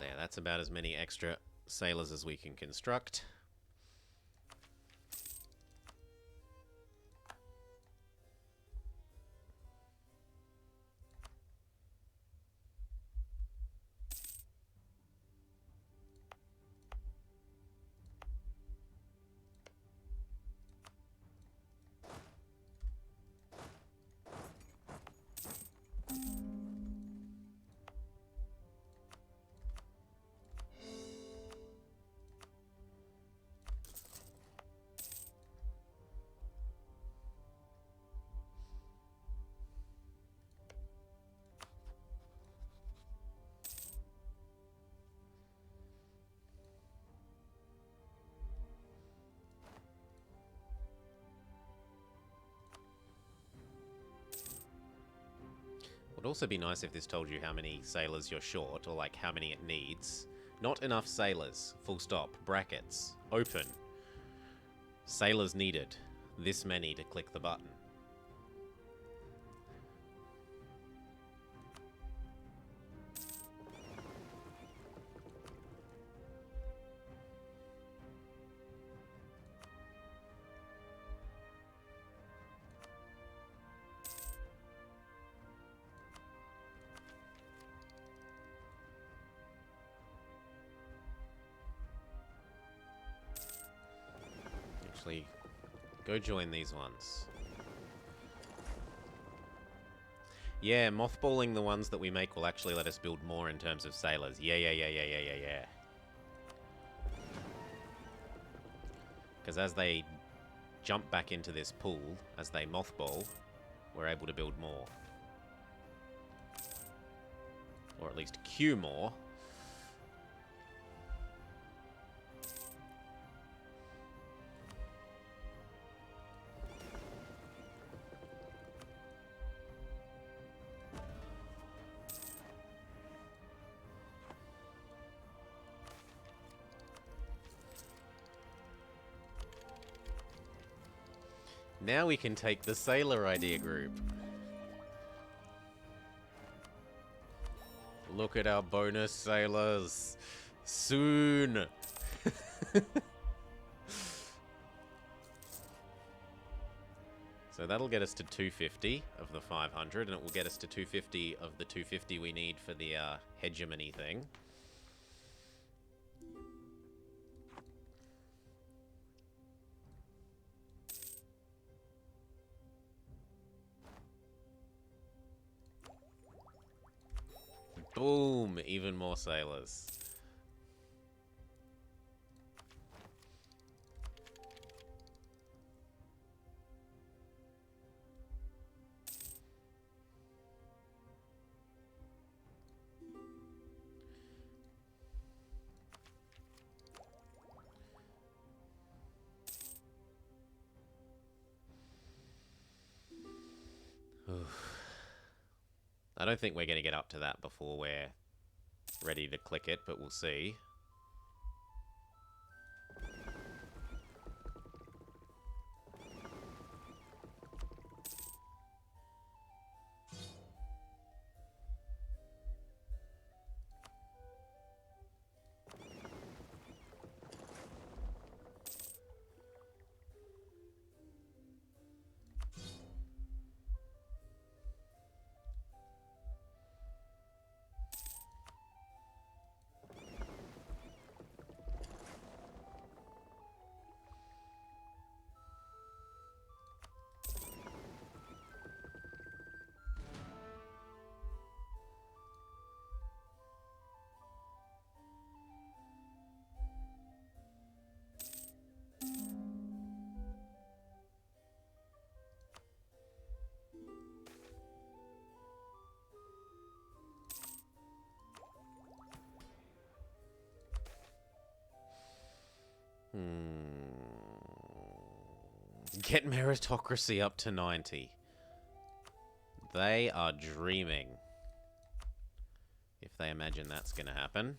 There, that's about as many extra sailors as we can construct. Would also be nice if this told you how many sailors you're short, or like how many it needs. Not enough sailors. Full stop. Brackets. Open. Sailors needed. This many to click the button. Actually, go join these ones. Yeah, mothballing the ones that we make will actually let us build more in terms of sailors. Yeah. Because as they jump back into this pool, as they mothball, we're able to build more. Or at least queue more. Now we can take the sailor idea group. Look at our bonus sailors. Soon. So that'll get us to 250 of the 500, and it will get us to 250 of the 250 we need for the hegemony thing. Boom! Even more sailors. I don't think we're going to get up to that before we're ready to click it, but we'll see. Get meritocracy up to 90. They are dreaming. If they imagine that's going to happen.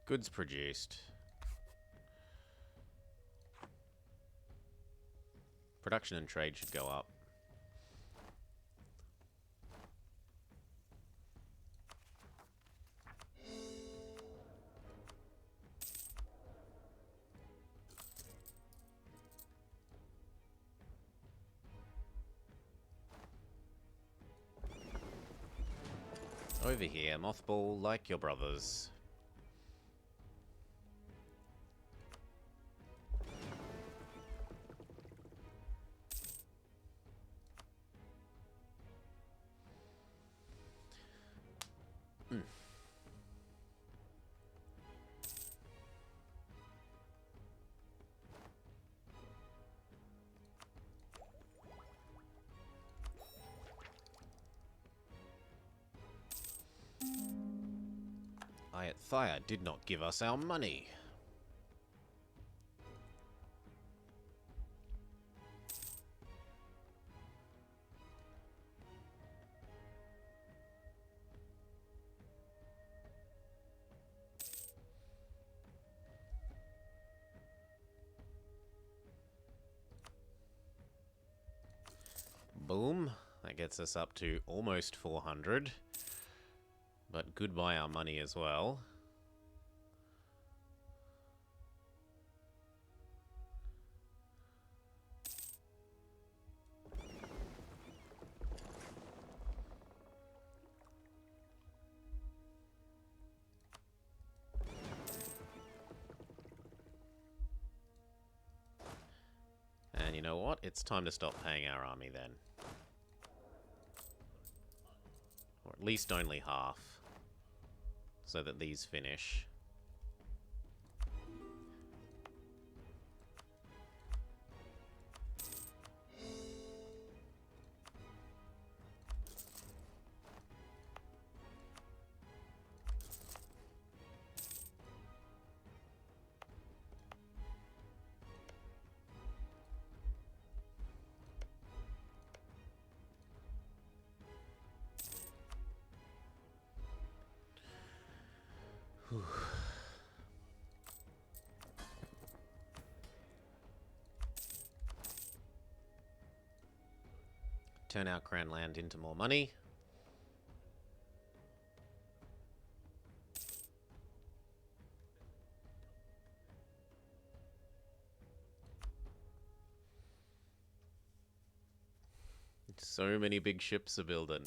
Goods produced. Production and trade should go up. Over here, mothball like your brothers. Thaya did not give us our money. Boom. That gets us up to almost 400. But goodbye our money as well. And you know what? It's time to stop paying our army then. Or at least only half. So that these finish. Turn our crown land into more money. So many big ships are building.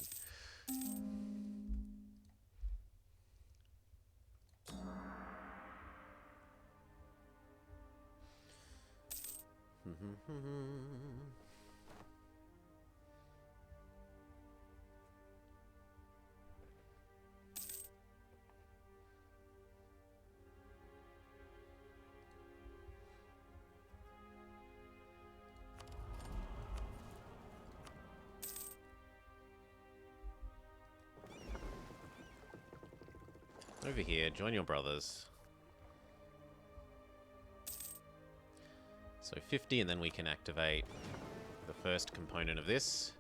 Over here, join your brothers. So 50, and then we can activate the first component of this.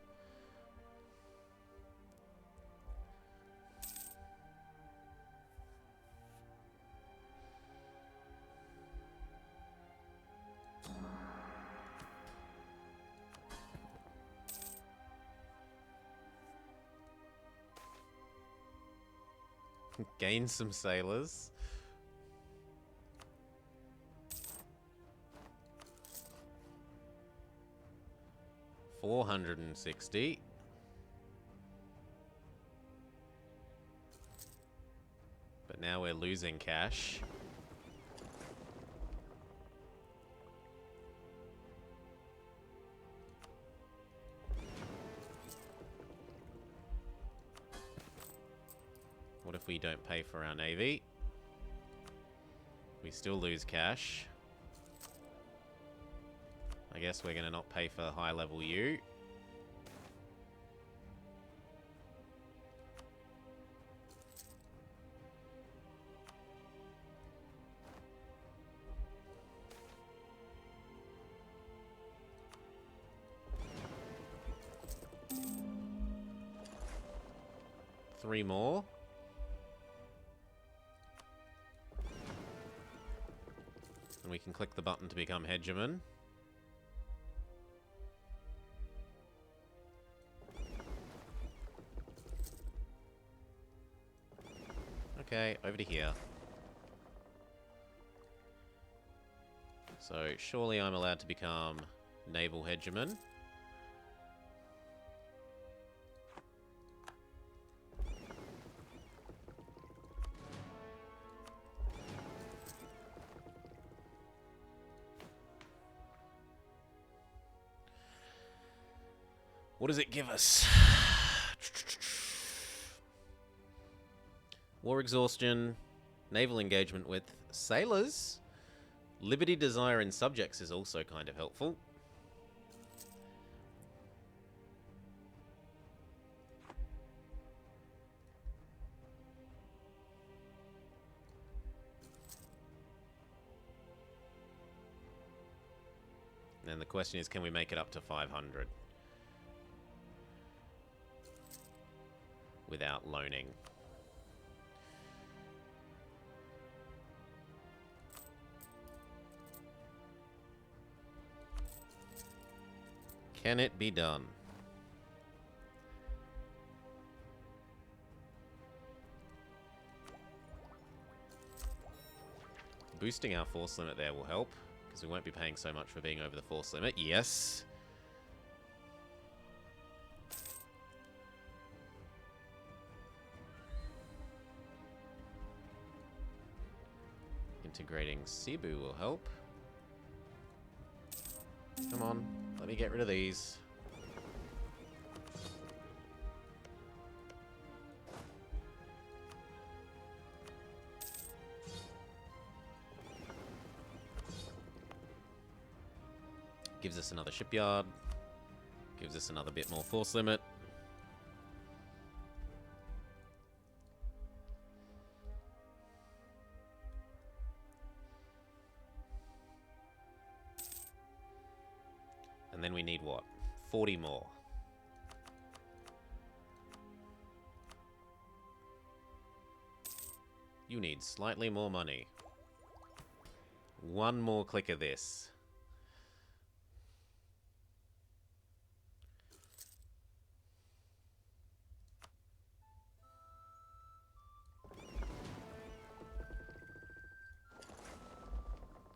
Gain some sailors. $460. But now we're losing cash. if we don't pay for our navy. We still lose cash. I guess we're going to not pay for high-level U. Three more. And we can click the button to become Hegemon. Okay, over to here. So, surely I'm allowed to become Naval Hegemon. What does it give us? War exhaustion, naval engagement with sailors. Liberty desire in subjects is also kind of helpful. And the question is, can we make it up to 500 without loaning? Can it be done? Boosting our force limit there will help, because we won't be paying so much for being over the force limit. Yes. Integrating Cebu will help. Come on, let me get rid of these. Gives us another shipyard. Gives us another bit more force limit. And then we need what? 40 more. You need slightly more money. One more click of this.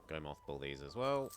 Go mothball these as well.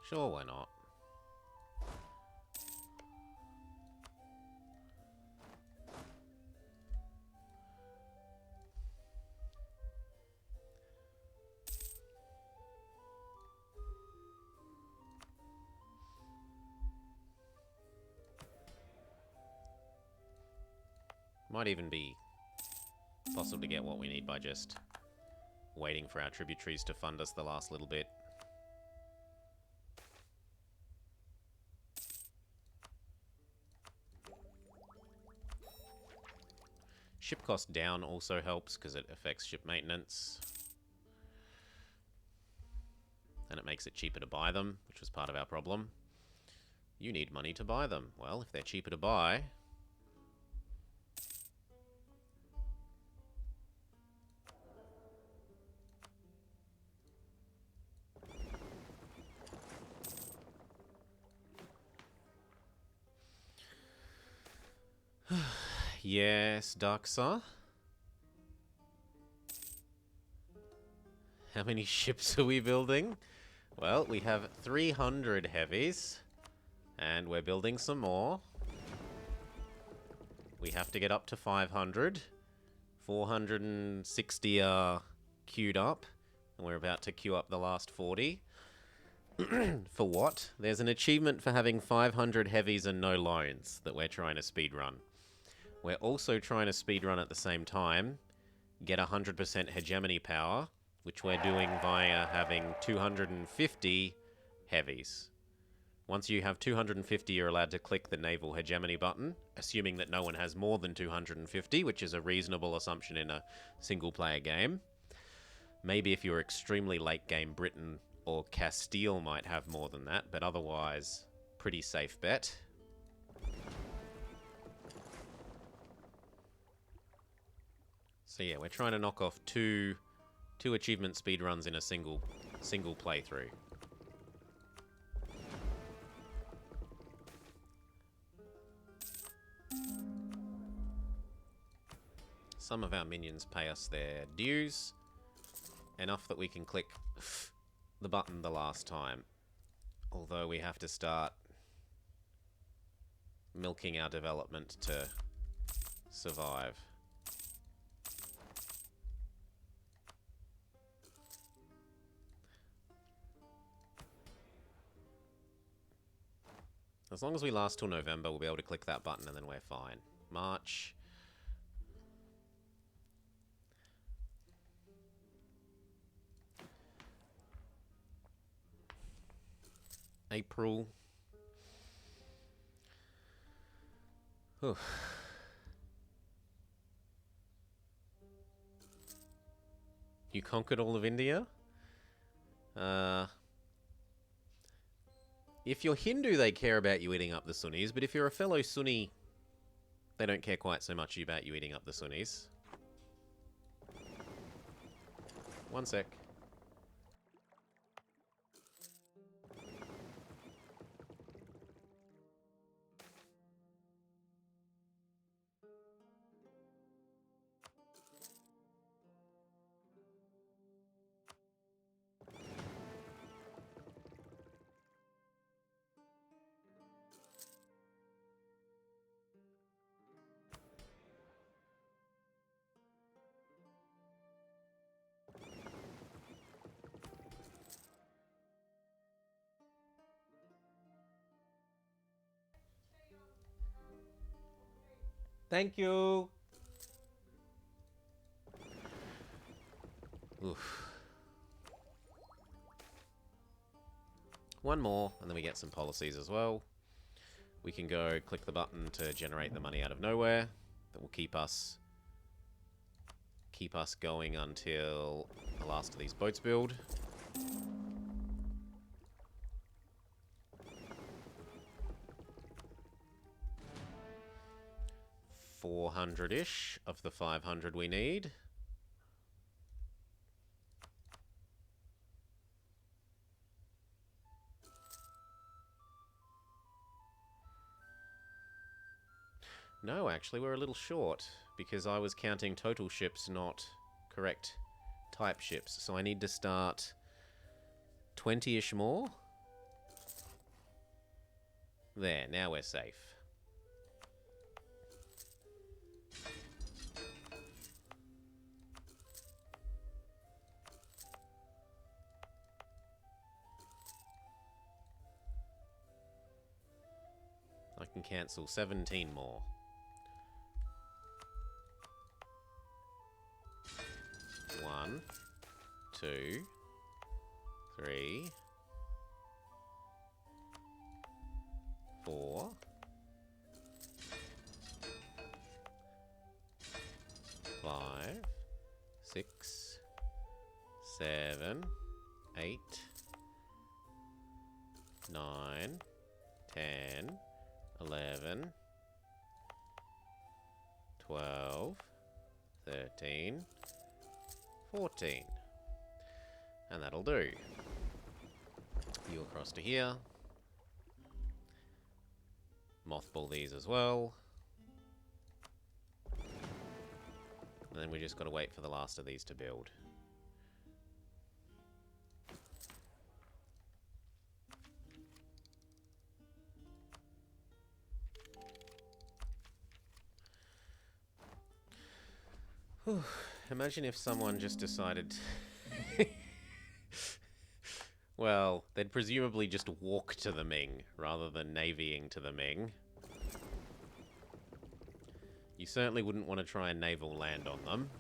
Sure, why not? Might even be possible to get what we need by just waiting for our tributaries to fund us the last little bit. Ship cost down also helps because it affects ship maintenance. And it makes it cheaper to buy them, which was part of our problem. You need money to buy them. Well, if they're cheaper to buy... Yes, Darksa? How many ships are we building? Well, we have 300 heavies. And we're building some more. We have to get up to 500. 460 are queued up. And we're about to queue up the last 40. For what? There's an achievement for having 500 heavies and no loans that we're trying to speedrun. We're also trying to speedrun at the same time, get 100% hegemony power, which we're doing via having 250 heavies. Once you have 250, you're allowed to click the naval hegemony button, assuming that no one has more than 250, which is a reasonable assumption in a single-player game. Maybe if you're extremely late-game, Britain or Castile might have more than that, but otherwise, pretty safe bet. So yeah, we're trying to knock off two achievement speedruns in a single playthrough. Some of our minions pay us their dues, enough that we can click the button the last time. Although we have to start milking our development to survive. As long as we last till November, we'll be able to click that button and then we're fine. March. April. Whew. You conquered all of India? If you're Hindu, they care about you eating up the Sunnis, but if you're a fellow Sunni, they don't care quite so much about you eating up the Sunnis. One sec. Thank you. Oof. One more, and then we get some policies as well. We can go click the button to generate the money out of nowhere. That will keep us going until the last of these boats build. $400-ish of the 500 we need. No, actually, we're a little short because I was counting total ships, not correct type ships. So I need to start 20-ish more. There, now we're safe. I can cancel 17 more. 1, 2, 3, 4, 5, 6, 7, 8, 9, 10, 11, 12, 13, 14. And that'll do. You across to here. Mothball these as well. And then we just got to wait for the last of these to build. Whew. Imagine if someone just decided... Well, they'd presumably just walk to the Ming, rather than navying to the Ming. You certainly wouldn't want to try and naval land on them.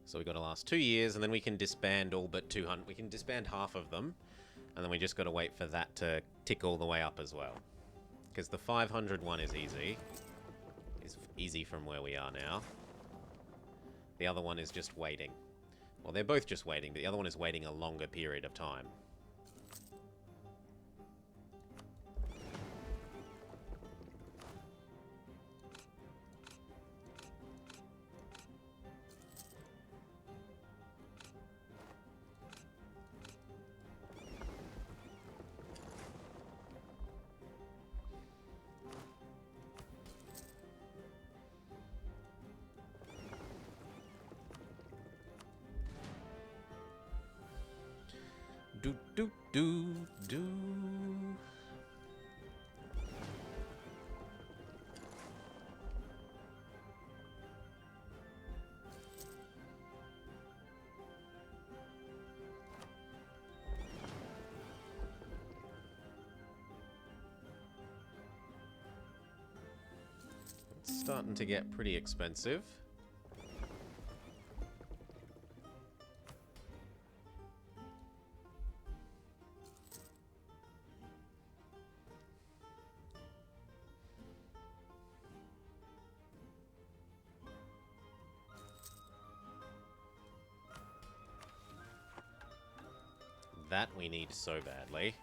So we've got to last 2 years, and then we can disband all but 200. We can disband half of them, and then we just got to wait for that to tick all the way up as well. Because the 500 one is easy. It's easy from where we are now. The other one is just waiting. Well, they're both just waiting, but the other one is waiting a longer period of time. Do. It's starting to get pretty expensive. That we need so badly.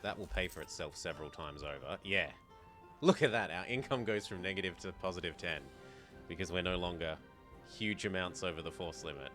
That will pay for itself several times over. Yeah. Look at that. Our income goes from negative to positive 10. Because we're no longer huge amounts over the force limit.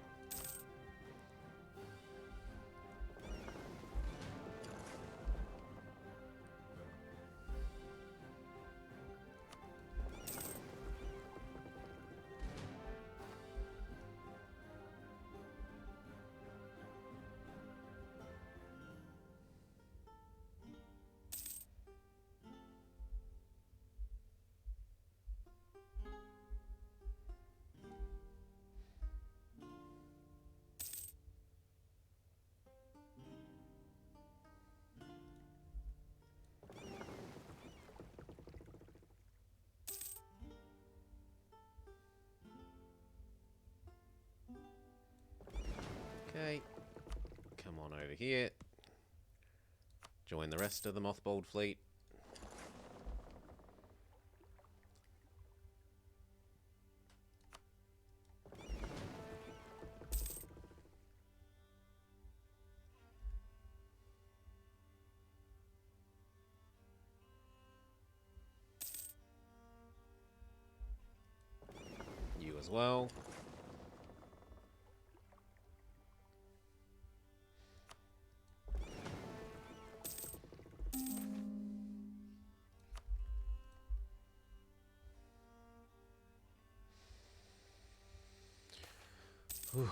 Okay, come on over here. Join the rest of the mothballed fleet. You as well. Whew.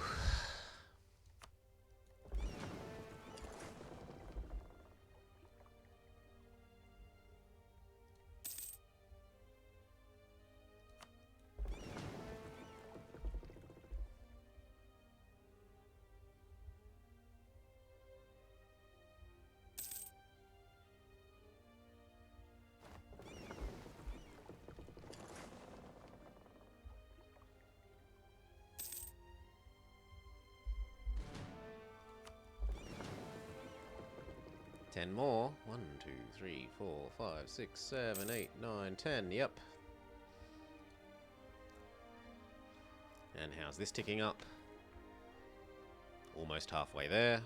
10 more. 1, 2, 3, 4, 5, 6, 7, 8, 9, 10. Yep. And how's this ticking up? Almost halfway there.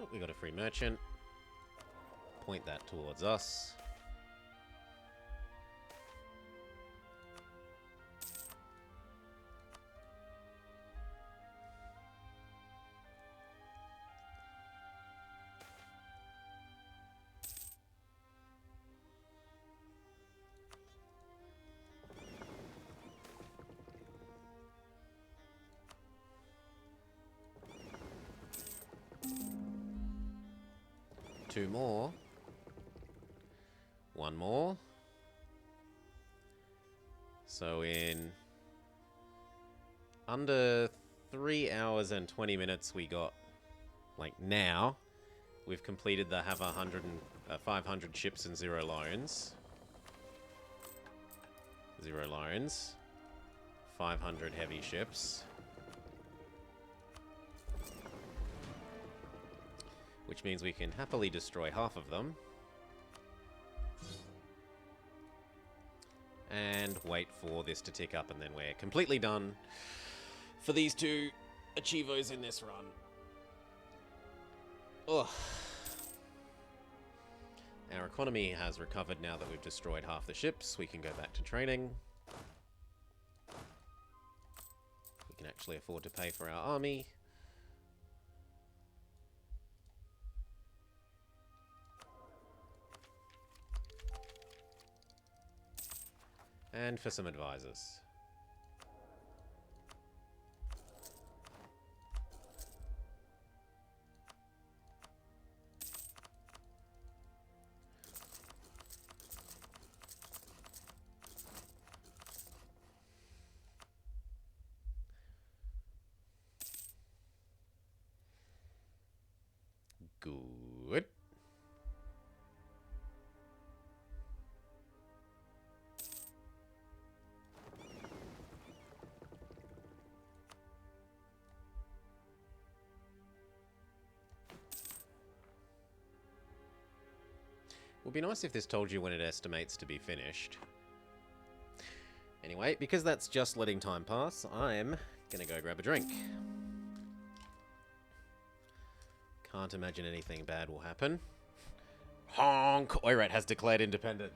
Oh, we got a free merchant. Point that towards us. Two more. One more. So in under 3 hours and 20 minutes we got, like now, we've completed the have 500 ships and 0 loans. 0 loans. 500 heavy ships. Which means we can happily destroy half of them. And wait for this to tick up, and then we're completely done for these 2 achievos in this run. Ugh. Our economy has recovered now that we've destroyed half the ships. We can go back to training. We can actually afford to pay for our army. And for some advisors. Good. Would be nice if this told you when it estimates to be finished. Anyway, because that's just letting time pass, I'm gonna go grab a drink. Can't imagine anything bad will happen. Honk! Oirat has declared independence.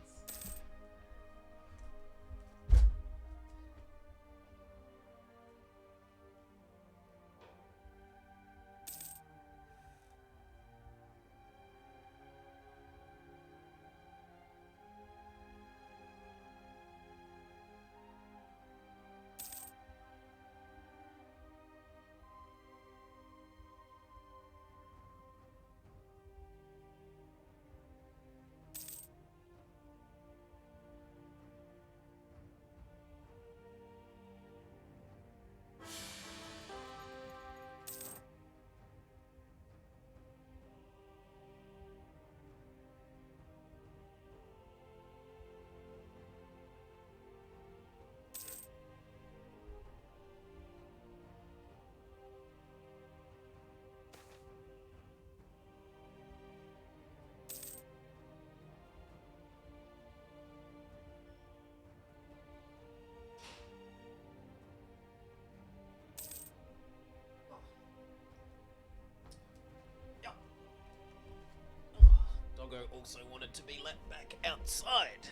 Doggo also wanted to be let back outside.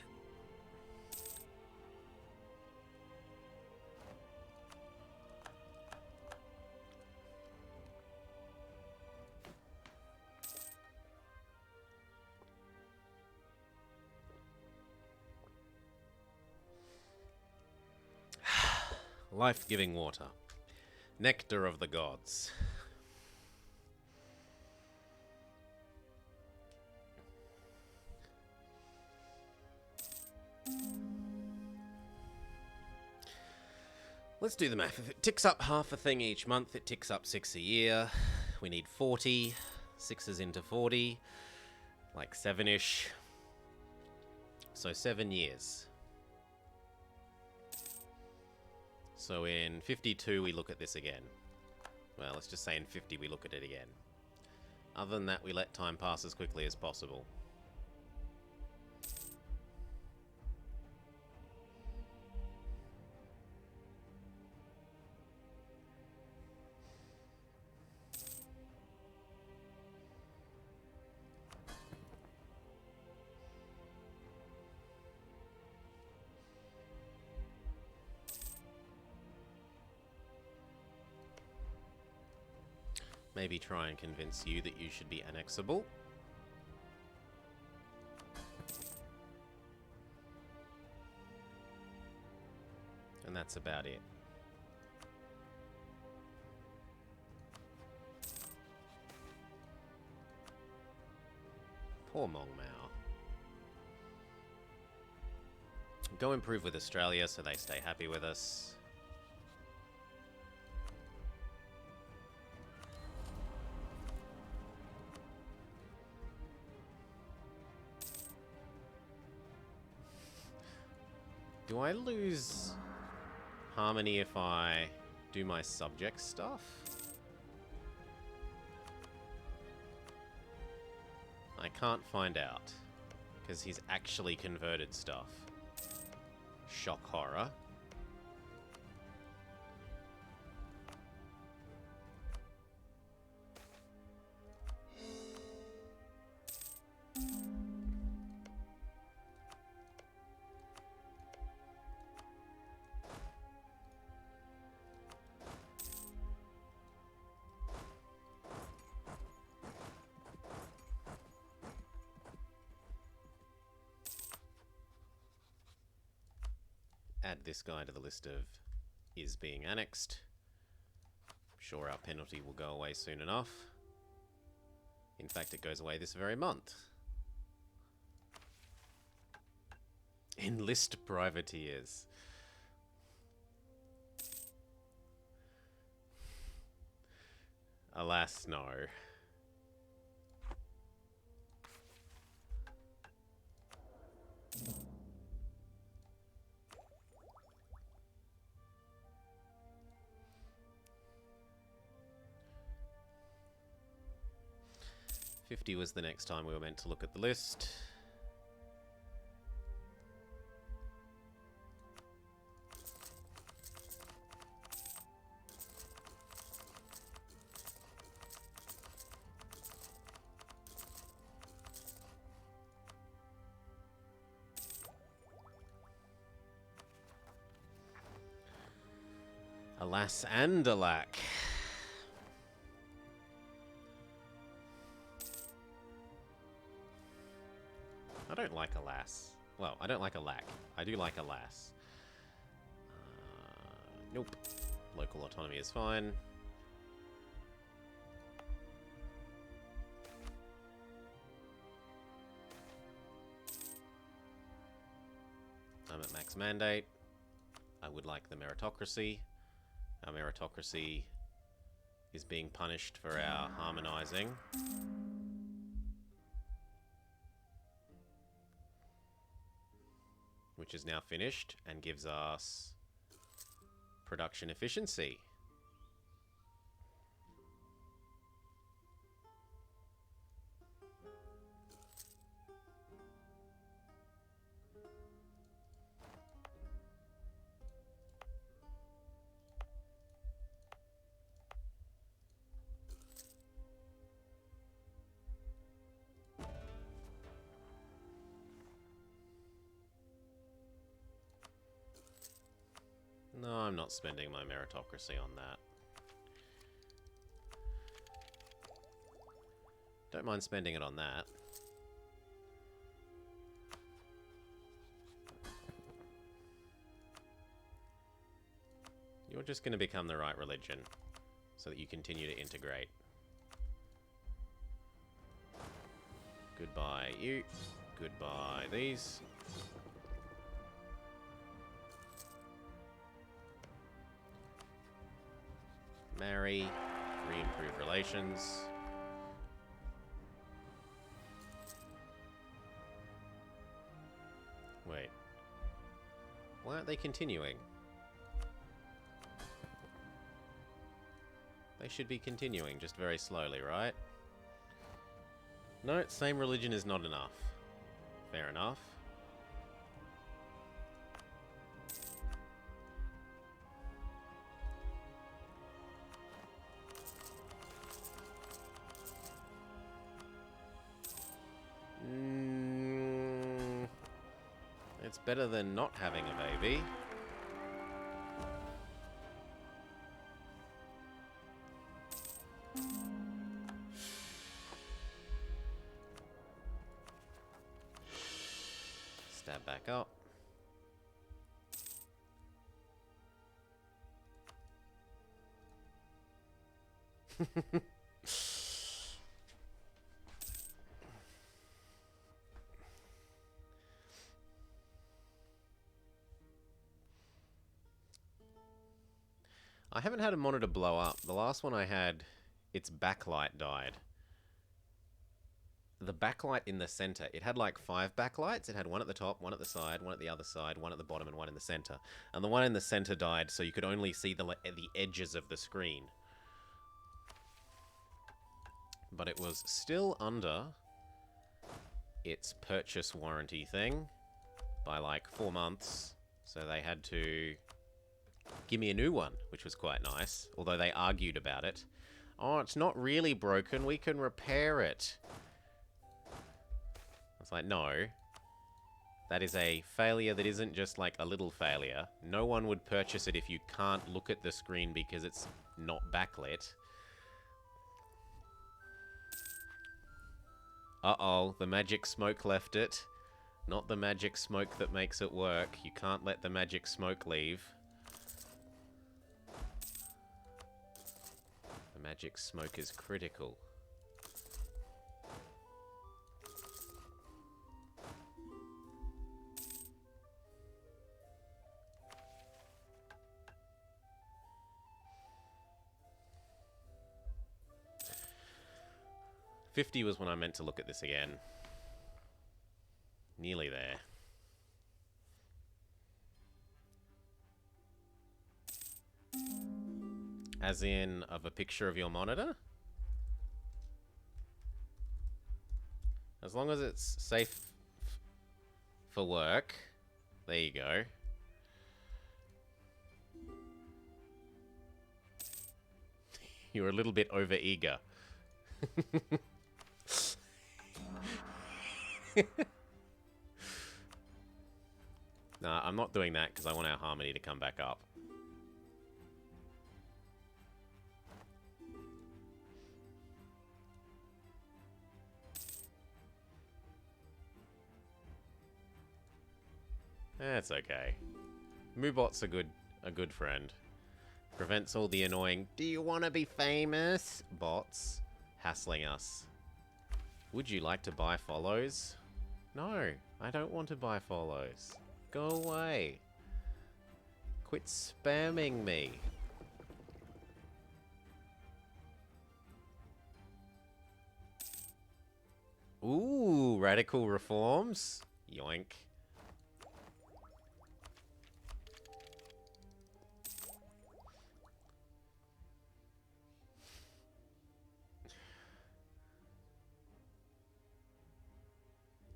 Life-giving water. Nectar of the gods. Let's do the math. If it ticks up half a thing each month, it ticks up 6 a year. We need 40. 6 is into 40. Like 7-ish. So 7 years. So in 52 we look at this again. Well, let's just say in 50 we look at it again. Other than that, we let time pass as quickly as possible. Maybe try and convince you that you should be annexable. And that's about it. Poor Mong Mao. Go improve with Australia so they stay happy with us. Do I lose harmony if I do my subject stuff? I can't find out, because he's actually converted stuff. Shock horror. Add this guy to the list of is being annexed. I'm sure our penalty will go away soon enough. In fact, it goes away this very month. Enlist privateers. Alas, no. $50 was the next time we were meant to look at the list. Alas and alack. I don't like alas. Well, I don't like alack. I do like alas. Nope. Local autonomy is fine. I'm at max mandate. I would like the meritocracy. Our meritocracy is being punished for our harmonizing. Which is now finished and gives us production efficiency. No, I'm not spending my meritocracy on that. Don't mind spending it on that. You're just going to become the right religion so that you continue to integrate. Goodbye you. Goodbye these. marry, re-improve relations. Wait. Why aren't they continuing? They should be continuing, just very slowly, right? No, same religion is not enough. Fair enough. It's better than not having a baby. Stab back up. I haven't had a monitor blow up. The last one I had, its backlight died. The backlight in the center, it had like 5 backlights. It had one at the top, one at the side, one at the other side, one at the bottom, and one in the center. And the one in the center died, so you could only see the edges of the screen. But it was still under its purchase warranty thing by like 4 months. So they had to give me a new one, which was quite nice. Although they argued about it. Oh, it's not really broken. We can repair it. It's like, no. That is a failure that isn't just like a little failure. No one would purchase it if you can't look at the screen because it's not backlit. Uh-oh, the magic smoke left it. Not the magic smoke that makes it work. You can't let the magic smoke leave. The magic smoke is critical. $50 was when I meant to look at this again. Nearly there. As in, of a picture of your monitor? As long as it's safe for work. There you go. You're a little bit over-eager. Nah, I'm not doing that because I want our harmony to come back up. That's okay. Moobot's a good friend. Prevents all the annoying, do you want to be famous? Bots hassling us. Would you like to buy follows? No, I don't want to buy follows. Go away. Quit spamming me. Ooh, radical reforms? Yoink.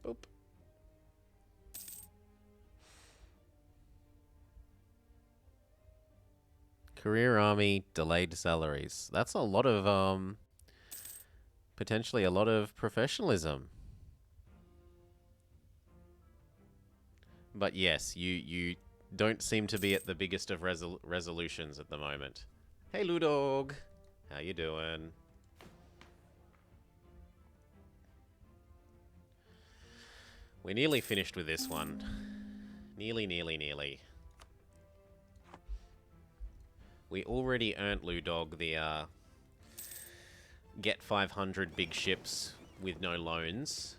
Boop. Career Army, delayed salaries. That's a lot of, potentially a lot of professionalism. But yes, you don't seem to be at the biggest of resolutions at the moment. Hey, Ludog. How you doing? We're nearly finished with this one. Nearly. We already earned Ludog the, get 500 big ships with no loans.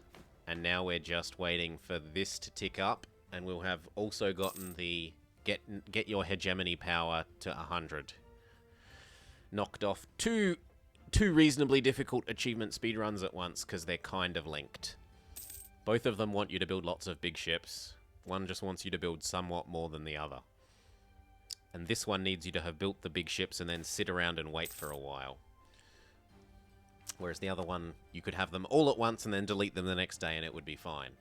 And now we're just waiting for this to tick up. And we'll have also gotten the get your hegemony power to 100. knocked off two reasonably difficult achievement speedruns at once because they're kind of linked. Both of them want you to build lots of big ships. One just wants you to build somewhat more than the other. And this one needs you to have built the big ships and then sit around and wait for a while. Whereas the other one, you could have them all at once and then delete them the next day and it would be fine.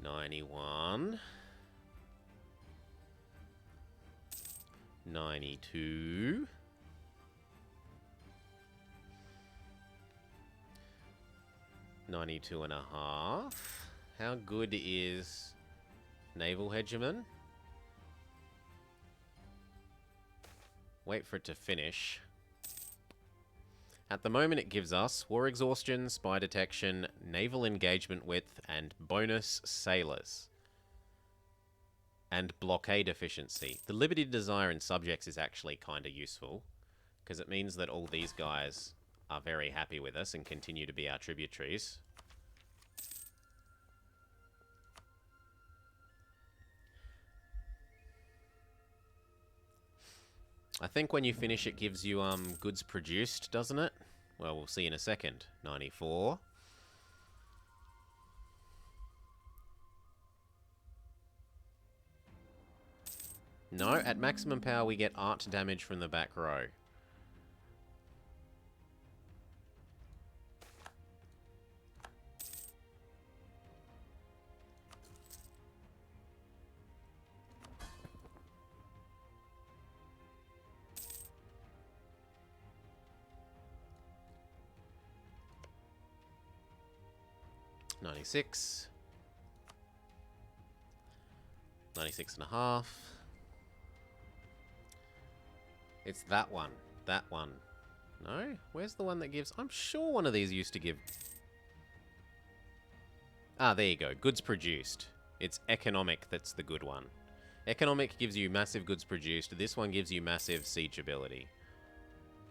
$91. 92. 92 and a half. How good is Naval Hegemon? Wait for it to finish. At the moment it gives us War Exhaustion, Spy Detection, Naval Engagement Width, and Bonus Sailors. And Blockade Efficiency. The Liberty Desire in Subjects is actually kind of useful, because it means that all these guys are very happy with us and continue to be our tributaries. I think when you finish it gives you goods produced, doesn't it? Well, we'll see in a second. 94. No, at maximum power we get art damage from the back row. $96. 96 and a half. It's that one. That one. No? Where's the one that gives... I'm sure one of these used to give... Ah, there you go. Goods produced. It's economic that's the good one. Economic gives you massive goods produced. This one gives you massive siege ability.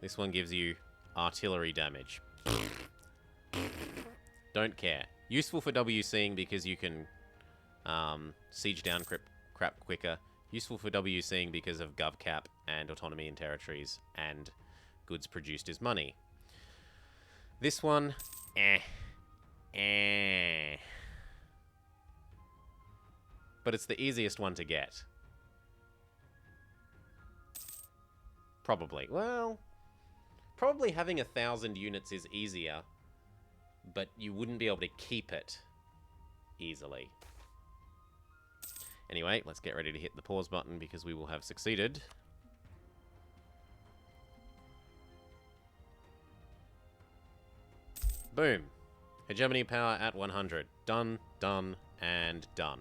This one gives you artillery damage. Don't care. Useful for WCing because you can siege down crap quicker. Useful for WCing because of GovCap and autonomy in territories, and goods produced is money. This one, but it's the easiest one to get. Probably. Well, probably having 1,000 units is easier, but you wouldn't be able to keep it easily. Anyway, let's get ready to hit the pause button because we will have succeeded. Boom. Hegemony power at 100. Done, done, and done.